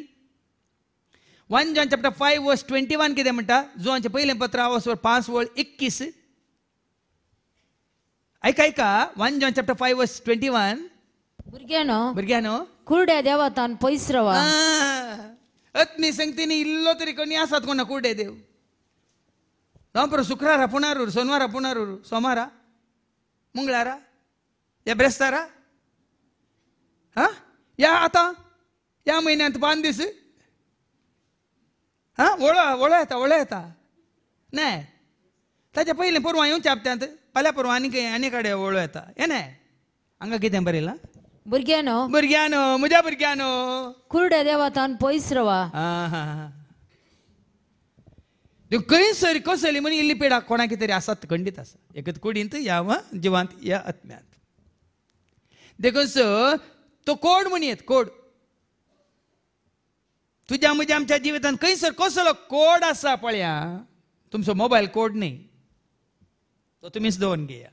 1 John chapter 5 verse 21 कितें म्हणटा? जोहांचें पयलें पत्र 5:21. ऐका 1 John chapter 5 verse 21. भुरग्यानो कुरड्या देवातान पयस रावा. आत्मी संगतीनी इल्लो तरी कोणी आसात कोणा कुरडे देव. पर शुक्रारा पुनारूर, सोनवारा पुनारूर, सोमारा, मंगळारा, या ब्रेस्तारा, या आता या महिन्यात 5 दीस ओळो येता नाही ताच्या पयलीं परवां येवं चापत्यांत फाल्यां परवां आनी कडेन ओळो येता हे न्हय हांगा कितें बरयलां? भुरग्यानो म्हज्या भुरग्यानो कुरड्या देवातान पयस रावा. खंयसर कसली म्हण इल्ली पिडा कोणाक तरी आसात खंडीत आसा. एकच कुडींत या जिवांत या आत्म्यांत देखून तो कोड म्हण येत कोड तुझ्या म्हज्या आमच्या जिवितांत खंयसर कसलो कोड आसा पळया. तुमचो मोबायल कोड न्ही तो तुमीच दवरून घेया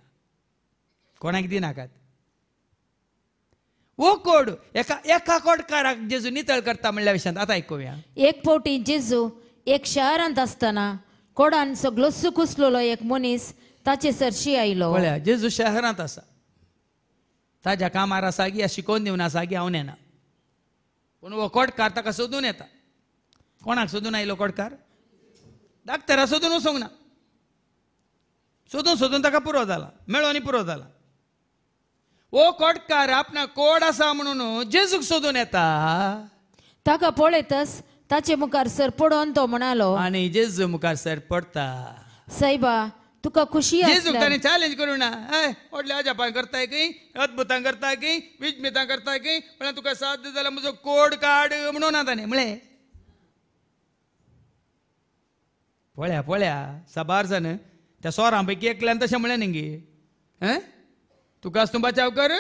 कोणाक दिनाकात. वो कोड एका कोडकाराक जेजू नितळ करता म्हणल्या विशयांत आतां आयकुया. एक फावटी जेजू एक शहरांत आसतना कोडान सगळो सुकुसलोलो एक मनीस ताचे सरशी आयलो. पळया जेजू शहरांत आसा ताज्या कामार आसा की शिकोवन दिवन आसा की हांव नेना पूण हो कोडकार ताका सोदून येता. कोणाक सोदून आयलो कोडकार? डाक्टरा सोदून वचोंक ना. सोदून ताका पुरो जाला मेळो आनी पुरो जाला. ओ कोडकार आपणा कोड आसा म्हणून जेजूक सोदून येता. ताका पळयतच ताचे मुखार सर पडोन तो म्हणालो आनी जेजू मुखार सर पडता. सायबा तुका खुशी जेजूक ताणें चॅलेंज करूं ना. व्हडल्या अजापां करताय की अद्भुतां करताय की विस्मितां करताय की म्हळ्यार तुका साध्य जाल्यार म्हजो कोड काड म्हणून ना ताणें म्हळें. पळया साबार जाण त्या सोरां पैकी एकल्यान तशें म्हळें न्ही गे तुकाच तूं बचाव कर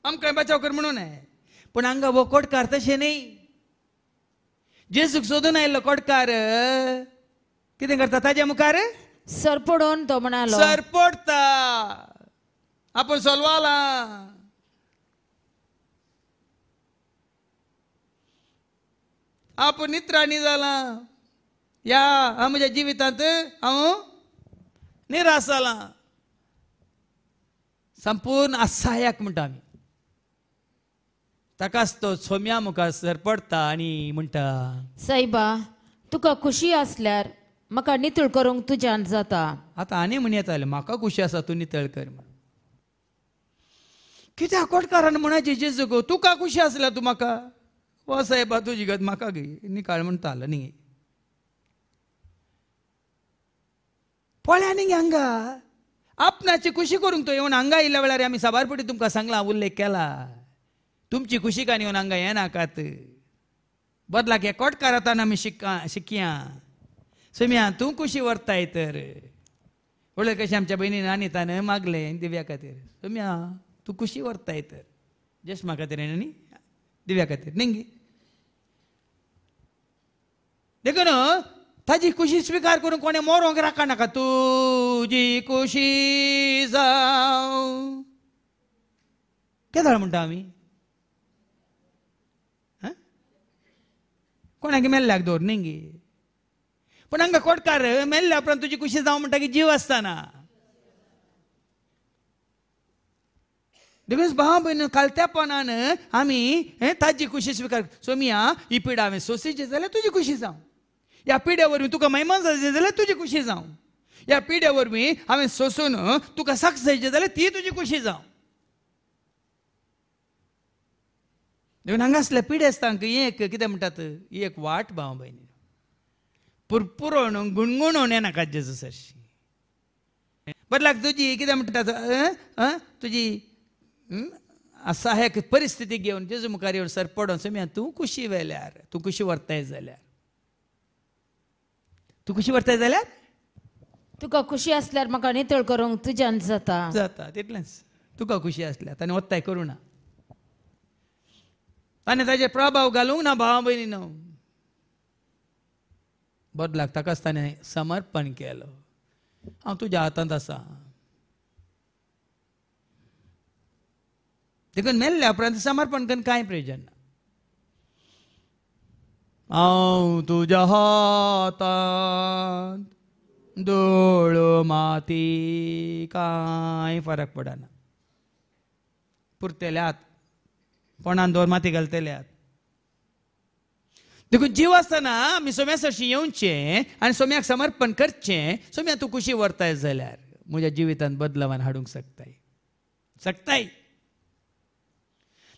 आमकांय बचाव कर म्हणून पूण हांगा हो कोडकार तशें न्ही. जेजूक सोदून आयिल्लो कोडकार कितें करता ताज्या मुखार सर पडोन तो म्हणालो सर पडता. आपूण सोलवाला आपूण नित्राणी जाला. या म्हज्या जिवितांत हांव निराश जाला. संपूर्ण असहायक म्हणटा आमी ताकाच तो सोम्या मुखार सर पडता आनी म्हणटा सायबा तुका खुशी आसल्यार म्हाका नितळ करूंक तुज्यान जाता. आतां आनी म्हण येताले म्हाका खुशी आसा तूं नितळ कर म्हण. कित्याक कोडकारान म्हणाचे जेजू गो तुका खुशी आसल्यार तूं म्हाका हो सायबा तुजी गत म्हाका गे निकाळ म्हणटालो न्ही. पळया न्ही हांगा आपणाची खुशी करूंक तो येवन हांगा येयल्या वेळार आमी साबारपटी तुमकां सांगला उल्लेख केला तुमची खुशी कान येवन हांगा येनाकात. बदलाक हे कोडकारांतल्यान आमी शिकया. सोम्या तूं खुशी व्हरताय तर पळय कशें आमच्या भयणीन आनितान मागलें दिव्या खातीर. सोम्या तूं खुशी व्हरताय तर जश्मा खातीर न्ही दिव्या खातीर न्ही देखून ताजी खुशी स्विकार करून कोणें मोरोंक राखा नाका. तुजी खुशी जावं केदाळ म्हणटा आमी कोणाक मेल्ल्याक दवर न्ही गे. पूण हांगा कोडकार मेल्ल्या उपरांत तुजी खुशी जावं म्हणटा की जीव आसतना. देखून भाव भयण कालत्यापणान आमी ताजी खुशी स्विकार. सोमिया ही पिडा हांवें सोंसीची जाल्यार तुजी खुशी जावं. ह्या पिड्या वरवीं तुका मैमान जायचे जाल्यार तुजी खुशी जावं. ह्या पिड्या वरवीं हांवें सोंसून तुका साक्ष जायची जाल्यार ती तुजी खुशी जावं. देखून हांगा असल्या पिडेस्तांक एक कितें म्हणटात ही एक वाट भाव भयणी पुरपुरोन गुणगुणोवन येनाका जेजू सरशी. बदलाक तुजी कितें म्हणटात तुजी असहायक परिस्थिती घेवन जेजू मुखार येवन सर पडोन सोम्या तूं खुशी व्हेल्यार तूं खुशी व्हरताय जाल्यार तूं खुशी व्हरताय जाल्यार तुका खुशी आसल्यार म्हाका नितळ करूंक तुज्यान जाता. जाता तितलेंच. तुका खुशी आसल्यार ताणें वत्ताय करूं ना. ताणें ताजेर प्रभाव घालूंक ना भाव भयणीनो. बदलाक ताकाच ताणें समर्पण केलो. हांव तुज्या हातांत आसा. देखून मेल्ल्या उपरांत समर्पण करून कांय प्रयोजन ना. हांव तुज्या हातांत धूळ माती कांय फरक पडना. पुरतेले हात पोंडान दोर माती घालतले हात. देखून जीव आसतना आमी सोम्या सरशी येवचें आनी सोम्याक समर्पण करचें. सोम्या तूं कुशी व्हरताय जाल्यार म्हज्या जिवितांत बदलावन हाडूंक शकताय.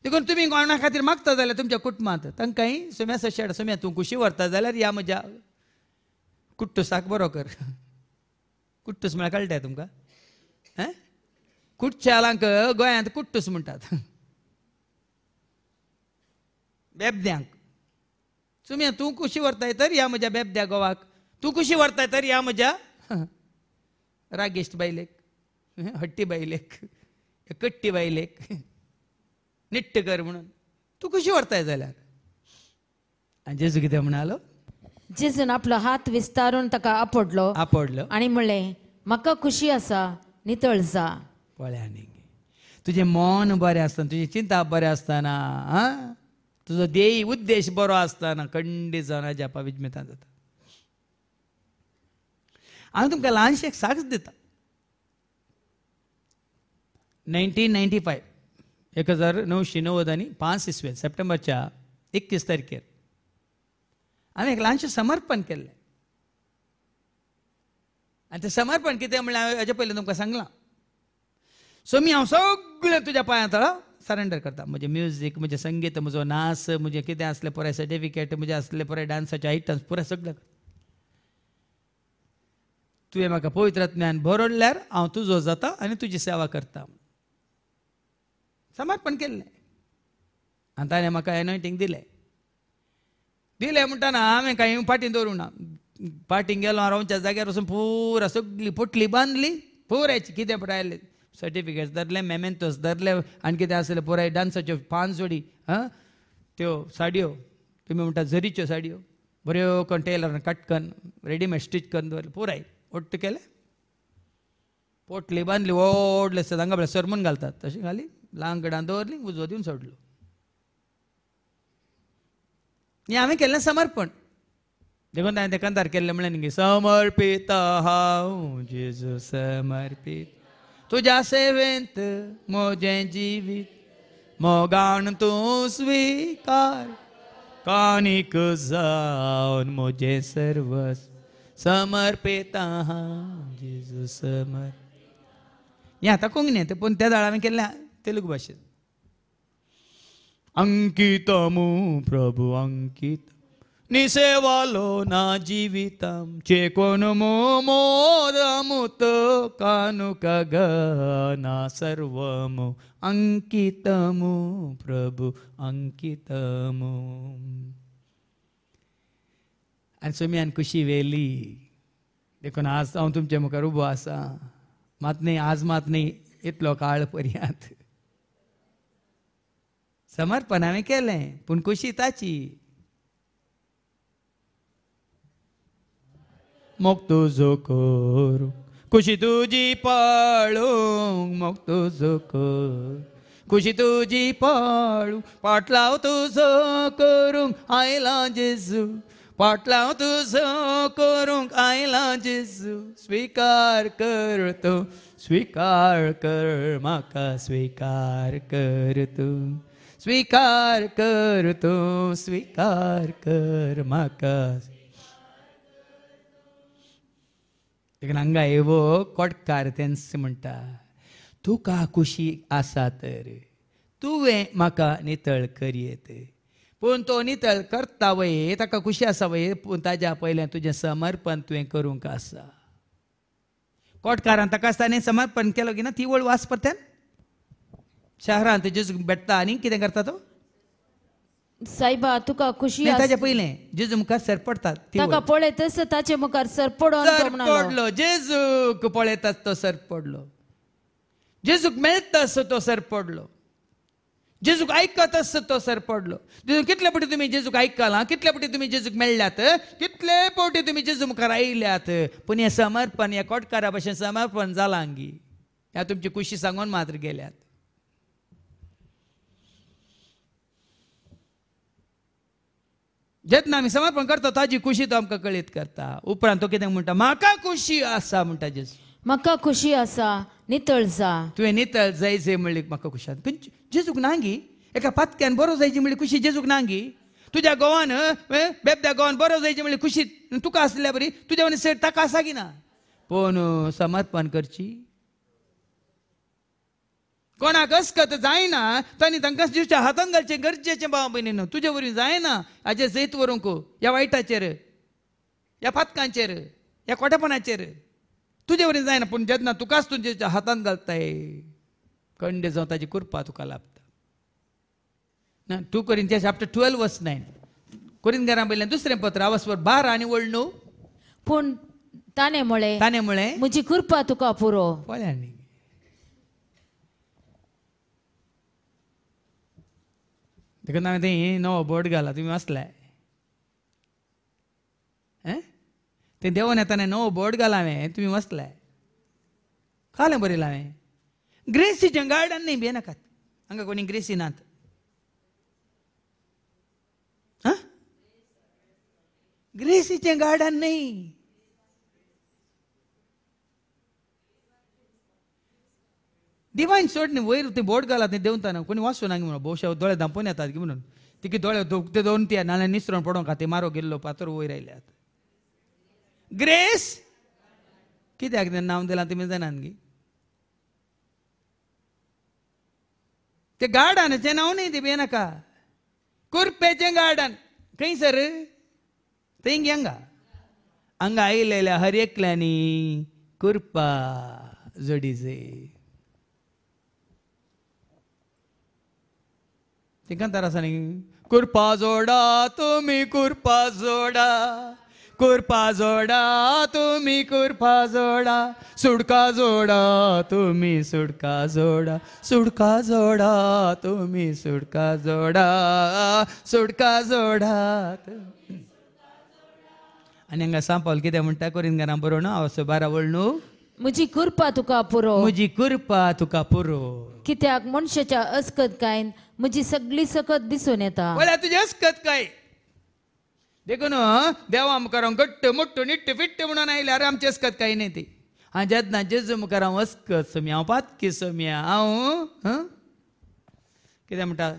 देखून तुमी कोणा खातीर मागता जाल्यार तुमच्या कुटुंबांत तांकांय सोम्या सरशी हाड. सोम्या तूं कुशी व्हरता जाल्यार ह्या म्हज्या कुट्टुसाक बरो कर. कुट्टूस म्हळ्यार कळटा तुमकां? कुटच्यालांक गोंयांत कुट्टूस म्हणटात. बेबद्यांक. सुम्या तूं कुशी व्हरताय तर ह्या म्हज्या बेबद्या गोवाक. तूं कुशी व्हरताय तर ह्या म्हज्या रागिश्ट बायलेक, हट्टी बायलेक, कट्टी बायलेक निट्ट कर म्हणून तूं कुशी व्हरताय जाल्यार. आनी जेजू कितें म्हणालो? जेजून आपलो हात विस्तारून ताका आपडलो आनी म्हणलें, म्हाका खुशी आसा, नितळ जा. पळय आनी तुजें मन बरें आसतना, तुजी चिंता बरें आसतना, तुजो ध्येय उद्देश बरो आसतना खंडीत जावन हाज्या विजमेतान जाता. हांव तुमकां ल्हानशें एक साक्ष दिता. 1995 1995 इसवेंत सप्टेंबरच्या 21 तारखेर हांवें एक ल्हानशें समर्पण केल्लें. आनी तें समर्पण कितें म्हणल्यार हाजे पयलीं तुमकां सांगलां. सोमी हांव सगळें तुज्या पांयां तळा सरेंडर करता. म्हजें म्युजीक, म्हजें संगीत, म्हजो नाच, म्हजें कितें आसलें पुराय सर्टिफिकेट, म्हजें आसलें पुराय डान्साचे आयटम्स पुराय सगळें तुवें म्हाका पवित्र आत्म्यान भरडल्यार हांव तुजो जाता आनी तुजी सेवा करता. समर्पण केल्लें. आनी ताणें म्हाका एनॉयंटींग दिलें म्हणटाना हांवें कांय पाटीन दवरूंक ना. पाटींग गेलो रावच्या जाग्यार वचून पुरा सगळी पोटली बांदली. पुरायची कितें पळयलें सर्टिफिकेट्स धरले, मेमेंटोस धरले, आनी कितें आसलें पुराय डान्साच्यो 5 जोडी त्यो साडयो, तुमी म्हणटा झरीच्यो साडयो बऱ्यो करून टेलरान कट करून रेडीमेड स्टीच करून दवरले. पुराय ओट्ट केलें. पोटली बांदली व्हडले हांगा सरमून घालतात तशें घाली लांगडान दवरली, उजो दिवन सोडलो. हें हांवें केल्लें समर्पण. देखून हांवें तें कंदार केल्लें म्हणलें समर्पित हांव जेजू समर्पित तुज्या सेवेंत म्हजें जिवीत मोगान तूं स्विकार कानीक जावन म्हजें सर्वस्व समर्पित हांव जेजू समर्पित. हें आतां कोंकणींत पूण त्या दाळा हांवें केल्लें तेलुगू भाशेंत. अंकितमु प्रभु अंकित नी सेवालो ना जीवितम चेकोनमो मोदमुत कानुकग ना सर्वमु अंकितमु प्रभु अंकितमु. आनी सोम्यान खुशी वेली. देखून आज हांव तुमचे मुखार उबो आसा. मात न्ही आज मात न्ही इतलो काळ पर्यांत समर्पण हांवें केलें पूण खुशी ताची. मोग तुजो करूंक खुशी तुजी पळोवंक मोग तुजो कर खुशी तुजी पळोवंक पाटलाव तुजो करूंक आयला जेजू पाटलाव तुजो करूंक आयला जेजू. स्वीकार कर तूं स्वीकार कर म्हाका स्वीकार कर तूं स्वीकार कर तूं स्वीकार कर म्हाका. हांगा येवो कोटकार तेंच म्हणटा तुका खुशी आसा तर तुवें म्हाका नितळ करयेत. पूण तो नितळ करता वय ताका खुशी आसा वय पूण ताज्या पयलें तुजें समर्पण तुवें करूंक आसा. कोटकारान ताका आसतना समर्पण केलो की ना ती वळ वास परत्यान शहरांत जेजू भेटता आनी कितें करता तो सायबा तुका खुशी ताच्या पयलें जेजू मुखार सरपडतात. ताका पळयतच ताचे मुखार सरपडलो. जेजूक पळयतात तो सरपडलो. जेजूक मेळटास तो सरपडलो. जेजूक आयकतास तो सरपडलो. कितले फावटी तुमी जेजूक आयकलां कितले फावटी तुमी जेजूक मेळ्ळ्यात कितले फावटी तुमी जेजू मुखार आयल्यात पूण हें समर्पण ह्या कोटकारा भशेन समर्पण जालां गी ह्या तुमची खुशी सांगून मात्र गेल्यात. जेन्ना आमी समर्पण करता ताजी खुशी तो आमकां कळीत करता. उपरांत तो कितें म्हणटा, म्हाका खुशी आसा म्हणटा जेजू. म्हाका खुशी आसा, नितळ जा. तुवें नितळ जायचे म्हणली म्हाका खुशी आसा. पूण जेजूक नांगी एका पातक्यान बरो जायची म्हणली खुशी जेजूक नांगी. तुज्या गोवान बेबद्या गोवान बरो जायची म्हणली खुशी तुका आसल्या बरी, तुज्या वनी सेट ताका आसा की ना. पूण समर्पण करची कोणाक अस्कत जायना तांणी तांकां दिवच्या हातान घालचें गरजेचें भाव भयणीनो. तुजे वरवीं जायना हाजे जैत व्हरूंक ह्या वायटाचेर, ह्या पातकांचेर, ह्या खोटेपणाचेर तुजे वरवीं जायना. पूण जेन्ना तुकाच तुज्या हातान घालताय खंड जावं ताजी कृपा तुका लाभता. 2 Corinthians chapter 12 verse 9. कोरिंथीकारां बयलें दुसरें पत्र 12 आनी 9. पूण ताणे म्हळें म्हजी कृपा तुका पुरो. पळय आनी देखून हांवें थंय नवो बोर्ड घाला तुमी वाचलाय. ते देवून येताना नवो बोर्ड घाला हांवें, तुमी वाचलाय. खालें बरयलां हांवें. ग्रेसीचें गार्डन न्ही भिये नाकात. हांगा कोणी ग्रेसी नात. ग्रेसीचें गार्डन न्ही. दिवाण सोड न्ही वयर ते बोर्ड घालात न्ही देंवताना कोणी वाचूं ना म्हणून भोवशा दोळे धांपून येतात की म्हणून तिके दोळे ते दोन ते नाल्यार निसरून पडोंक ते मारो गेल्लो पातर वयर आयल्यात. ग्रेस कित्याक तें नांव दिलां तुमी जाणात गी. ते गार्डनाचें नांव न्ही ते भिये नाका. कुरपेचें गार्डन खंयसर थंय हांगा हांगा आयलेल्या हर एकल्यांनी कुरपा जोडीचे. ते कंतार आसा न्ही, कुरपा जोडा तुमी कुरपा जोडा, कुरपा जोडा तुमी कुरपा जोडा, सुडका जोडा तुमी सुडका जोडा, सुडका जोडा तुमी सुडका जोडा, सुडका जोडा. आनी हांगा सांपावल कितें म्हणटा कोरिंथीकारां बरोवन 12 म्हजी कृपा तुका पुरो. म्हजी कृपा तुका पुरो. कित्याक मनशाच्या अस्कतकायेन म्हजी सगळी सकत दिसून येता. बोल्या तुजी अस्कत काय देखून देवा मुखार घट्ट मोट्ट निट्ट फिट्ट म्हणून आयल्यार आमची अस्कत काय न्ही ती. हांव जेन्ना जेजू मुखार हांव अस्कत सोम्या, हांव पातकी सोम्या, हांव कितें म्हणटा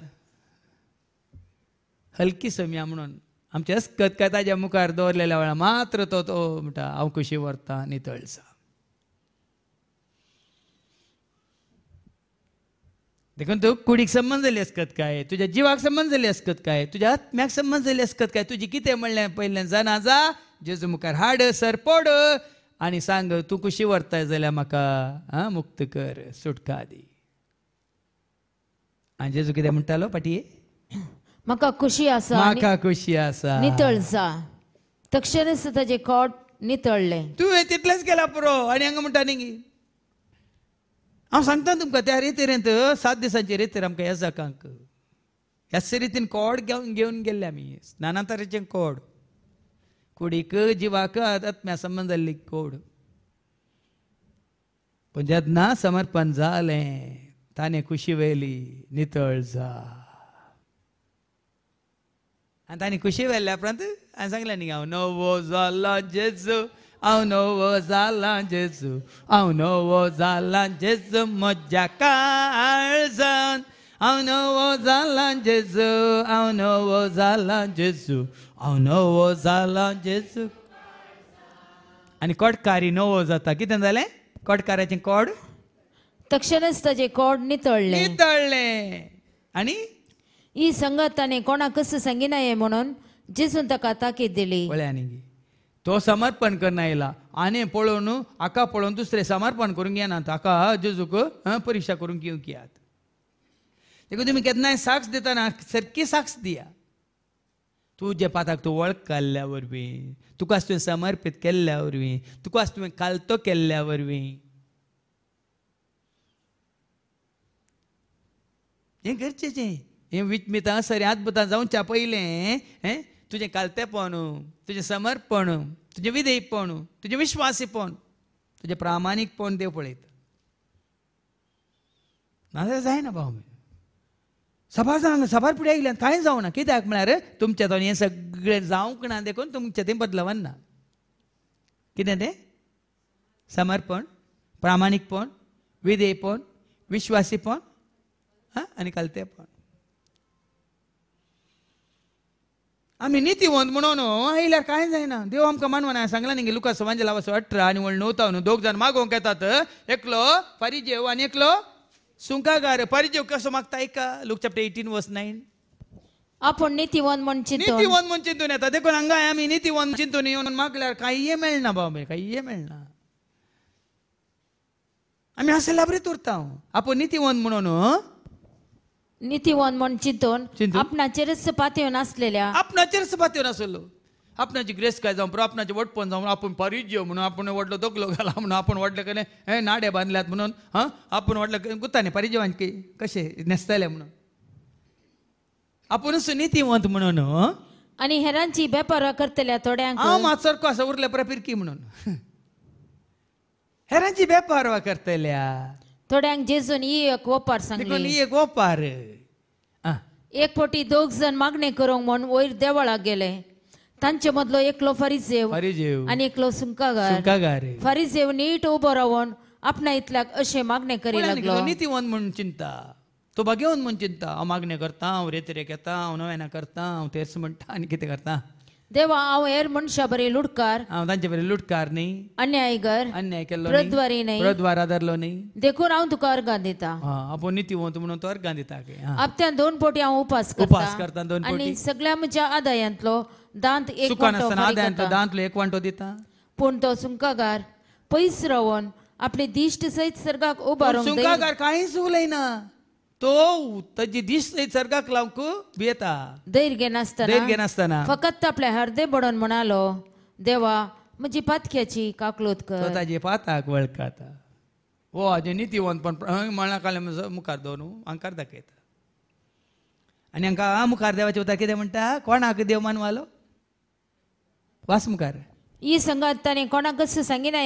हलकी सोम्या म्हणून आमची अस्कत काय ताज्या मुखार दवरलेल्या वेळार मात्र तो म्हणटा हांव कशी व्हरता नितळसा. देखून तू कुडीक संबंध जाली असकत काय, तुझ्या जिवाक संबंध जाली असकत काय, तुझ्या आत्म्याक संबंध जाली असकत काय, तुजी कितें म्हणलें पयलें जाणा जा जेजू मुखार हाड सरपड आनी सांग तूं कशी व्हरताय जाल्यार म्हाका मुक्त कर, सुटका दी. आनी जेजू कितें म्हणटालो पाटये, म्हाका खुशी आसा, म्हाका खुशी आसा, नितळ जा. तक्षणच ताजे कोट नितळ्ळें. तुवें तितलेंच केलां पुरो. आनी हांगा म्हणटा न्ही हांव सांगता तुमकां त्या रेतेरेंत 7 दिसांचे रेतेर आमकां ह्या जाकांक ह्या रितीन कोड घेवन गेल्ले आमी. नाना तरेचें कोड, कुडीक जिवाक आत्म्या संबंद जाल्ली कोड. पूण जेन्ना समर्पण जालें ताणें खुशी व्हेली, नितळ जा. आनी ताणें खुशी व्हेल्ल्या उपरांत हांवें सांगलें न्ही हांव नवो जाला जेजू, हांव नवो जाला जेजू, हांव नवो जाला जेजू म्हज्या काळजान, हांव नवो जाला जेजू, हांव नवो जाला जेजू, हांव नवो जाला जेजू. आनी कोडकारी नवो जाता. कितें जालें कोडकाराचें कोड तक्षणच ताजें कोड नितळ्ळें. नितळ्ळें. आनी ही संगत ताणें कोणाकच सांगिनाये म्हणून जेजून ताका ताकीद दिली. पळय आनी तो समर्पण करून आयला आनी पळोवन हाका पळोवन दुसरें समर्पण करूंक येनात. हाका जेजूक परीक्षा करूंक येवंक यात. देखून तुमी केन्नाय साक्ष दितना सारकी साक्ष दिया. तुजे पाताक तूं वळख काडल्या वरवीं, तुकाच तुवें समर्पीत केल्ल्या वरवीं, तुकाच तुवें कालतो केल्ल्या वरवीं. हें गरजेचें. हें विचमितां सरी अद्भुतां जावच्या पयलें तुजें कालतेपण, तुजें समर्पण, तुजें विधेयपण, तुजें विश्वासीपण, तुजें प्रामाणीकपण देव पळयता. नाजाल्यार जायना भाव. सभार फुडें आयिल्ल्यान कांय जावना. कित्याक म्हळ्यार तुमच्या तो हें सगळें जावंक ना देखून तुमचें तें बदलवना ना. कितें तें समर्पण, प्रामाणीकपण, विधेयपण, विश्वासीपण आनी कालतेपण. आमी नितीवंत म्हणून आयल्यार कांय जायना. देव आमकां मानवना. सांगला न्ही लुकास वांजेला 18 आनी 9 दोग जाण मागोवंक येतात. एकलो फारिजेव आनी एकलो सुंकागार. फारिजेव कसो मागता ऐका. लूक चॅप्टर 18 वर्स 9. आपण नितीवंत म्हण चिंतून येता. देखून हांगा आमी नितीवंत चिंतून येवन मागल्यार कांय मेळना बाबा, कांय मेळना. आमी असल्या बरें उरता. आपण नितीवंत म्हणून नितीवंत म्हण चिंतून आपणाचेरच पातयो नासलेल्या आपणाचेरच पातयो नासलो. आपणाची ग्रेस काय जावं आपणाचे वटपण जावं आपूण फारिजेव म्हणून आपूण व्हडलो दोगलो घाला म्हणून आपूण व्हडले कने हे नाडे बांदल्यात म्हणून आपूण व्हडले गुत्तांनी फारिजेवांचे कशे न्हेसतले म्हणून आपूणच नितीवंत म्हणून आनी हेरांची बेपार करतल्या थोड्यांक हांव मातसोरको आसा उरले प्रपिरकी म्हणून हेरांची बेपार करतल्या थोड्यांक जेजून ही एक ओपार सांगली. ही एक ओपार. एक फावटी दोग जण मागणे करूंक म्हूण वयर देवळाक गेले. तांचे मदलो एकलो फारिजेव आनी एकलो सुंकागार. फारिजेव नीट उबो रावन आपणा इतल्याक अशें मागणे करी लागलो. नितीवंत म्हणून चिंता. तो भाग्यवंत म्हणून चिंता. हांव मागणे करता, हांव रेतरेक येता, हांव नव्याना करता, हांव तेच म्हणटा आनी कितें करता. देवा हांव हेर मनशा बरें लुटकार, हांव तांचे बरें लुटकार न्ही, अन्यायगर, अन्याय केल्लो प्रद्वारी न्ही, प्रद्वार आदारलो न्ही. देखून हांव तुका अर्गां दिता. आपूण नितीवंत म्हणून तो अर्गां दिता. हप्त्यान 2 फावटी हांव उपास करता 2 फावटी आनी सगळ्या म्हज्या आदायांतलो दांत एक दांतलो 1 वांटो दिता. पूण तो सुंकागार पयस रावन आपले दिश्ट सयत सर्गाक उबारूंक सुंकागार कांयच उलयना. तो ताजी दिश्ट सयत सर्गाक लावंक भियेता. धैर्य नासतना फकत आपल्या हृदय बडोवन म्हणालो, देवा म्हजी पातक्याची काकलूत कर. ताजे पाताक वळखाता. हो हाजे नितीवंत पण मळा काले मुखार दवरून हांकार दाखयता. आनी हांकां मुखार देवाचे उतर कितें म्हणटा, कोणाक देव मानवालो वास मुखार. ही संगत ताणें कोणाक कसं सांगिना.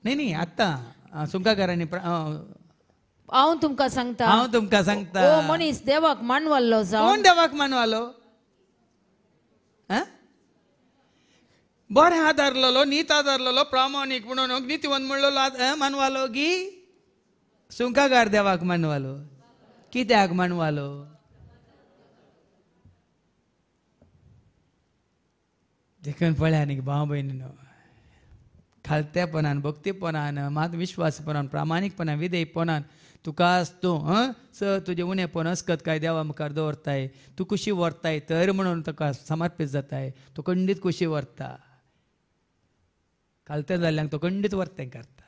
न्ही आत्तां सुंकागारांनी हांव तुमकां सांगता ओ मनीस देवाक मानवालो जावं. कोण देवाक मानवालो? बरें आदारलो, नीत आदारलो, प्रामाणीक म्हणून नितीवंत म्हणलो मानवालो गी सुंकागार देवाक मानवालो. कित्याक मानवालो? देखून पळया न्ही भाव भयणीनो, खालतेपणान, भक्तीपणान, मात विश्वासपणान, प्रामाणीकपणान, विधेयपणान तुकाच तूं तुजें उणेपण अस्कत काय देवा मुखार दवरताय. तूं खुशी व्हरताय तर म्हणून ताका समर्पीत जाताय. तो खंडीत खुशी व्हरता. खालतें जाल्ल्यांक तो खंडीत व्हरतें करता.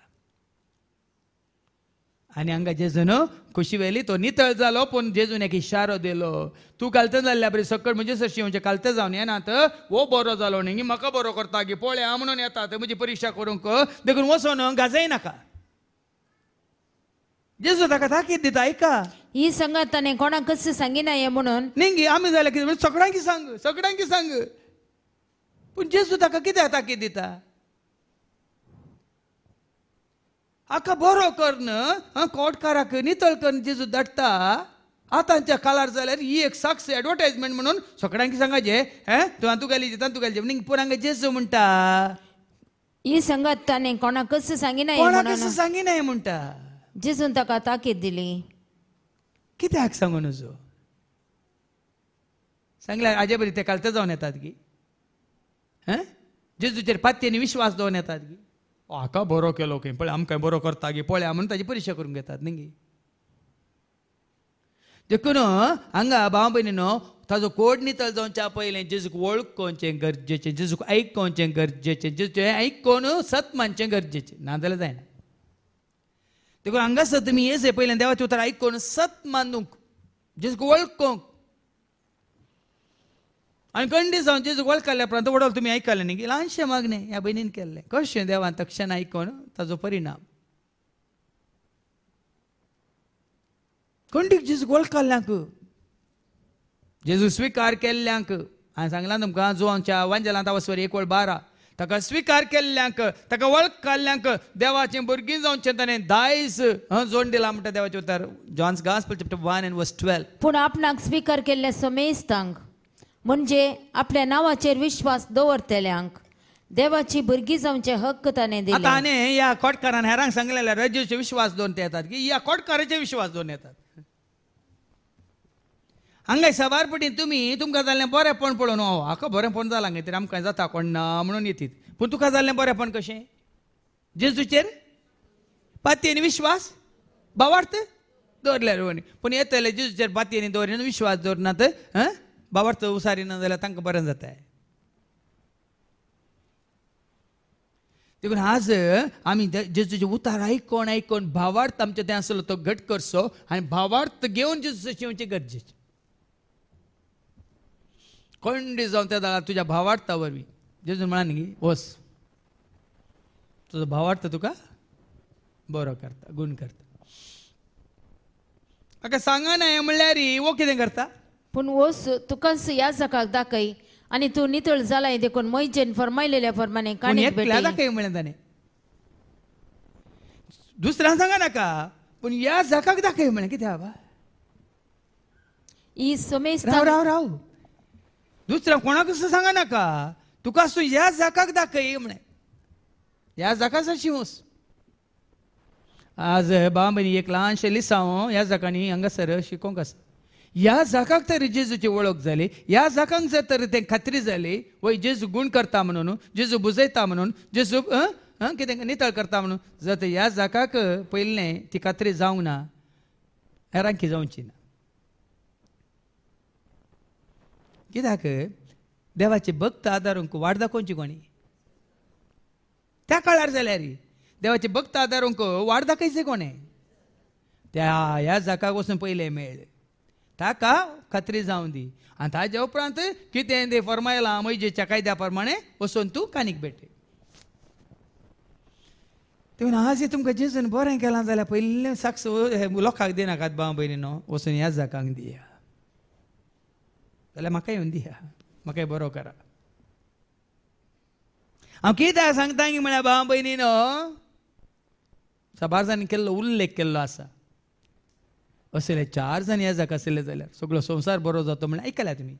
आनी हांगा जेजून खुशी वेली तो नितळ जालो, पूण जेजून एक इशारो दिलो. तूं कालतें जाल्ल्या बरी सकट म्हणजे सरशी म्हणजे कालतें जावन येनात. वो बरो जालो न्ही, म्हाका बरो करता गी पळया म्हणून येतात म्हजी परीक्षा करूंक. देखून वचोन गाजय नाका. जेजू ताका ताकीद दिता. ऐका, ही संगत ताणें कोणाक कसं सांगिना म्हणून न्ही आमी जाल्यार कितें सगळ्यांकी सांग. पूण जेजू ताका कित्याक ताकीद दिता? हाका बरो करन कोर्टकाराक नितळ करन जेजू धाडटा. आतांच्या काळार जाल्यार ही एक साक्ष एडवर्टायजमेंट म्हणून सगळ्यांकी सांगाचे तूं घालीचे न्ही. पूण हांगा जेजू म्हणटा ही संगत ताणें कोणाक कसं सांगिना म्हणटा. जेजून ताका ताकीद दिली. कित्याक सांगू नजो? सांगल्यार हाजे बरी ते कालते जावन येतात गी. जेजूचेर पातयेनी विश्वास दवरून येतात गी. हाका बरो केलो की पळय आमकां बरो करता गी पळया म्हणून ताजी परीक्षा करूंक घेतात न्ही. देखून हांगा भाव भयणीनो, ताजो कोड नितळ जावच्या पयलें जेजूक वळखोवचें गरजेचें, जेजूक आयकोवचें गरजेचें, जेजूचें आयकोवन सत मानचें गरजेचें. नाजाल्यार जायना. देखून हांगा सर तुमी येयचे पयलें देवाचें उतर आयकोवन सत मानूंक, जेजूक वळखोवंक आनी खंडीत जावन जेजूक वळखल्या उपरांत वडोल तुमी आयकलें न्ही. ल्हानशें मागणें ह्या भयणीन केल्लें. कशें देवान तक्षण आयकोवन ताजो परिणाम. खंडीक जेजूक वळखल्ल्यांक, जेजू स्विकार केल्ल्यांक हांवें सांगलां तुमकां, जो आमच्या वांजेलांत वचवर 1:12 ताका स्वीकार केल्ल्यांक ताका वळख काडल्यांक देवाचें भुरगीं जावचें ताणें दायज जोड दिला म्हणटा देवाचे उतर John's gospel chapter 1 and verse 12. पूण आपणाक स्वीकार केल्ल्या समेस्तांक म्हणजे आपल्या नांवाचेर विश्वास दवरतल्यांक देवाची भुरगीं जावचे हक्क ताणें दिले. आतां आनी ह्या कोटकारान हेरांक सांगलेल्या रजेचे विश्वास दवरून ते येतात की ह्या कोटकाराचे विश्वास दवरून येतात. हांगा सवारपटी तुमकां जाल्लें बरेंपण पळोवन हाका बरेंपण जालां खंय तरी आमकां जाता कोण ना म्हणून येतीत. पूण तुका जाल्लें बरेंपण कशें? जेजूचेर पातयेनी विश्वास भावार्थ दवरल्यार वणी. पूण येतले जेजूचेर पातयेनी दवरिना विश्वास दवरनात भावार्थ उसारिना जाल्यार तांकां बरें जाता. देखून आज आमी जेजूचे उतार आयकोन भावार्थ आमचे तें आसलो तो घट करचो आनी भावार्थ घेवन जेजूचें जिवचें गरजेचें. कोंडी जावन त्या दाळार तुज्या भावार्था वरवीं जेजून म्हणान न्ही वच तुजो भावार्थ तुका बरो करता गूण करता. हाका सांगना हें म्हणल्यार वो कितें करता? पूण वस तुकाच ह्या जाकाक दाखय आनी तूं नितळ जालाय देखून मोइजेन फरमायलेल्या प्रमाणे काणीक भेटय. दाखय म्हणलें ताणें. दुसऱ्यांक सांगा नाका पूण ह्या जाकाक दाखय म्हणलें. कितें बाबा ही समेस्त राव दुसऱ्या कोणाक सांगा नाका तुका तूं ह्या जाकाक दाखय म्हणे. ह्या जाकाच अशी वस. आज बाबा एक ल्हानशें लिसांव ह्या जाकांनी हांगासर शिकोवंक आसा. ह्या जाकाक तरी जेजूची वळख जाली. ह्या जाकांक जर तरी तें खात्री जाली वय जेजू गूण करता म्हणून जेजू बुजयता म्हणून जेजू कितें नितळ करता म्हणून जर तर ह्या जाकाक पयलें ती खात्री जावंक ना हेरांकी जावची ना. कित्याक देवाचे भक्त आदारूंक वाट दाखोवची कोणी? त्या काळार जाल्यार देवाचे भक्त आदारूंक वाट दाखयचे कोणे? त्या ह्या जाकाक वचून पयलें मेळ ताका खात्री जावं दी आनी ताच्या उपरांत कितें तें फरमायलां मोइजेच्या कायद्या प्रमाणे वचून तूं कानीक भेटय. देखून आज तुमकां जेजून बरें केलां जाल्यार पयलें साक्ष लोकांक दिनाकात भाव भयणीनो वचून ह्या जाकांक दिया जाल्यार म्हाका येवन दिया म्हाकाय बरो करा. हांव कित्याक सांगता की म्हळ्यार भाव भयणीनो साबारजांनी केल्लो उल्लेख केल्लो आसा. असले 4 जाण ह्या जाका आसले जाल्यार सगळो संवसार बरो जातो म्हळ्यार आयकल्या तुमी.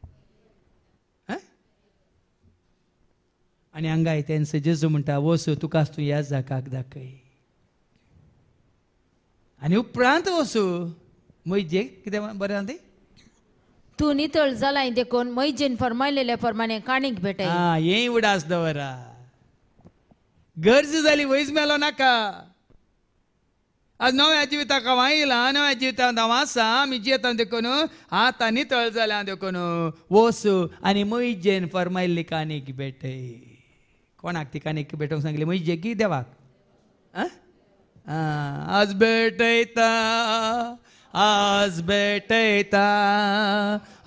आनी हांगा तेंचो जेजू म्हणटा वस तुकाच तूं ह्या जाकाक दाखय आनी उपरांत वसू मोइजेक कितें बरें जाता तूं नितळ जालाय देखून मोइजेन फरमायलेल्या प्रमाणे काणीक भेटय. हें उडास दवरा. गरज जाली वयच मेलो नाका. आज नव्या जिविताक हांव आयलां नव्या जिवितांत हांव आसा आमी जियेता देखून आतां नितळ जाल्यां देखून वस आनी मोइजेन फरमायल्ली कानीक भेटय. कोणाक ती कानीक भेटोवंक सांगली? मोइजे की देवाक? आज भेटयता आज भेटयता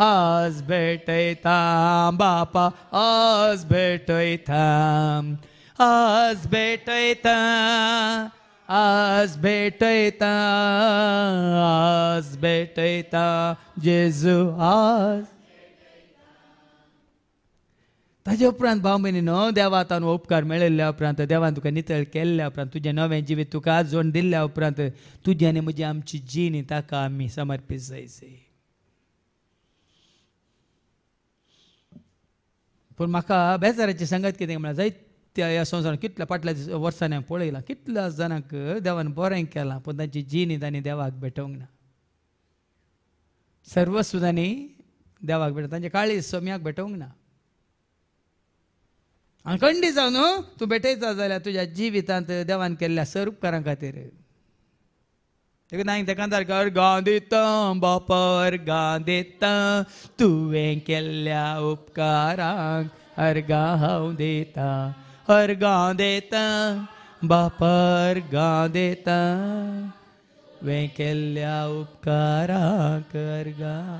आज भेटयता बापा आज भेटयता आज भेटयता आज भेटयता आज भेटयता जेजू आज. ताजे उपरांत भाव भयणीनो देवातान उपकार मेळिल्ल्या उपरांत देवान तुका नितळ केल्ल्या उपरांत तुजें नवें जिवीत तुका जोड दिल्ल्या उपरांत तुजी आनी म्हजी आमची जीण ताका आमी समर्पीत जायचे. पूण म्हाका बेजाराची संगत कितें म्हळ्यार जायत्या ह्या संवसारांत कितल्या फाटल्या वर्सांनी हांवें पळयलां कितल्या जाणांक देवान बरें केलां पूण तांची जीण तांणी देवाक भेटोवंक ना. सर्वस्व तांणी देवाक भेटोवंक तांचे काळीज सोम्याक भेटोवंक ना. आनी खंडी जावन तूं भेटयता जाल्यार तुज्या जिवितांत देवान केल्ल्या सर उपकारां खातीर तेका अर्गां दिता बापा अर्गां दिता तुवें केल्ल्या उपकारांक अर्गां हांव दिता अर्गां दिता बापा अर्गां दिता तुवें केल्ल्या उपकारांक अर्गां.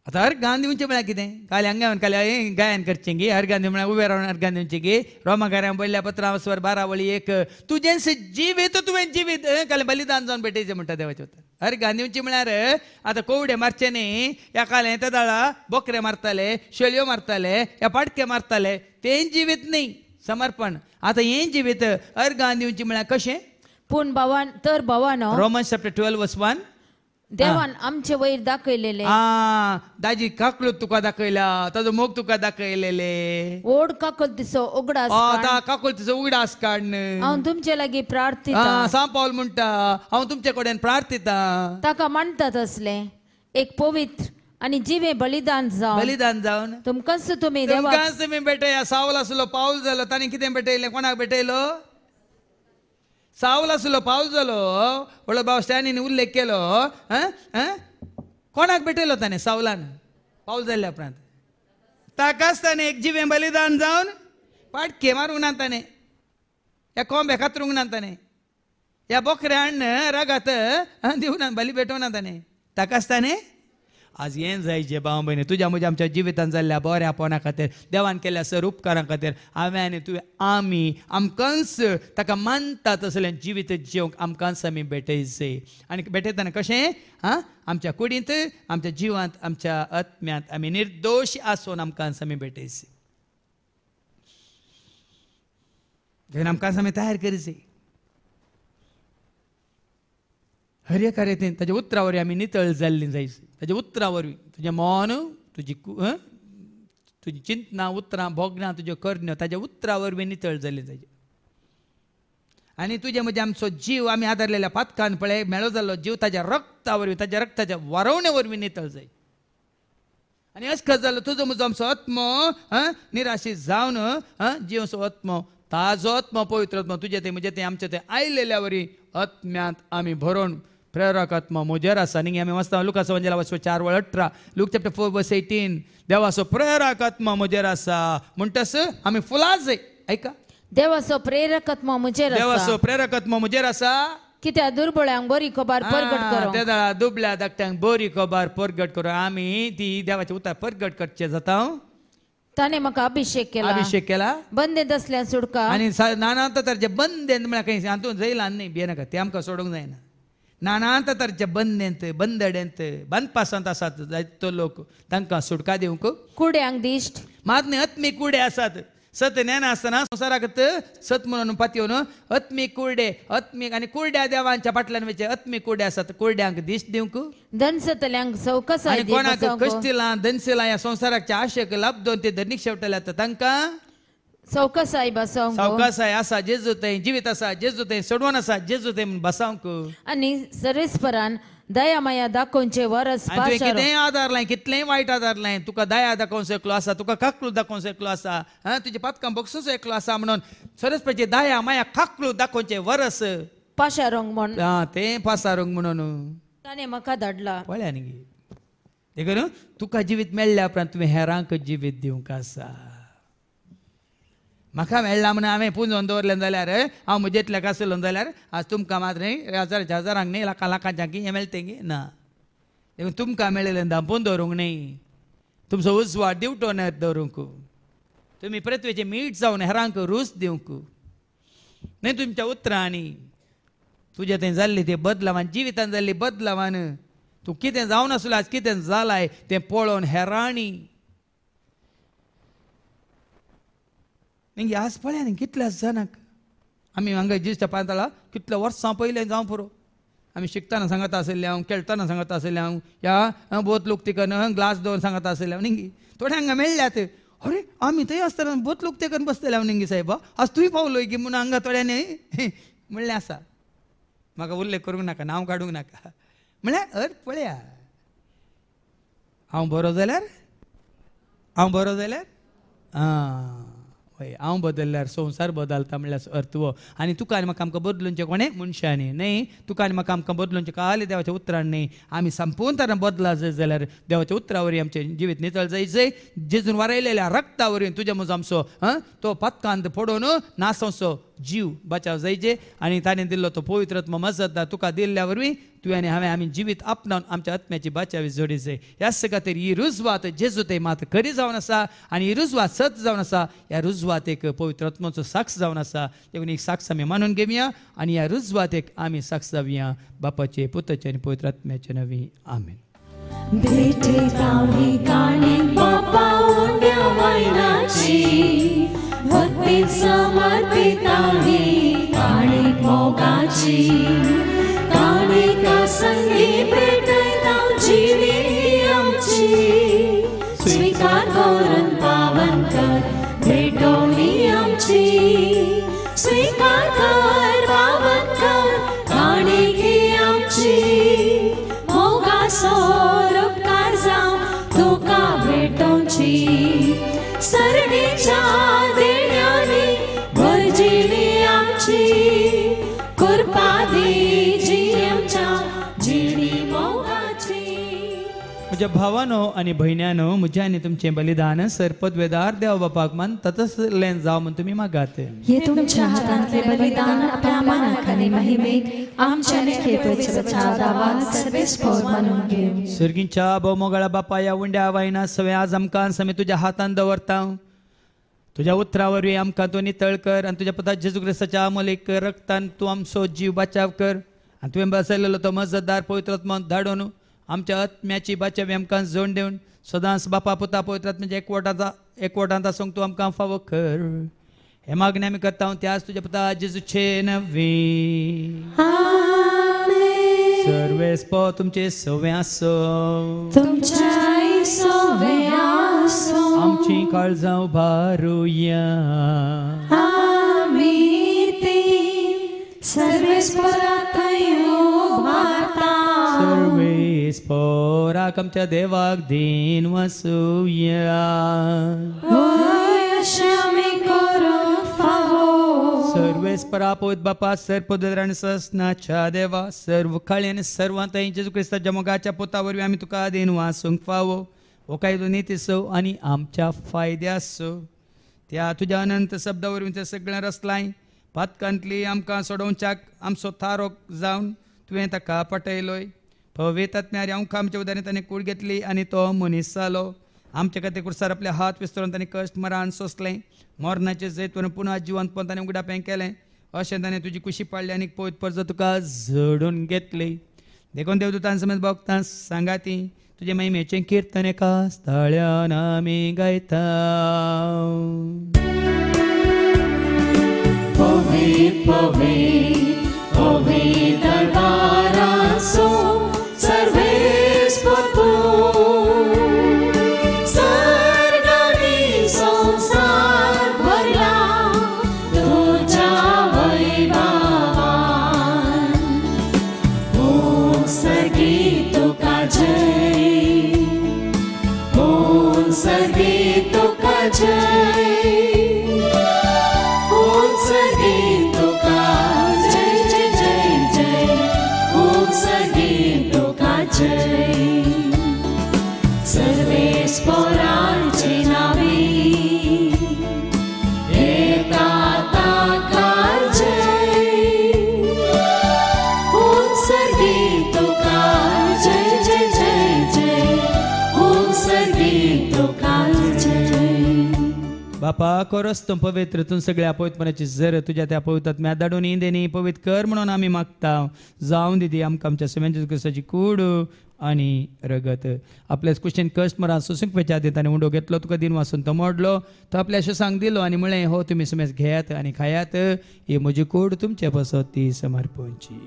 आता अर्घान दिवचे म्हळ्यार कितें काल हांगा काल गायन करचें गे अर्घान दिव म्हळ्यार उबे रावन अर्घान दिवचें गे रोमाकारां पडल्या 15 12 एक तुजें जिवीत तुवें जिवीत काल बलिदान जावन भेटयचें म्हणटा देवाचें उतर अर्घान दिवचें म्हळ्यार आतां कोवडे मारचे न्ही ह्या कालें तेदाळा बोकरे मारताले शेळयो मारताले ह्या पाडके मारताले तें जिवीत न्ही समर्पण आतां हें जिवीत अर्घान दिवचें म्हळ्यार कशें पूण भावानो रोमन्स चॅप्टर 12 वर्स 1 देवान आमचे वयर दाखयलेले दाजी काकूळ तुका दाखयला ताजो मोग तुका दाखयलेले ओड काकूळ तिचो उगडास काकूळ तिचो उगडास काढ हांव तुमचे लागीं प्रार्थिता सांग पावल म्हणटा हांव तुमचे कडेन प्रार्थिता ताका म्हणटात असले एक पवित्र आनी जिवे बलिदान जावन तुमकांच तुमी भेटया सावल आसलो पावल जालो ताणें कितें भेटयलें कोणाक भेटयलो सावल आसलो पावल जालो व्हडलो भाव स्टॅनीन उल्लेख केलो कोणाक भेटयलो ताणें सावलान पावल जाल्ल्या उपरांत ताकाच ताणें एक जिवें बलिदान जावन पाडके मारूंक ना ताणें ह्या कोंबे कातरूंक ना ताणें ह्या बोकऱ्यान रागात दिवना बली भेटोवं ना ताणें ताकाच ताणें आज हें जायचें भाव भयणी तुज्या म्हज्या आमच्या जिवितांत जाल्ल्या बऱ्यापणा खातीर देवान केल्ल्या सर उपकारां खातीर हांवें आनी तुवें आमी आमकांच ताका मानता तसलें जिवीत जिवंक आमकांच आमी भेटयचें आनी भेटयतना कशें आमच्या कुडींत आमच्या जिवांत आमच्या आत्म्यांत आमी निर्दोश आसून आमकांच आमी भेटयचें घेवन आमकांच आमी तयार करचें हर एका रितीन ताच्या उतरा वरवीं आमी नितळ जाल्लीं जायचीं ताच्या उतरा वरवीं तुजें मन तुजी चिंतनां उतरां भोगनां तुज्यो करण्यो ताच्या उतरा वरवीं नितळ जाल्लीं जायचीं आनी तुजे म्हणजे आमचो जीव आमी आदारलेल्या पातकान पळय मेळो जाल्लो जीव ताच्या रक्ता वरवीं ताच्या रक्ताच्या वारवणे वरवीं नितळ जाय आनी अशें जालो तुजो म्हजो आमचो आत्मो निराशीत जावन जीवचो आत्मो ताजो आत्मो पवित्र आत्मो तुजें तें म्हजें तें आमचें तें आयलेल्या वरी आत्म्यांत आमी भरोवन प्रेरक आत्मा म्हजेर आसा न्ही आमी वाचता लुकाचो वंजेला वाचो 4:18 लूक चॅप्टर 4:18 देवाचो प्रेरक आत्मा म्हजेर आसा म्हणटस आमी फुलां जाय ऐका देवाचो प्रेरक आत्मा म्हजेर आसा कित्याक दुर्बळ्यांक बरी खबर परगट करूं त्या दाळा दुबळ्या धाकट्यांक बरी खबर परगट करूं आमी ती देवाचे उतर परगट करचें जाता ताणे म्हाका अभिषेक केला बंदेंत असल्या सुटका आनी नाना तराचे बंदेंत म्हळ्यार खंय हातूंत जैलान न्ही भियेनाका ते आमकां सोडूंक जायना नाना तराचे बंदेंत बंदडेंत बंदपासांत आसात जायतो लोक तांकां सुटका दिवंक कुड्यांक दिश्ट मात न्ही आत्मीक कुडे आसात सत ज्ञान आसतना संवसाराक सत म्हणून पातयेवन आत्मीक कुर्डे आत्मीक आनी कुर्ड्या देवांच्या फाटल्यान वयचे आत्मीक कुर्डे आसात कुर्ड्यांक दिश्ट दिवंक धनसतल्यांक सवकासाय आनी कोणाक कश्टिलां धनशिलां ह्या संवसाराच्या आशेक लाभदोन ते धनीक शेवटल्यात तांकां सवकासाय बसोवंक सवकासाय आसा जेजू थंय जिवीत आसा जेजू थंय सोडवण आसा जेजू थंय म्हूण बसोवंक आनी सरेस्परान दया माया दाखोवचे वरस कितेंय आदारलां कितलेंय वायट आदारलां तुका दया दाखोवंक शकलो आसा तुका काकलू दाखोवंक शकलो आसा तुज्या पातकां बगसूंक शकलो आसा म्हणून सरस्वतीची दया माया काकलू दाखोवचे वरस पाशारोंक म्हण तें पासारोंक म्हणून ताणें म्हाका धाडला पळया न्ही देखून तुका जिवीत मेळ्ळ्या उपरांत तुवें हेरांक जिवीत दिवंक आसा म्हाका मेळ्ळा म्हणून हांवें पुंजोवन दवरलें जाल्यार हांव म्हजेंतल्याक आसलो जाल्यार आज तुमकां मात न्ही हजाराच्या हजारांक न्ही लाखांच्या हें मेळटें गे ना देखून तुमकां मेळिल्लें धांपून दवरूंक न्ही तुमचो उजवाड दिवटो न्हय दवरूंक तुमी पृथ्वीचें मीठ जावन हेरांक रूच दिवंक न्ही तुमच्या उतरांनी तुजें तें जाल्लें तें बदलावान जिवितान जाल्ली बदलावान तूं कितें जावन आसलो आज कितें जालाय तें पळोवन हेराणी निंगे आज पळया न्ही कितल्या जाणांक आमी हांगा जिश्ट पांतळा कितल्या वर्सां पयलें जावं पुरो आमी शिकतना सांगता आसले हांव खेळटना सांगता आसले हांव ह्या बोत लोक तिकन ग्लास दवरून सांगता आसले हांव निंगी थोडे हांगा मेळ्ळ्यात अरे आमी थंय आसतना बोत लोक तेकन बसतले हांव निंगी साहेब आज तुवें पावलोय की म्हणून हांगा थोड्यांनी म्हणलें आसा म्हाका उल्लेख करूंक नाका नांव काडूंक नाका म्हळ्यार पळया हांव बरो जाल्यार हय हांव बदल्ल्यार संवसार बदलता म्हणल्यार अर्थ हो आनी तुका आनी म्हाका आमकां बदलूंचें कोणें मनशांनी न्ही तुका आनी म्हाका आमकां बदलूंचें काल देवाच्या उतरान न्ही आमी संपूर्ण तरान बदला जाय जाल्यार देवाच्या उतरा वरवीं आमचें जिवीत नितळ जायचें जेजून वारयलेल्या रक्ता वरवीं तुज्या म्हजो आमचो तो पत्कांत पडोवन नासोवचो जीव बचाव जायचे आणि ताणें दिल्लो तो पवित्र आत्मा मजतदार तुका दिल्ल्या वरवीं तुवें आनी हांवें आमी जिवीत आपणावन आमच्या आत्म्याची बाचावी जोडीचे ह्याच खातीर ही रुजवात जेजू ते मात खरी जावन आसा आनी ही रुजवात सत जावन आसा. ह्या रुजवात एक पवित्र आत्म्याचो साक्ष जावन आसा. देखून एक साक्ष आमी मानून घेवया आनी ह्या रुजवात एक आमी साक्ष जावया बापाचे पुताचे आनी पवित्र आत्म्याचे नवी आमेन. भेटे तावही काणी बापा उंड्या वायनाची भक्तीत समर्पित आहे काणीक मोगाची काणीक संगी भेटयता जिवी आमची स्वीकार करून पावन कर भेटोनी आमची स्वीकार कर पावन कर काणीक ही आमची मोगासोर उपकार जावं तुका भेटोवची सरणीच्या देण्यानी भरजिली आमची कृपा दी जी आमच्या जिणी मोगाची. म्हज्या भावानो आनी भयण्यानो म्हजें आनी तुमचें बलिदान सरपदवेदार देव बापाक मान ततसलें जावं म्हूण तुमी मागात. हे तुमच्या हातांतले बलिदान आपल्या मनाक आनी महिमेक आमच्या निखेपेचो दावा सर्वेस्पोर मानून घेव. सर्गीच्या भोवमोगाळा बापा ह्या उंड्या वायना सगळें आज आमकां समेत तुज्या हातान दवरता. तुज्या उतरा वरवीं आमकां तूं नितळ कर आनी तुज्या पुता जेजू क्रिस्ताच्या अमोलीक रक्तान तूं आमचो जीव बचाव कर आनी तुवें बसयलेलो तो मजतदार पवित्र आत्मा धाडून आमच्या आत्म्याची बाचावी आमकां जोड दिवन सदांच बापा पुता पवित्र आत्म्याच्या एकवटांत आसूंक तूं आमकां फावो कर. हे मागणी आमी करता त्याच तुज्या पुता जेजूचे नवी. सर्वेस्पो तुमचे सवे आसो तुमच्या सवे आसो आमची काळजां उबारुया आमी ती सर्वेस्परांतय उबारता सर्वेस्पराक आमच्या देवाक दिन वसूया. सर्वेस्परा पवित्र बापा सर्पदर आनी ससनाच्या देवा सर्व काळी आनी सर्वांत जेजू क्रिस्ताच्या मोगाच्या पोता वरवीं आमी तुका दिन वासूंक फावो हो काय नितीसो आनी आमच्या फायद्यासो. त्या तुज्या अनंत शब्दा वरवीं तें सगळें रचलाय पातकांतली आमकां सोडोवच्याक आमचो थारो जावन तुवें ताका पटयलोय. पवित्र आत्म्यार आमकां आमच्या उदारांत ताणें कूड घेतली आनी तो मनीस जालो. आमचे खातीर कुर्सार आपले हात विस्तरून ताणें कश्ट मरण सोंसलें. मोरणाचें जैतून पुन्हा जिवंतपण ताणें उगडापें केलें. अशें ताणें तुजी कुशी पाडली आनी पवित्र परजो तुका झडून घेतली. देखून देवदूतां समेत भक्तां सांगाती तुजे महिमेचें कीर्तन एका स्थळ्यान आमी गायता. पवित्र पवित्र पवित्र दरबाराचो सर्वेस्पर सर्ग आनी संसार भरला तुज्या वैभवान. ओम सर्गी तुका जय ओम सर्गी तुका जय ओम सर्गी तुका जय जय जय जय ओम सर्गी तुका जय. सर्वेस्परांचे नावे एका ताका जय ओम सर्गी तुका जय जय जय जय ओम सर्गी तुका जय. बापा कोरस तूं पवित्र तूं सगळ्या पवित्रपणाची जर तुज्या त्या पवित्रात्म्या धाडून इंदेनी पवित्र कर म्हणून आमी मागता. जावं दिदी आमकां आमच्या सगळ्यांच्या क्रिस्ताची कूड आनी रगत. आपल्याच कुशीन कश्ट मरान सोसूंक वेच्या ताणें उंडो घेतलो तुका दिन वासून तो मोडलो तो आपल्या सांग दिलो आनी म्हळें हो तुमी समेज घेयात आनी खायात ही म्हजी कूड तुमचे पासत ती समर्पणची.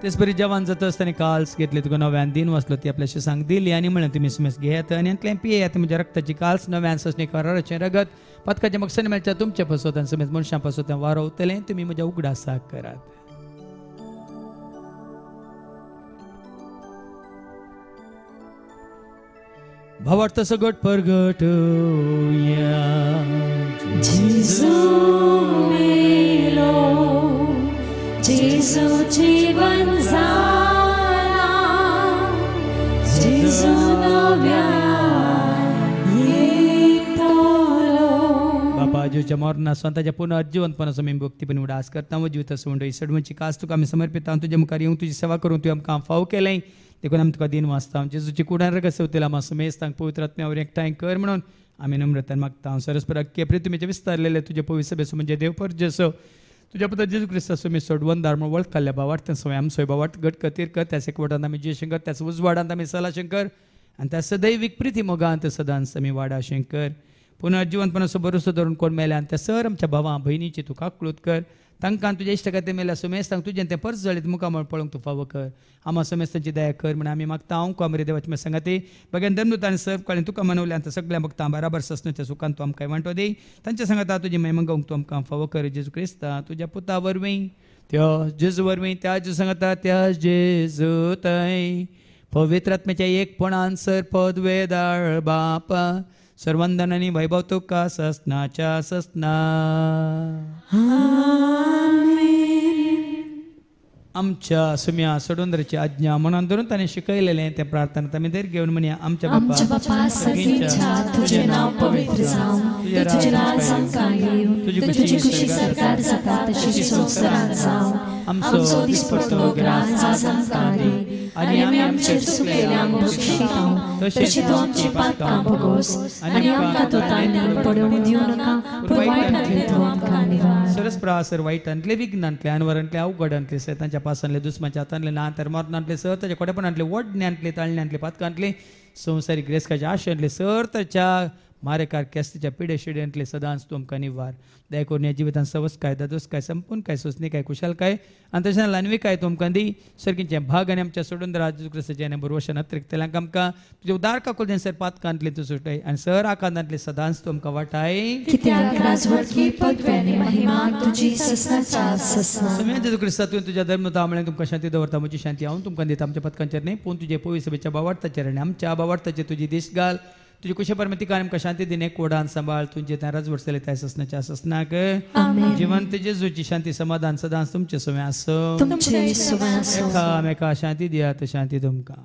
तेच बरी जवान जाता आसतना काल्स घेतली तुका नव्यान दिन वाचलो ती आपल्याशी सांग दिली आनी म्हळें तुमी समेज घेयात आनी अंतलें पियेयात म्हज्या रक्ताची काल्स नव्यान ससणी कराराचें रगत पथकाच्या मकसद मेळच्या तुमच्या पासत आनी समेज मनशां पासत वारोवतलें तुमी म्हज्या उगडासाक करात. भावार्थ सगट परगट जेजू मेलो जेजू जीवन जाला जेजू नव्या जेजूच्या मरणात स्वतःच्या पुनर्जीवनपणाचो आमी भक्तीपणी उडास करता व जिवित सोंड सडवणची कास तुका आमी समर्पिता तुझ्या मुखार येवन तुजी सेवा करून तुवें आमकां फाव केलें देखून आमी तुका दिन वाचता जेजूची कुडार कसवतेला मातसो मेस्तांक पवित्र आत्म्यावर एकठांय कर म्हणून आमी नम्रतान मागता सरस्पर अख्खे प्रितुमेचे विस्तारलेले तुजे पवित्र सभेचो म्हणजे देवपर जेसो तुझ्या पुत्र जेजू क्रिस्ताचो मी सोडवण दार वळख खाल्ल्या बावाट सवय आम सोय बावाट गट कतीर कर त्या एकवटांत आमी जय शंकर त्याच उजवाडांत आमी सला शंकर आनी त्या सदैविक प्रिती मोगांत सदांच आमी वाडा शंकर पुनर्जीवनपणाचो भरोसो धरून कोण मेल्या आनी त्या सर आमच्या भावां भयणीची तूं काकूळत कर तांकां तुज्या इश्ट खातीर मेल्या सुमेस्तांक तुजें तें परस जळीत मुखामळ पळोवंक तूं फावो कर आमा सुमेस्तांची दया कर म्हण आमी मागता हांव कोमरे देवाची सांगाती बगेन धर्मदूतांनी सर्व काळीन तुका मनवल्या आनी सगळ्या भक्तां बराबर ससण्याच्या सुखान तूं आमकां वांटो दी तांच्या सांगाता तुजी महिमा गावंक तूं आमकां फावो कर जेजू क्रिस्ता तुज्या पुता वरवीं त्या जेजू वरवीं त्या जेजू सांगाता त्या जेजू थंय पवित्र आत्म्याच्या एकपणान सर पद वेदाळ बापा सर्वंदनांनी वैभव तुका ससनाच्या ससना आमच्या सुम्या सोडूंदराची आज्ञा मनान धरून ताणें शिकयलेलें तें प्रार्थना आमी दर घेवन म्हणया आमच्या बापा तुझे नाव पवित्र जावं तुझे राज आमकां येवं तुझी खुशी सरकार जाता तशी संवसारांत जावं आमचो दिसपट्टो ग्रास आज आमकां दी आनी आमी आमचेर चुकलेल्यांक बक्षितांव तशी तूं आमची पातकां भोगोस आनी आमकां तूं ताणें पडोवंक दिवं नाका पूण वायटांतले तूं आमकां निवार सरस्प्रासर वायटांतले विघ्नांतले अनवरांतले अवघडांतले सैतांच्या पासांतले दुस्माच्या हातांतले नांतर मरणांतले सर ताच्या कोडेपणांतले वडण्यांतले ताळण्यांतले पातकांतले संवसारीक ग्रेस्काच्या आशयांतले सर ताच्या मारेकार केस्तीच्या पिडे शिड्यांतले सदांच तूं आमकां निवार दया करून ह्या जिवितांत सवस काय दादोस काय संपूर्ण काय सोसणी काय कुशाल काय आनी तशें लानवी काय तूं आमकां दी सर्गीचे भाग आनी आमच्या सोडून राजू क्रिस्ताचे आनी बरोवशान अतिरिक्तल्यांक आमकां तुजे उदार काकुलदेन सर पातकांतले तूं सुटय आनी सर आकांतांतले सदांच तूं आमकां वाटाय कित्याक राजवटकी पदवी आनी महिमा तुजी ससनाच्या ससना सुम्या जेजू क्रिस्ता तुवें तुज्या धर्मता म्हळ्यार तुमकां शांती दवरता म्हजी शांती हांव तुमकां दिता आमच्या पदकांचेर न्ही पूण तुजे पवित्र सभेच्या बावार्थाचेर आनी आमच्या बावार्थाचेर तुजी दीस घाल तुझी कुशे परमतिका आमकां शांती दिने कोडान सांबाळ तुझे त्या राजवटले त्या ससनाच्या ससनाक जिवंत जेजूची शांती समाधान सदांच तुमचे सवय आसो एका शांती दियात शांती तुमकां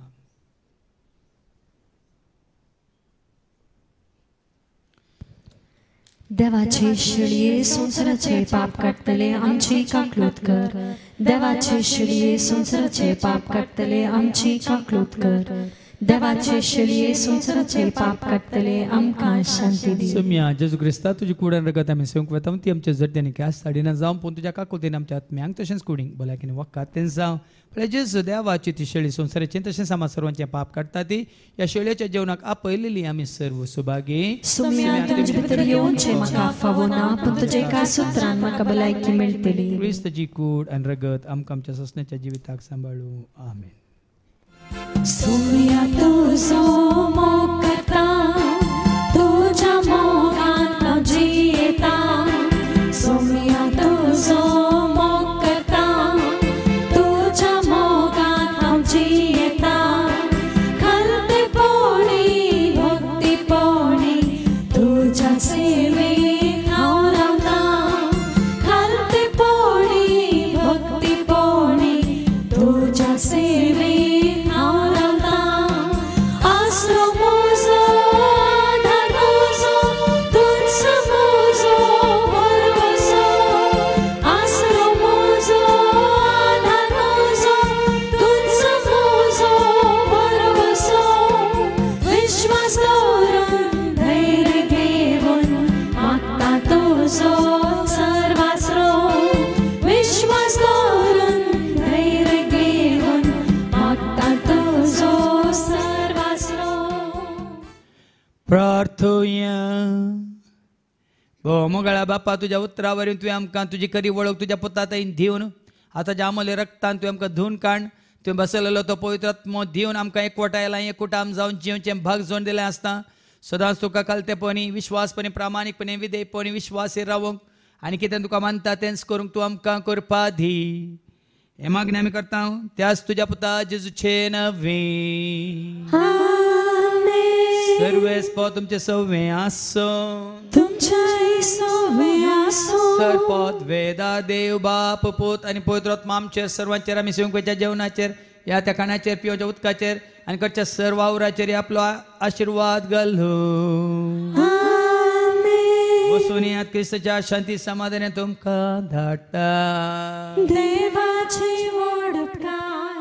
देवाचे शिळये संवसाराचे पाप काडटले आमची काकलूत कर देवाचे शिळये संवसाराचे पाप काडटले आमची काकलूत कर देवाचे शिळये संवसाराचे पाप काडटले आमकां शांती दी सुम्या जेजू क्रिस्ता तुजी कुडान रगत आमी सेवंक वता ती आमच्या जड्ड्यांनी कॅस साडीना जावं पूण तुज्या काकुलतेन आमच्या आत्म्यांक तशेंच कुडींक भलायकेन वखदात तें जावं म्हळ्यार जेजू देवाची ती शेळी संवसाराची तशेंच आमी सर्वांचे पाप काडटा ती ह्या शेळयेच्या जेवणाक आपयलेली आमी सर्व सुभागी सुम्या तुजे भितर येवचे म्हाका फावो ना पूण तुजे एका सुत्रान म्हाका भलायकी मेळटली क्रिस्ताची कूड आनी रगत आमकां आमच्या ससण्याच्या जिविताक सांबाळू आमेन सुम्या तुजो मोग करता तुज्या मोगान हांव जियेता सुम्या तुजो मोग करता तुज्या मोगान हांव जियेता खंतेपणी भक्तीपणी तुज्या सेवेक हांव रावता खंतेपणी भक्तीपणी तुज्या सेवेक प्रार्थोया मोगळा बापा तुझ्या उतरावरील तुवें आमकां तुजी खरी वळख तुज्या पुताताईन दिवन आतां ज्या अमोले रक्तान तुवें आमकां धुवन काण तुवें बसयलेलो तो पवित्र आत्मो दिवन आमकां एकवटायला एकवटाम जावन जिवचें भाग जोड दिलें आसता सदांच तुका कालतेपणी विश्वासपणी प्रामाणीकपणी विधेयपणी विश्वासीर रावंक आनी कितें तुका मानता तेंच करूंक तूं आमकां करपा दी हे मागणी आमी करता त्याच तुज्या पुता जेजूचे नवे सर्वेस पद तुमचे सव्वे आसो सरपद वेदा देव बाप पूत आनी पवित्र आत्मा आमचेर सर्वांचेर आमी सेवकाच्या जेवणाचेर या त्या खाणाचेर पिवच्या उदकाचेर आनी कडच्या सर्व वावराचेर आपलो आशिर्वाद घालो वसून हृदयात क्रिस्ताच्या शांती समाधान तुमकां धाडटा. देवाची वडपकार.